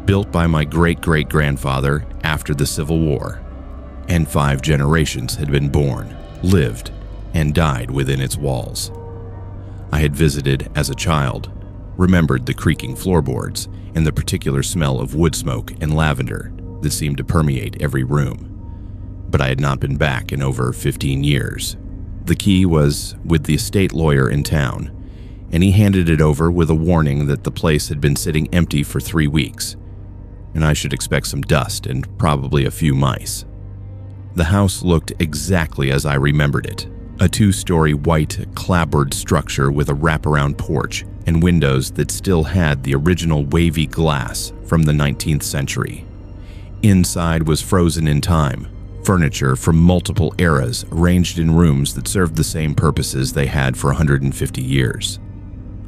built by my great-great-grandfather after the Civil War, and 5 generations had been born, lived, and died within its walls. I had visited as a child, remembered the creaking floorboards and the particular smell of wood smoke and lavender that seemed to permeate every room. But I had not been back in over 15 years. The key was with the estate lawyer in town, and he handed it over with a warning that the place had been sitting empty for 3 weeks, and I should expect some dust and probably a few mice. The house looked exactly as I remembered it. A 2-story white clapboard structure with a wraparound porch and windows that still had the original wavy glass from the 19th century. Inside was frozen in time, furniture from multiple eras arranged in rooms that served the same purposes they had for 150 years.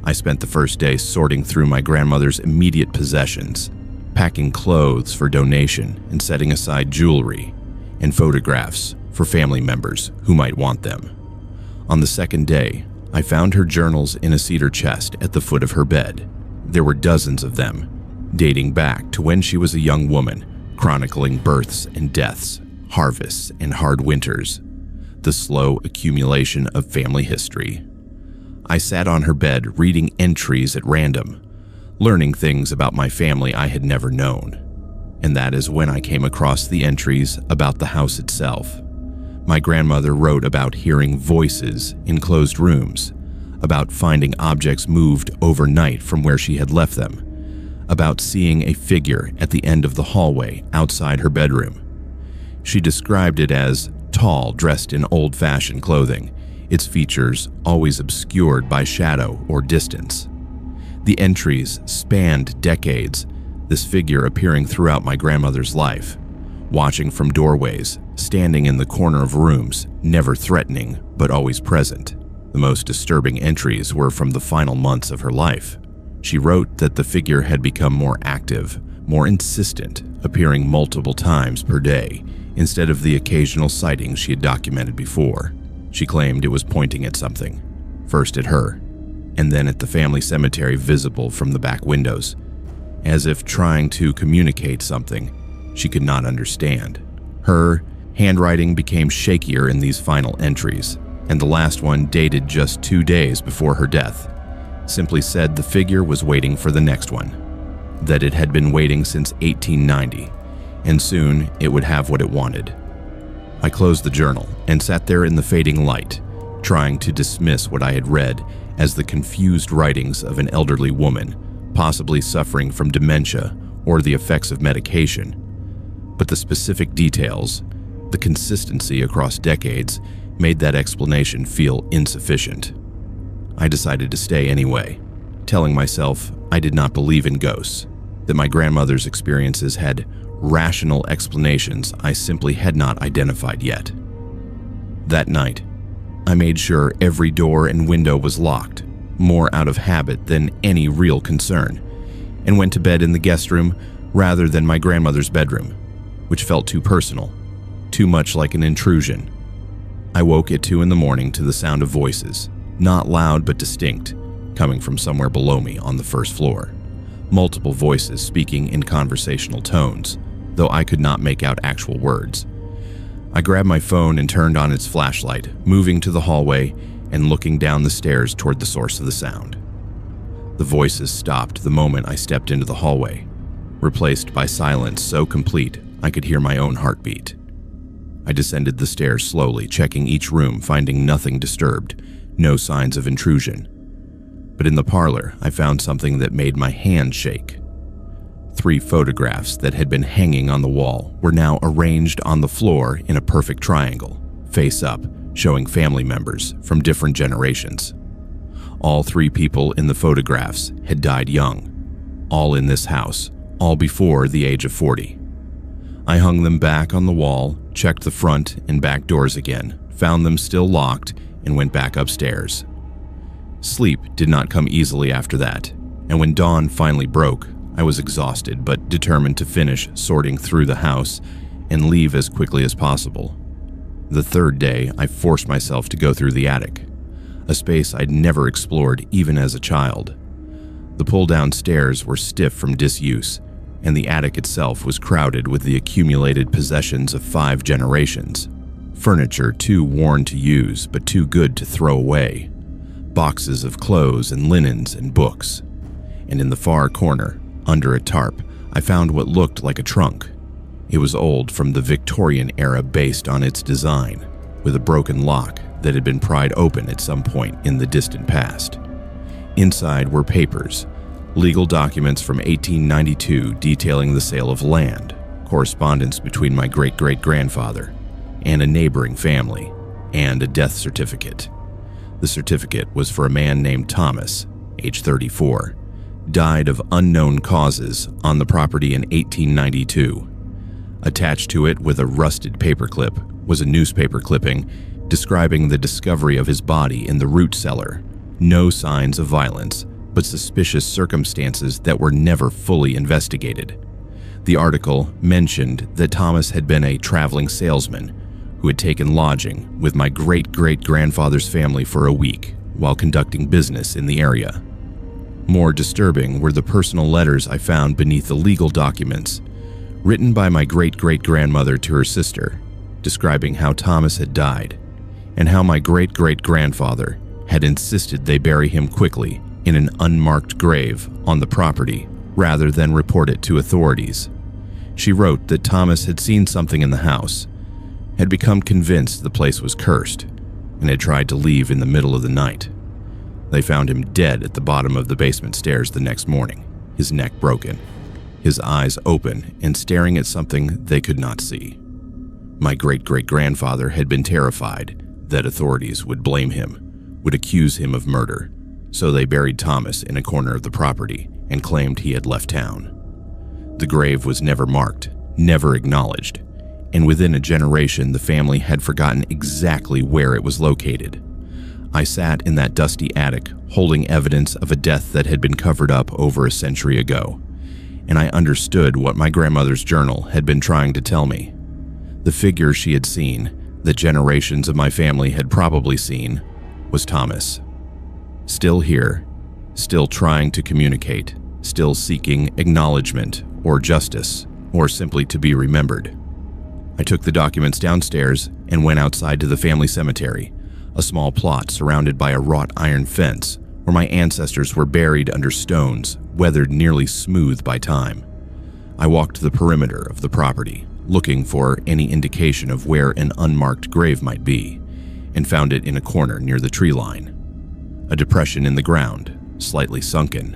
I spent the first day sorting through my grandmother's immediate possessions, packing clothes for donation and setting aside jewelry and photographs for family members who might want them. On the second day, I found her journals in a cedar chest at the foot of her bed. There were dozens of them, dating back to when she was a young woman, chronicling births and deaths, harvests and hard winters, the slow accumulation of family history. I sat on her bed reading entries at random, learning things about my family I had never known. And that is when I came across the entries about the house itself. My grandmother wrote about hearing voices in closed rooms, about finding objects moved overnight from where she had left them, about seeing a figure at the end of the hallway outside her bedroom. She described it as tall, dressed in old-fashioned clothing, its features always obscured by shadow or distance. The entries spanned decades, this figure appearing throughout my grandmother's life, watching from doorways, standing in the corner of rooms, never threatening but always present. The most disturbing entries were from the final months of her life. She wrote that the figure had become more active, more insistent, appearing multiple times per day, instead of the occasional sightings she had documented before. She claimed it was pointing at something, first at her, and then at the family cemetery visible from the back windows, as if trying to communicate something she could not understand. Her handwriting became shakier in these final entries, and the last one, dated just 2 days before her death, simply said the figure was waiting for the next one, that it had been waiting since 1890, and soon it would have what it wanted. I closed the journal and sat there in the fading light, trying to dismiss what I had read as the confused writings of an elderly woman, possibly suffering from dementia or the effects of medication. But the specific details, the consistency across decades, made that explanation feel insufficient. I decided to stay anyway, telling myself I did not believe in ghosts, that my grandmother's experiences had rational explanations I simply had not identified yet. That night, I made sure every door and window was locked, more out of habit than any real concern, and went to bed in the guest room rather than my grandmother's bedroom, which felt too personal, too much like an intrusion. I woke at 2 a.m. to the sound of voices, not loud but distinct, coming from somewhere below me on the first floor. Multiple voices speaking in conversational tones, though I could not make out actual words. I grabbed my phone and turned on its flashlight, moving to the hallway and looking down the stairs toward the source of the sound. The voices stopped the moment I stepped into the hallway, replaced by silence so complete I could hear my own heartbeat. I descended the stairs slowly, checking each room, finding nothing disturbed, no signs of intrusion. But in the parlor, I found something that made my hand shake. 3 photographs that had been hanging on the wall were now arranged on the floor in a perfect triangle, face up, showing family members from different generations. All 3 people in the photographs had died young, all in this house, all before the age of 40. I hung them back on the wall, checked the front and back doors again, found them still locked, and went back upstairs. Sleep did not come easily after that, and when dawn finally broke, I was exhausted but determined to finish sorting through the house and leave as quickly as possible. The 3rd day, I forced myself to go through the attic, a space I'd never explored even as a child. The pull-down stairs were stiff from disuse, and the attic itself was crowded with the accumulated possessions of 5 generations. Furniture too worn to use but too good to throw away. Boxes of clothes and linens and books. And in the far corner, under a tarp, I found what looked like a trunk. It was old, from the Victorian era, based on its design, with a broken lock that had been pried open at some point in the distant past. Inside were papers, legal documents from 1892 detailing the sale of land, correspondence between my great-great-grandfather and a neighboring family, and a death certificate. The certificate was for a man named Thomas, age 34, died of unknown causes on the property in 1892. Attached to it with a rusted paperclip was a newspaper clipping describing the discovery of his body in the root cellar. No signs of violence, but suspicious circumstances that were never fully investigated. The article mentioned that Thomas had been a traveling salesman who had taken lodging with my great-great-grandfather's family for a week while conducting business in the area. More disturbing were the personal letters I found beneath the legal documents, written by my great-great-grandmother to her sister, describing how Thomas had died and how my great-great-grandfather had insisted they bury him quickly in an unmarked grave on the property rather than report it to authorities. She wrote that Thomas had seen something in the house, had become convinced the place was cursed, and had tried to leave in the middle of the night. They found him dead at the bottom of the basement stairs the next morning, his neck broken, his eyes open and staring at something they could not see. My great-great-grandfather had been terrified that authorities would blame him, would accuse him of murder, so they buried Thomas in a corner of the property and claimed he had left town. The grave was never marked, never acknowledged, and within a generation the family had forgotten exactly where it was located. I sat in that dusty attic holding evidence of a death that had been covered up over a century ago, and I understood what my grandmother's journal had been trying to tell me. The figure she had seen, that generations of my family had probably seen, was Thomas. Still here, still trying to communicate, still seeking acknowledgement or justice, or simply to be remembered. I took the documents downstairs and went outside to the family cemetery, a small plot surrounded by a wrought iron fence where my ancestors were buried under stones weathered nearly smooth by time. I walked the perimeter of the property, looking for any indication of where an unmarked grave might be, and found it in a corner near the tree line. A depression in the ground, slightly sunken,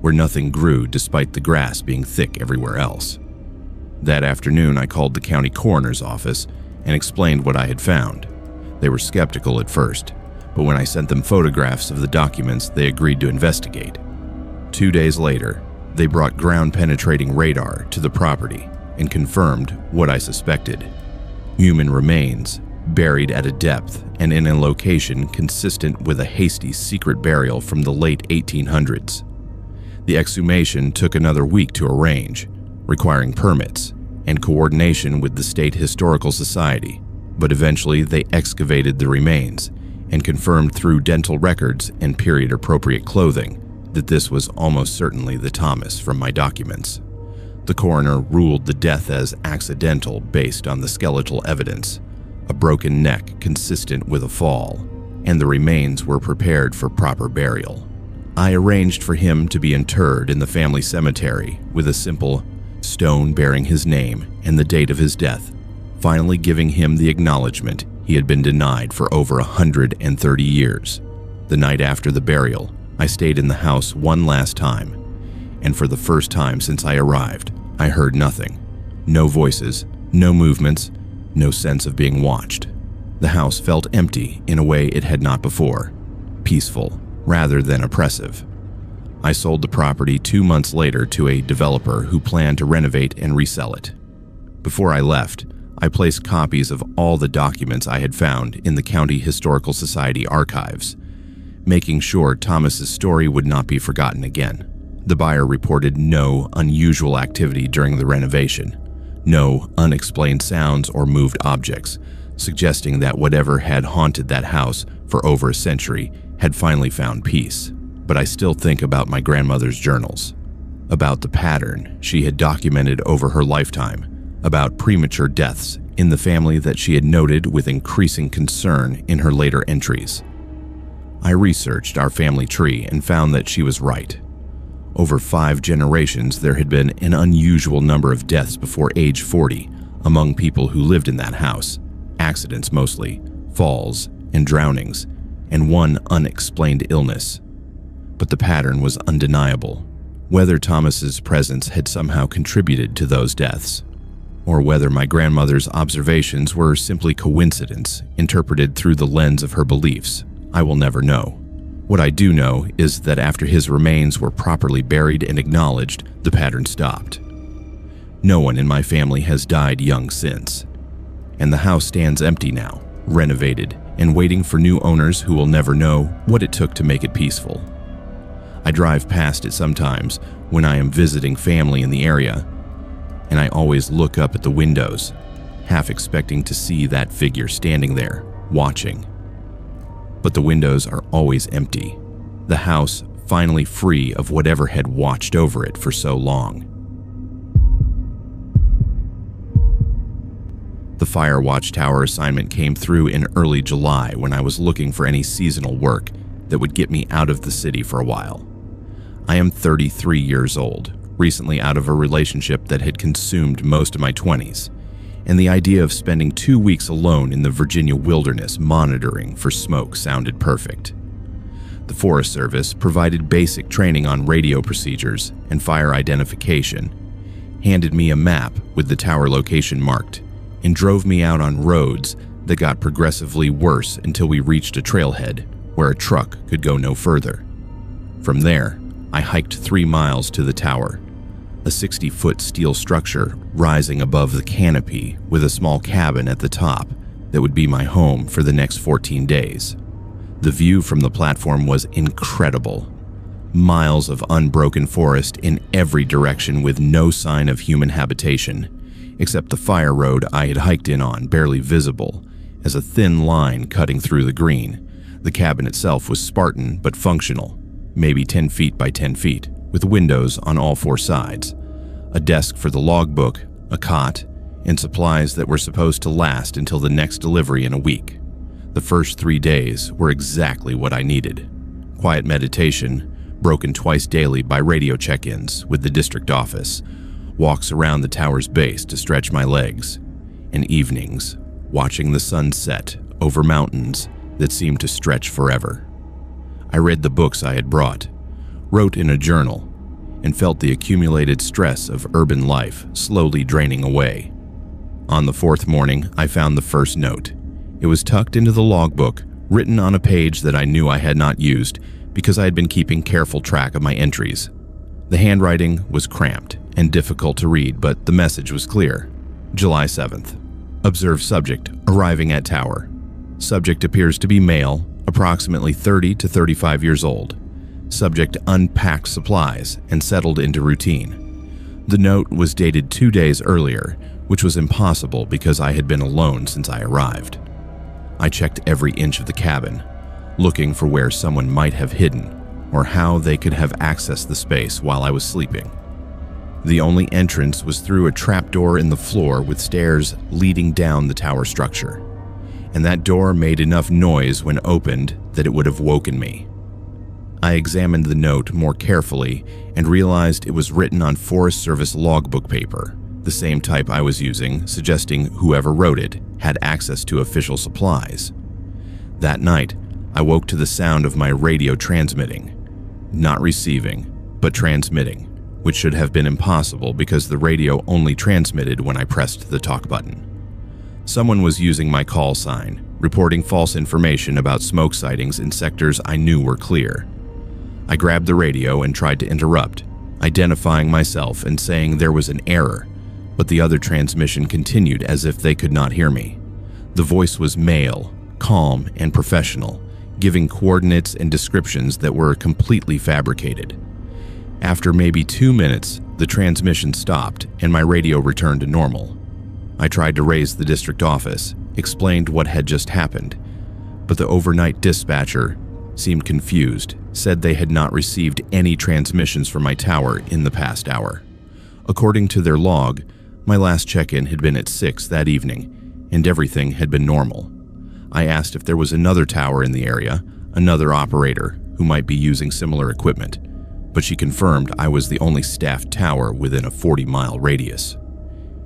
where nothing grew despite the grass being thick everywhere else. That afternoon, I called the county coroner's office and explained what I had found. They were skeptical at first, but when I sent them photographs of the documents, they agreed to investigate. 2 days later, they brought ground-penetrating radar to the property and confirmed what I suspected: human remains buried at a depth and in a location consistent with a hasty secret burial from the late 1800s. The exhumation took another week to arrange, requiring permits and coordination with the State Historical Society, but eventually they excavated the remains and confirmed through dental records and period-appropriate clothing that this was almost certainly the Thomas from my documents. The coroner ruled the death as accidental based on the skeletal evidence, a broken neck consistent with a fall, and the remains were prepared for proper burial. I arranged for him to be interred in the family cemetery with a simple stone bearing his name and the date of his death, finally giving him the acknowledgement he had been denied for over 130 years. The night after the burial, I stayed in the house one last time, and for the first time since I arrived, I heard nothing. No voices, no movements, no sense of being watched. The house felt empty in a way it had not before, peaceful rather than oppressive. I sold the property 2 months later to a developer who planned to renovate and resell it. Before I left, I placed copies of all the documents I had found in the County Historical Society archives, making sure Thomas's story would not be forgotten again. The buyer reported no unusual activity during the renovation, no unexplained sounds or moved objects, suggesting that whatever had haunted that house for over a century had finally found peace. But I still think about my grandmother's journals, about the pattern she had documented over her lifetime, about premature deaths in the family that she had noted with increasing concern in her later entries. I researched our family tree and found that she was right. Over 5 generations, there had been an unusual number of deaths before age 40 among people who lived in that house, accidents mostly, falls and drownings, and one unexplained illness. But the pattern was undeniable. Whether Thomas's presence had somehow contributed to those deaths, or whether my grandmother's observations were simply coincidence interpreted through the lens of her beliefs, I will never know. What I do know is that after his remains were properly buried and acknowledged, the pattern stopped. No one in my family has died young since, and the house stands empty now, renovated, and waiting for new owners who will never know what it took to make it peaceful. I drive past it sometimes when I am visiting family in the area, and I always look up at the windows, half expecting to see that figure standing there, watching. But the windows are always empty, the house finally free of whatever had watched over it for so long. The fire watchtower assignment came through in early July when I was looking for any seasonal work that would get me out of the city for a while. I am 33 years old, recently out of a relationship that had consumed most of my 20s, and the idea of spending 2 weeks alone in the Virginia wilderness monitoring for smoke sounded perfect. The Forest Service provided basic training on radio procedures and fire identification, handed me a map with the tower location marked, and drove me out on roads that got progressively worse until we reached a trailhead where a truck could go no further. From there, I hiked 3 miles to the tower, a 60-foot steel structure rising above the canopy with a small cabin at the top that would be my home for the next 14 days. The view from the platform was incredible. Miles of unbroken forest in every direction with no sign of human habitation, except the fire road I had hiked in on, barely visible, as a thin line cutting through the green. The cabin itself was Spartan but functional, maybe 10 feet by 10 feet, with windows on all 4 sides, a desk for the logbook, a cot, and supplies that were supposed to last until the next delivery in a week. The first 3 days were exactly what I needed. Quiet meditation, broken twice daily by radio check-ins with the district office, walks around the tower's base to stretch my legs, and evenings, watching the sun set over mountains that seemed to stretch forever. I read the books I had brought, wrote in a journal, and felt the accumulated stress of urban life slowly draining away. On the 4th morning, I found the first note. It was tucked into the logbook, written on a page that I knew I had not used because I had been keeping careful track of my entries. The handwriting was cramped and difficult to read, but the message was clear. July 7th. Observed subject arriving at tower. Subject appears to be male, approximately 30 to 35 years old. Subject unpacked supplies and settled into routine. The note was dated 2 days earlier, which was impossible because I had been alone since I arrived. I checked every inch of the cabin, looking for where someone might have hidden or how they could have accessed the space while I was sleeping. The only entrance was through a trapdoor in the floor with stairs leading down the tower structure, and that door made enough noise when opened that it would have woken me. I examined the note more carefully and realized it was written on Forest Service logbook paper, the same type I was using, suggesting whoever wrote it had access to official supplies. That night, I woke to the sound of my radio transmitting, not receiving, but transmitting, which should have been impossible because the radio only transmitted when I pressed the talk button. Someone was using my call sign, reporting false information about smoke sightings in sectors I knew were clear. I grabbed the radio and tried to interrupt, identifying myself and saying there was an error, but the other transmission continued as if they could not hear me. The voice was male, calm, and professional, giving coordinates and descriptions that were completely fabricated. After maybe 2 minutes, the transmission stopped and my radio returned to normal. I tried to raise the district office, explained what had just happened, but the overnight dispatcher seemed confused, said they had not received any transmissions from my tower in the past hour. According to their log, my last check-in had been at 6 that evening, and everything had been normal. I asked if there was another tower in the area, another operator who might be using similar equipment, but she confirmed I was the only staffed tower within a 40-mile radius.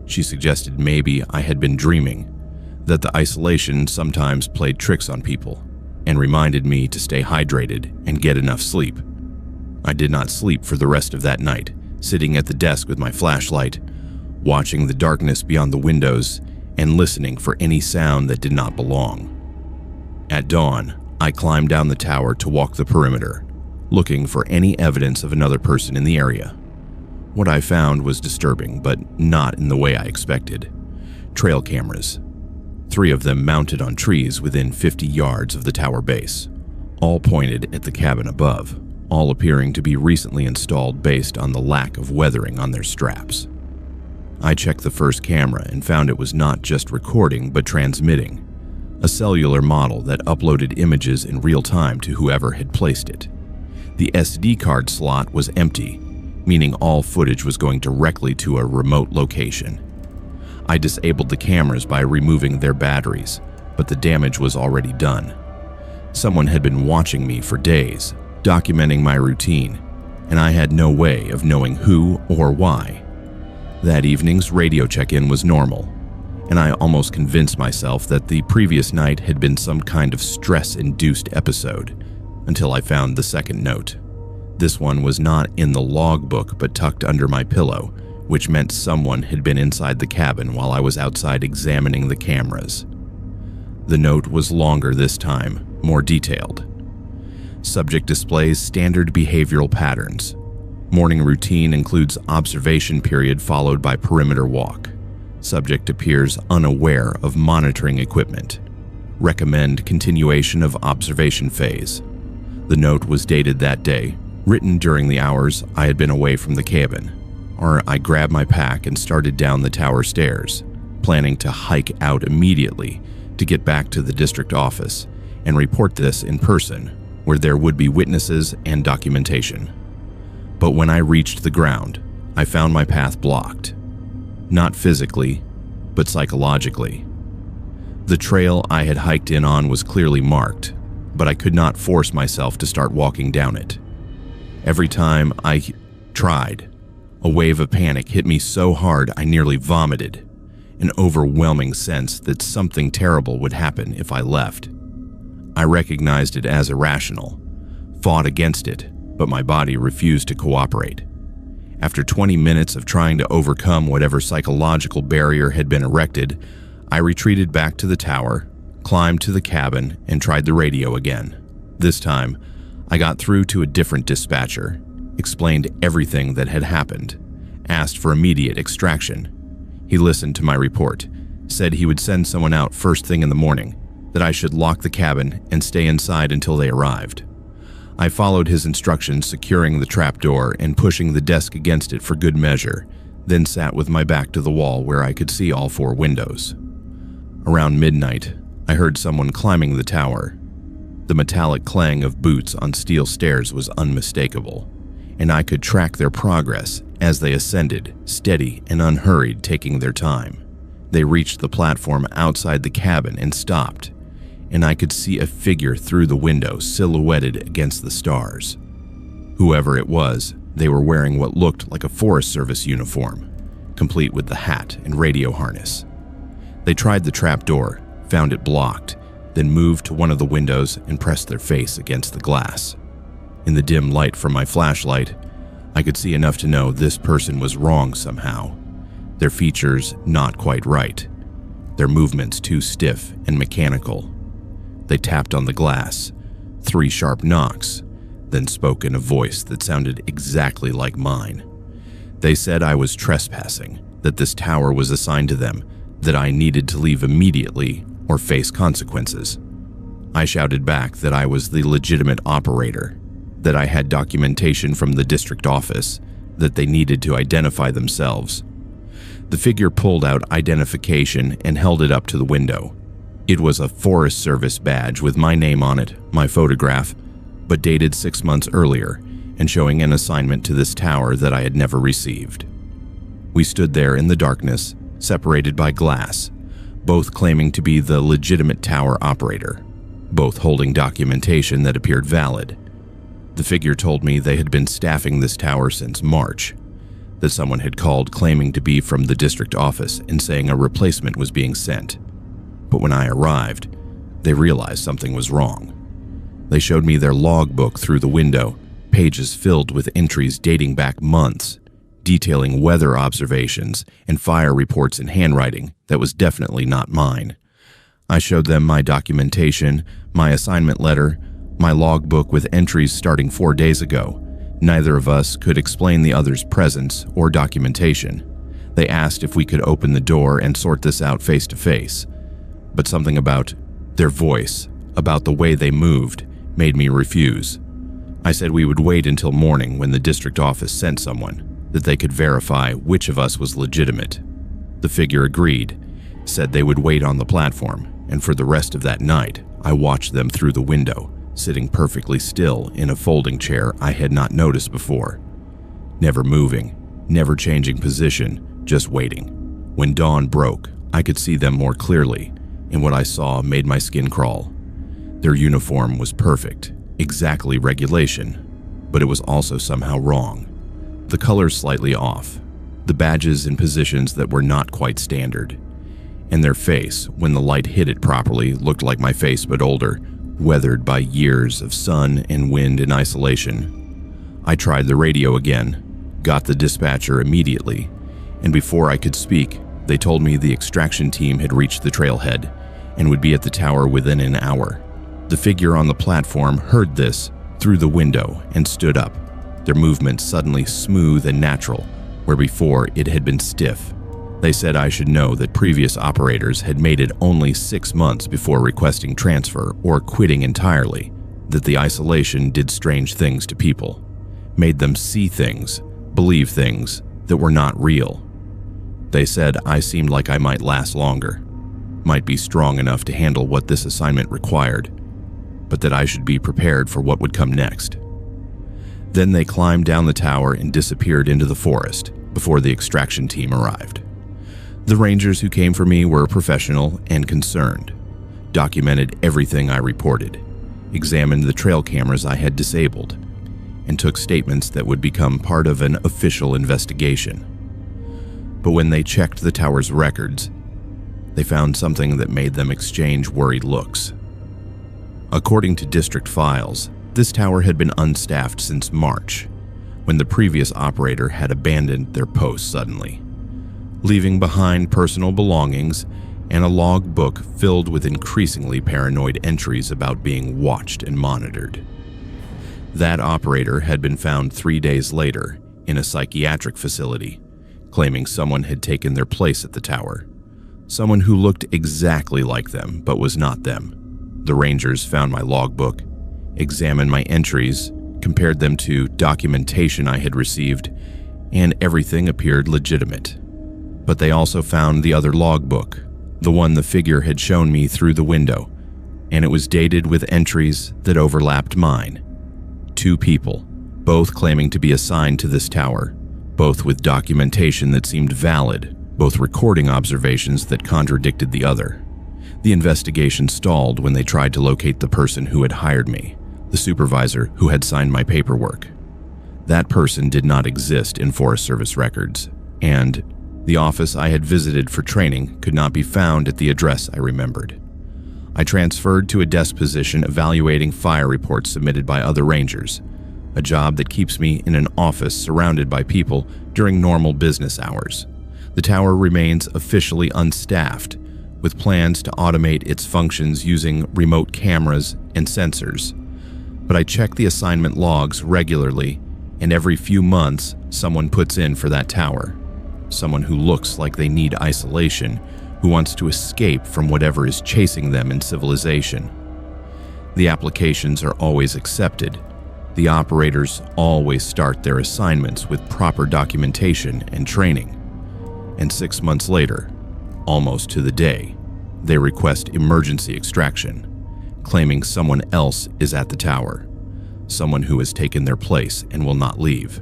She suggested maybe I had been dreaming, that the isolation sometimes played tricks on people, and reminded me to stay hydrated and get enough sleep. I did not sleep for the rest of that night, sitting at the desk with my flashlight, watching the darkness beyond the windows and listening for any sound that did not belong. At dawn, I climbed down the tower to walk the perimeter, looking for any evidence of another person in the area. What I found was disturbing, but not in the way I expected. Trail cameras. 3 of them mounted on trees within 50 yards of the tower base, all pointed at the cabin above, all appearing to be recently installed based on the lack of weathering on their straps. I checked the first camera and found it was not just recording but transmitting, a cellular model that uploaded images in real time to whoever had placed it. The SD card slot was empty, meaning all footage was going directly to a remote location. I disabled the cameras by removing their batteries, but the damage was already done. Someone had been watching me for days, documenting my routine, and I had no way of knowing who or why. That evening's radio check-in was normal, and I almost convinced myself that the previous night had been some kind of stress-induced episode, until I found the second note. This one was not in the logbook but tucked under my pillow, which meant someone had been inside the cabin while I was outside examining the cameras. The note was longer this time, more detailed. Subject displays standard behavioral patterns. Morning routine includes observation period followed by perimeter walk. Subject appears unaware of monitoring equipment. Recommend continuation of observation phase. The note was dated that day, written during the hours I had been away from the cabin, or I grabbed my pack and started down the tower stairs, planning to hike out immediately to get back to the district office and report this in person, where there would be witnesses and documentation. But when I reached the ground, I found my path blocked. Not physically, but psychologically. The trail I had hiked in on was clearly marked, but I could not force myself to start walking down it. Every time I tried, a wave of panic hit me so hard I nearly vomited, an overwhelming sense that something terrible would happen if I left. I recognized it as irrational, fought against it, but my body refused to cooperate. After 20 minutes of trying to overcome whatever psychological barrier had been erected, I retreated back to the tower, climbed to the cabin, and tried the radio again. This time, I got through to a different dispatcher, explained everything that had happened, asked for immediate extraction. He listened to my report, said he would send someone out first thing in the morning, that I should lock the cabin and stay inside until they arrived. I followed his instructions, securing the trapdoor and pushing the desk against it for good measure, then sat with my back to the wall where I could see all 4 windows. Around midnight, I heard someone climbing the tower. The metallic clang of boots on steel stairs was unmistakable, and I could track their progress as they ascended, steady and unhurried, taking their time. They reached the platform outside the cabin and stopped, and I could see a figure through the window silhouetted against the stars. Whoever it was, they were wearing what looked like a Forest Service uniform, complete with the hat and radio harness. They tried the trapdoor, found it blocked, then moved to one of the windows and pressed their face against the glass. In the dim light from my flashlight, I could see enough to know this person was wrong somehow. Their features not quite right, their movements too stiff and mechanical. They tapped on the glass, 3 sharp knocks, then spoke in a voice that sounded exactly like mine. They said I was trespassing, that this tower was assigned to them, that I needed to leave immediately or face consequences. I shouted back that I was the legitimate operator, that I had documentation from the district office, that they needed to identify themselves. The figure pulled out identification and held it up to the window. It was a Forest Service badge with my name on it, my photograph, but dated 6 months earlier and showing an assignment to this tower that I had never received. We stood there in the darkness, separated by glass, both claiming to be the legitimate tower operator, both holding documentation that appeared valid. The figure told me they had been staffing this tower since March, that someone had called claiming to be from the district office and saying a replacement was being sent. But when I arrived, they realized something was wrong. They showed me their logbook through the window, pages filled with entries dating back months, detailing weather observations and fire reports in handwriting that was definitely not mine. I showed them my documentation, my assignment letter, my logbook with entries starting 4 days ago. Neither of us could explain the other's presence or documentation. They asked if we could open the door and sort this out face to face, but something about their voice, about the way they moved, made me refuse. I said we would wait until morning when the district office sent someone, that they could verify which of us was legitimate. The figure agreed, said they would wait on the platform, and for the rest of that night, I watched them through the window, sitting perfectly still in a folding chair I had not noticed before. Never moving, never changing position, just waiting. When dawn broke, I could see them more clearly, and what I saw made my skin crawl. Their uniform was perfect, exactly regulation, but it was also somehow wrong. The colors slightly off, the badges in positions that were not quite standard, and their face, when the light hit it properly, looked like my face but older, weathered by years of sun and wind and isolation. I tried the radio again, got the dispatcher immediately, and before I could speak, they told me the extraction team had reached the trailhead and would be at the tower within an hour. The figure on the platform heard this through the window and stood up, their movement suddenly smooth and natural, where before it had been stiff. They said I should know that previous operators had made it only 6 months before requesting transfer or quitting entirely, that the isolation did strange things to people, made them see things, believe things that were not real. They said I seemed like I might last longer, might be strong enough to handle what this assignment required, but that I should be prepared for what would come next. Then they climbed down the tower and disappeared into the forest before the extraction team arrived. The rangers who came for me were professional and concerned, documented everything I reported, examined the trail cameras I had disabled, and took statements that would become part of an official investigation. But when they checked the tower's records, they found something that made them exchange worried looks. According to district files, this tower had been unstaffed since March, when the previous operator had abandoned their post suddenly, leaving behind personal belongings and a log book filled with increasingly paranoid entries about being watched and monitored. That operator had been found 3 days later in a psychiatric facility, claiming someone had taken their place at the tower, someone who looked exactly like them but was not them. The rangers found my logbook, examined my entries, compared them to documentation I had received, and everything appeared legitimate. But they also found the other logbook, the one the figure had shown me through the window, and it was dated with entries that overlapped mine. 2 people, both claiming to be assigned to this tower, both with documentation that seemed valid, both recording observations that contradicted the other. The investigation stalled when they tried to locate the person who had hired me, the supervisor who had signed my paperwork. That person did not exist in Forest Service records, and the office I had visited for training could not be found at the address I remembered. I transferred to a desk position evaluating fire reports submitted by other rangers, a job that keeps me in an office surrounded by people during normal business hours. The tower remains officially unstaffed, with plans to automate its functions using remote cameras and sensors. But I check the assignment logs regularly, and every few months someone puts in for that tower. Someone who looks like they need isolation, who wants to escape from whatever is chasing them in civilization. The applications are always accepted. The operators always start their assignments with proper documentation and training. And 6 months later, almost to the day, they request emergency extraction, claiming someone else is at the tower, someone who has taken their place and will not leave.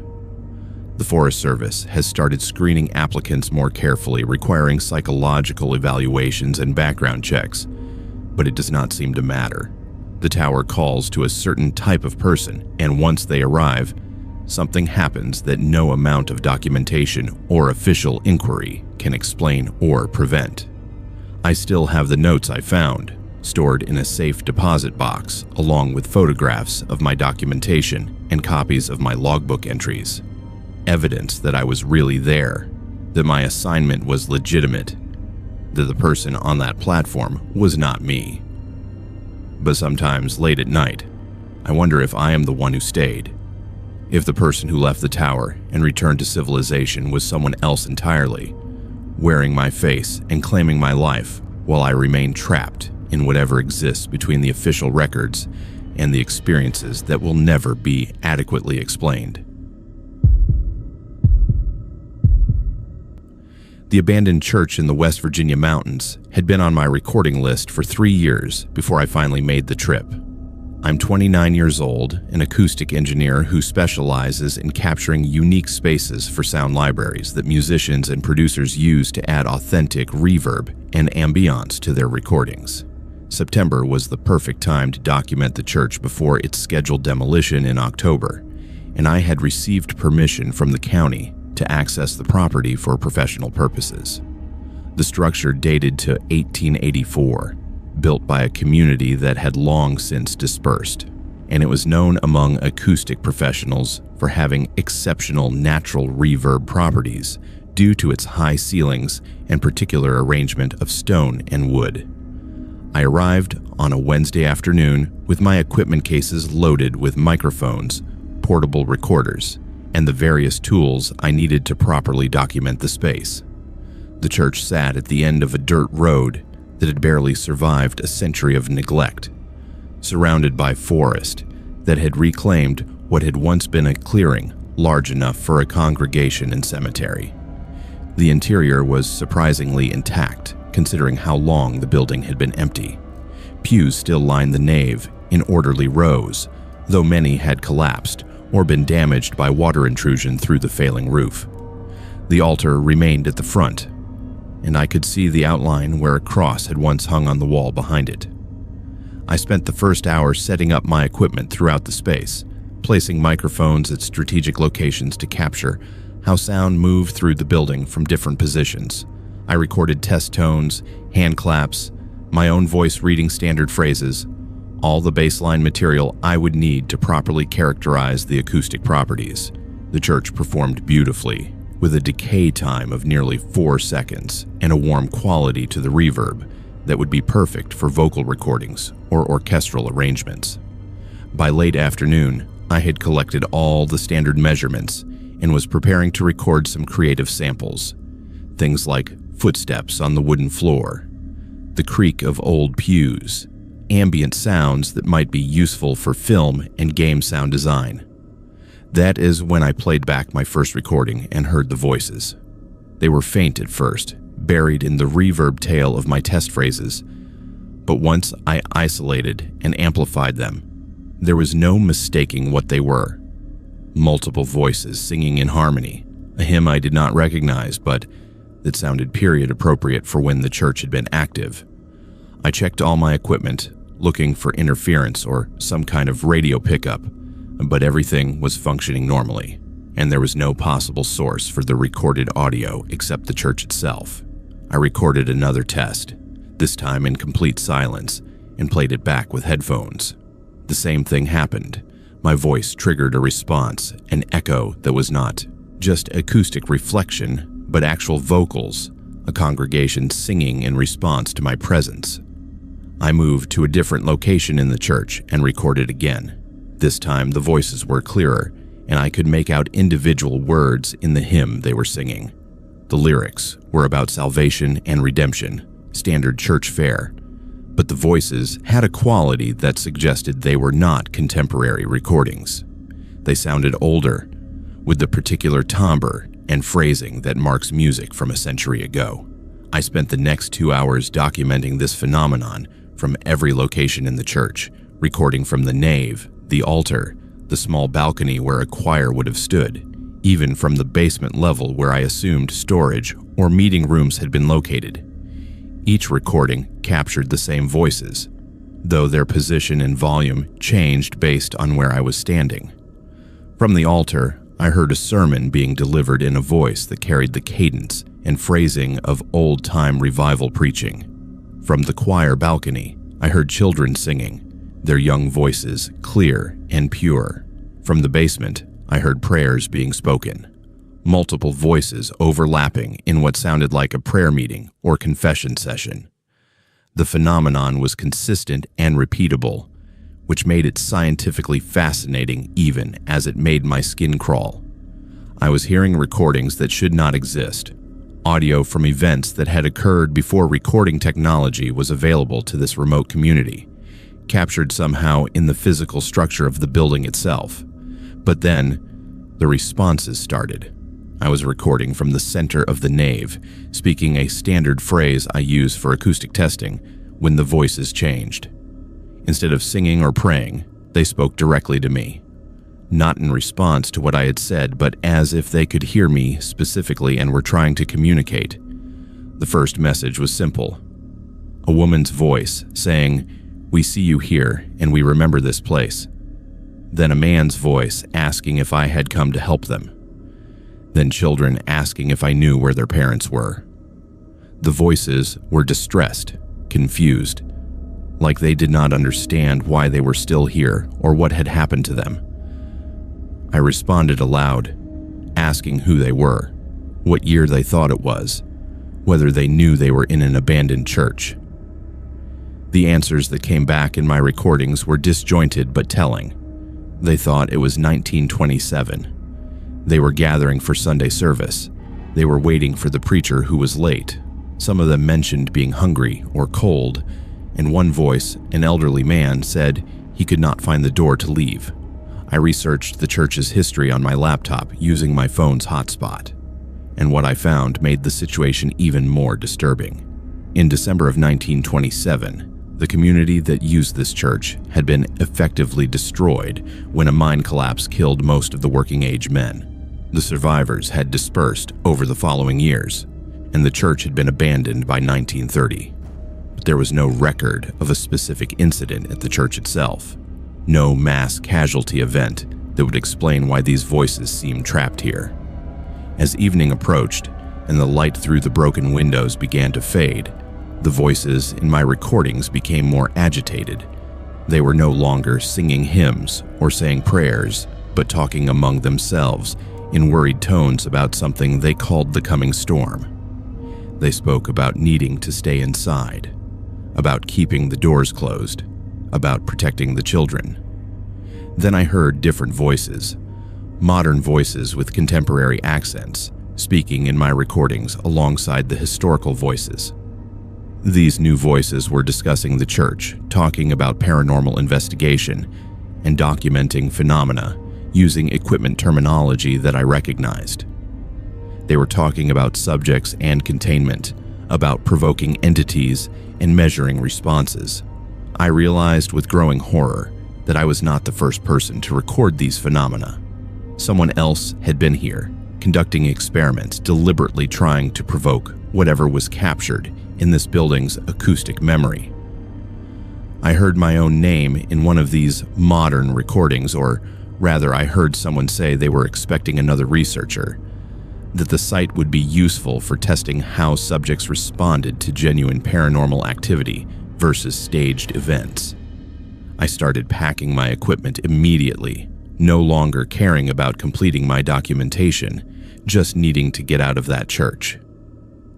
The Forest Service has started screening applicants more carefully, requiring psychological evaluations and background checks, but it does not seem to matter. The tower calls to a certain type of person, and once they arrive, something happens that no amount of documentation or official inquiry can explain or prevent. I still have the notes I found, stored in a safe deposit box, along with photographs of my documentation and copies of my logbook entries. Evidence that I was really there, that my assignment was legitimate, that the person on that platform was not me. But sometimes, late at night, I wonder if I am the one who stayed, if the person who left the tower and returned to civilization was someone else entirely, wearing my face and claiming my life while I remain trapped in whatever exists between the official records and the experiences that will never be adequately explained. The abandoned church in the West Virginia mountains had been on my recording list for 3 years before I finally made the trip. I'm 29 years old, an acoustic engineer who specializes in capturing unique spaces for sound libraries that musicians and producers use to add authentic reverb and ambiance to their recordings. September was the perfect time to document the church before its scheduled demolition in October, and I had received permission from the county to access the property for professional purposes. The structure dated to 1884, built by a community that had long since dispersed, and it was known among acoustic professionals for having exceptional natural reverb properties due to its high ceilings and particular arrangement of stone and wood. I arrived on a Wednesday afternoon with my equipment cases loaded with microphones, portable recorders, and the various tools I needed to properly document the space. The church sat at the end of a dirt road that had barely survived a century of neglect, surrounded by forest that had reclaimed what had once been a clearing large enough for a congregation and cemetery. The interior was surprisingly intact, considering how long the building had been empty. Pews still lined the nave in orderly rows, though many had collapsed or been damaged by water intrusion through the failing roof. The altar remained at the front, and I could see the outline where a cross had once hung on the wall behind it. I spent the first hour setting up my equipment throughout the space, placing microphones at strategic locations to capture how sound moved through the building from different positions. I recorded test tones, hand claps, my own voice reading standard phrases, all the baseline material I would need to properly characterize the acoustic properties. The church performed beautifully, with a decay time of nearly 4 seconds and a warm quality to the reverb that would be perfect for vocal recordings or orchestral arrangements. By late afternoon, I had collected all the standard measurements and was preparing to record some creative samples. Things like footsteps on the wooden floor, the creak of old pews, ambient sounds that might be useful for film and game sound design. That is when I played back my first recording and heard the voices. They were faint at first, buried in the reverb tail of my test phrases, but once I isolated and amplified them, there was no mistaking what they were. Multiple voices singing in harmony, a hymn I did not recognize but that sounded period appropriate for when the church had been active. I checked all my equipment, looking for interference or some kind of radio pickup, but everything was functioning normally, and there was no possible source for the recorded audio except the church itself. I recorded another test, this time in complete silence, and played it back with headphones. The same thing happened. My voice triggered a response, an echo that was not just acoustic reflection, but actual vocals, a congregation singing in response to my presence. I moved to a different location in the church and recorded again. This time the voices were clearer, and I could make out individual words in the hymn they were singing. The lyrics were about salvation and redemption, standard church fare, but the voices had a quality that suggested they were not contemporary recordings. They sounded older, with the particular timbre and phrasing that marks music from a century ago. I spent the next 2 hours documenting this phenomenon from every location in the church, recording from the nave, the altar, the small balcony where a choir would have stood, even from the basement level where I assumed storage or meeting rooms had been located. Each recording captured the same voices, though their position and volume changed based on where I was standing. From the altar, I heard a sermon being delivered in a voice that carried the cadence and phrasing of old-time revival preaching. From the choir balcony, I heard children singing, their young voices clear and pure. From the basement, I heard prayers being spoken, multiple voices overlapping in what sounded like a prayer meeting or confession session. The phenomenon was consistent and repeatable, which made it scientifically fascinating even as it made my skin crawl. I was hearing recordings that should not exist, audio from events that had occurred before recording technology was available to this remote community, captured somehow in the physical structure of the building itself. But then, the responses started. I was recording from the center of the nave, speaking a standard phrase I use for acoustic testing when the voices changed. Instead of singing or praying, They spoke directly to me, not in response to what I had said, but as if they could hear me specifically and were trying to communicate. The first message was simple. A woman's voice saying, "We see you here, and we remember this place." Then a man's voice asking if I had come to help them. Then children asking if I knew where their parents were. The voices were distressed, confused, like they did not understand why they were still here or what had happened to them. I responded aloud, asking who they were, what year they thought it was, whether they knew they were in an abandoned church. The answers that came back in my recordings were disjointed but telling. They thought it was 1927. They were gathering for Sunday service. They were waiting for the preacher who was late. Some of them mentioned being hungry or cold, and one voice, an elderly man, said he could not find the door to leave. I researched the church's history on my laptop using my phone's hotspot, and what I found made the situation even more disturbing. In December of 1927, the community that used this church had been effectively destroyed when a mine collapse killed most of the working-age men. The survivors had dispersed over the following years, and the church had been abandoned by 1930. But there was no record of a specific incident at the church itself, no mass casualty event that would explain why these voices seemed trapped here. As evening approached and the light through the broken windows began to fade, the voices in my recordings became more agitated. They were no longer singing hymns or saying prayers, but talking among themselves in worried tones about something they called the coming storm. They spoke about needing to stay inside, about keeping the doors closed, about protecting the children. Then I heard different voices, modern voices with contemporary accents, speaking in my recordings alongside the historical voices. These new voices were discussing the church, talking about paranormal investigation, and documenting phenomena using equipment terminology that I recognized. They were talking about subjects and containment, about provoking entities and measuring responses. I realized with growing horror that I was not the first person to record these phenomena. Someone else had been here, conducting experiments, deliberately trying to provoke whatever was captured in this building's acoustic memory. I heard my own name in one of these modern recordings, or rather I heard someone say they were expecting another researcher, that the site would be useful for testing how subjects responded to genuine paranormal activity versus staged events. I started packing my equipment immediately, no longer caring about completing my documentation, just needing to get out of that church.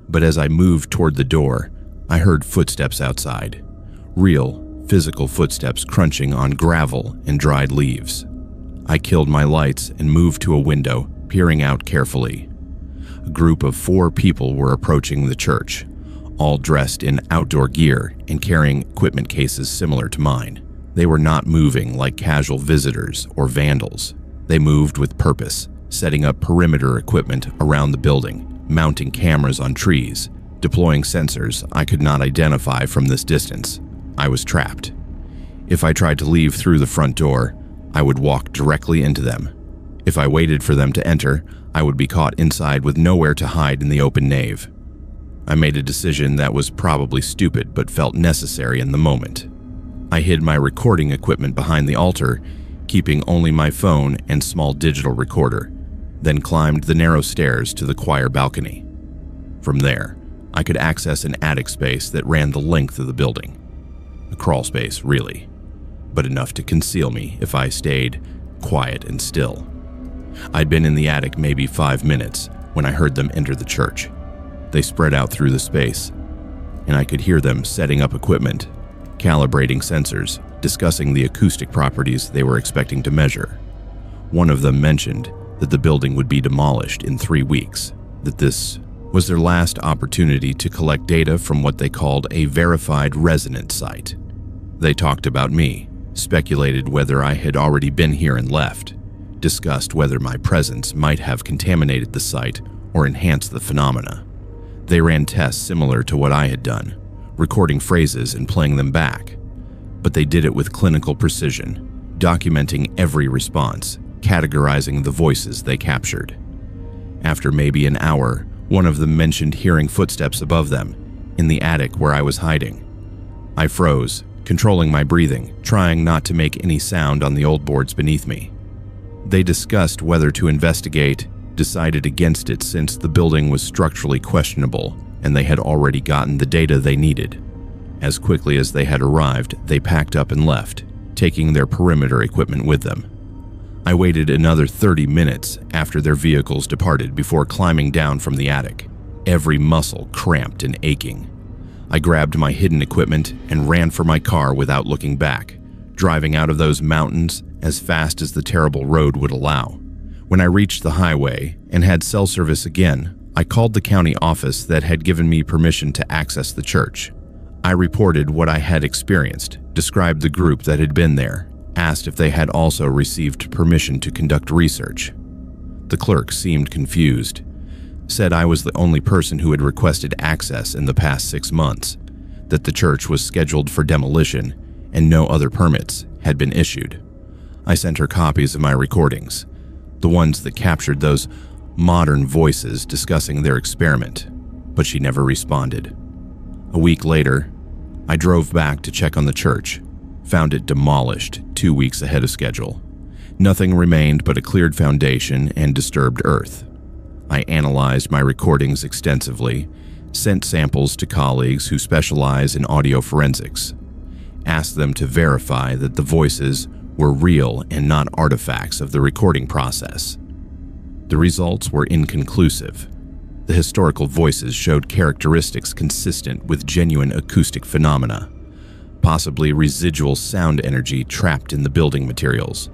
But as I moved toward the door, I heard footsteps outside, real, physical footsteps crunching on gravel and dried leaves. I killed my lights and moved to a window, peering out carefully. A group of 4 people were approaching the church, all dressed in outdoor gear and carrying equipment cases similar to mine. They were not moving like casual visitors or vandals. They moved with purpose, setting up perimeter equipment around the building, mounting cameras on trees, deploying sensors I could not identify from this distance. I was trapped. If I tried to leave through the front door, I would walk directly into them. If I waited for them to enter, I would be caught inside with nowhere to hide in the open nave. I made a decision that was probably stupid but felt necessary in the moment. I hid my recording equipment behind the altar, keeping only my phone and small digital recorder, then climbed the narrow stairs to the choir balcony. From there, I could access an attic space that ran the length of the building. A crawl space, really, but enough to conceal me if I stayed quiet and still. I'd been in the attic maybe 5 minutes when I heard them enter the church. They spread out through the space, and I could hear them setting up equipment, calibrating sensors, discussing the acoustic properties they were expecting to measure. One of them mentioned that the building would be demolished in 3 weeks, that this was their last opportunity to collect data from what they called a verified resonance site. They talked about me, speculated whether I had already been here and left, discussed whether my presence might have contaminated the site or enhanced the phenomena. They ran tests similar to what I had done, recording phrases and playing them back, but they did it with clinical precision, documenting every response, categorizing the voices they captured. After maybe an hour, one of them mentioned hearing footsteps above them, in the attic where I was hiding. I froze, controlling my breathing, trying not to make any sound on the old boards beneath me. They discussed whether to investigate, decided against it since the building was structurally questionable and they had already gotten the data they needed. As quickly as they had arrived, they packed up and left, taking their perimeter equipment with them. I waited another 30 minutes after their vehicles departed before climbing down from the attic, every muscle cramped and aching. I grabbed my hidden equipment and ran for my car without looking back, driving out of those mountains as fast as the terrible road would allow. When I reached the highway and had cell service again, I called the county office that had given me permission to access the church. I reported what I had experienced, described the group that had been there, asked if they had also received permission to conduct research. The clerk seemed confused, said I was the only person who had requested access in the past 6 months, that the church was scheduled for demolition and no other permits had been issued. I sent her copies of my recordings, the ones that captured those modern voices discussing their experiment, but she never responded. A week later, I drove back to check on the church, found it demolished 2 weeks ahead of schedule. Nothing remained but a cleared foundation and disturbed earth. I analyzed my recordings extensively, sent samples to colleagues who specialize in audio forensics, asked them to verify that the voices were real and not artifacts of the recording process. The results were inconclusive. The historical voices showed characteristics consistent with genuine acoustic phenomena, possibly residual sound energy trapped in the building materials.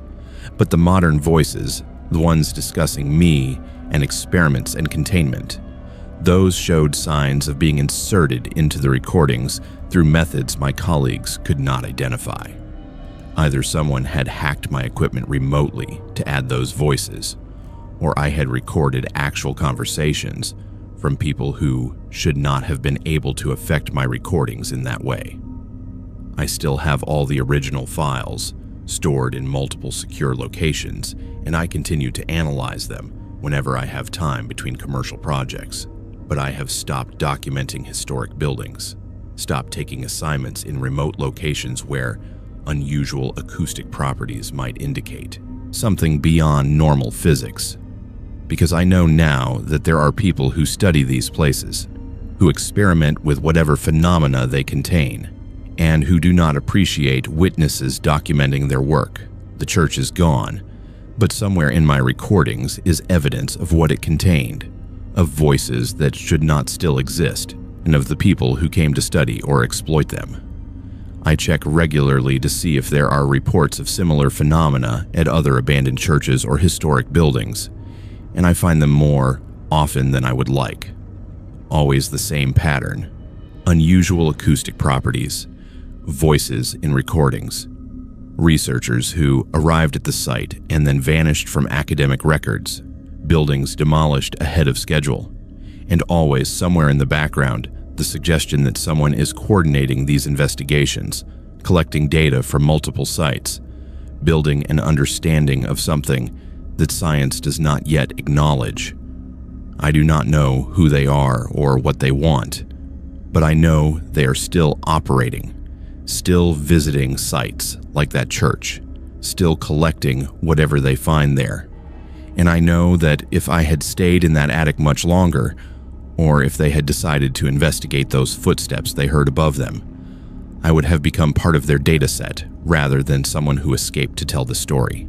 But the modern voices, the ones discussing me and experiments and containment, those showed signs of being inserted into the recordings through methods my colleagues could not identify. Either someone had hacked my equipment remotely to add those voices, or I had recorded actual conversations from people who should not have been able to affect my recordings in that way. I still have all the original files stored in multiple secure locations, and I continue to analyze them whenever I have time between commercial projects. But I have stopped documenting historic buildings, stopped taking assignments in remote locations where unusual acoustic properties might indicate something beyond normal physics. Because I know now that there are people who study these places, who experiment with whatever phenomena they contain, and who do not appreciate witnesses documenting their work. The church is gone, but somewhere in my recordings is evidence of what it contained, of voices that should not still exist, and of the people who came to study or exploit them. I check regularly to see if there are reports of similar phenomena at other abandoned churches or historic buildings, and I find them more often than I would like. Always the same pattern: unusual acoustic properties, voices in recordings, researchers who arrived at the site and then vanished from academic records, buildings demolished ahead of schedule, and always somewhere in the background the suggestion that someone is coordinating these investigations, collecting data from multiple sites, building an understanding of something that science does not yet acknowledge. I do not know who they are or what they want, but I know they are still operating, still visiting sites like that church, still collecting whatever they find there. And I know that if I had stayed in that attic much longer, or if they had decided to investigate those footsteps they heard above them, I would have become part of their data set rather than someone who escaped to tell the story.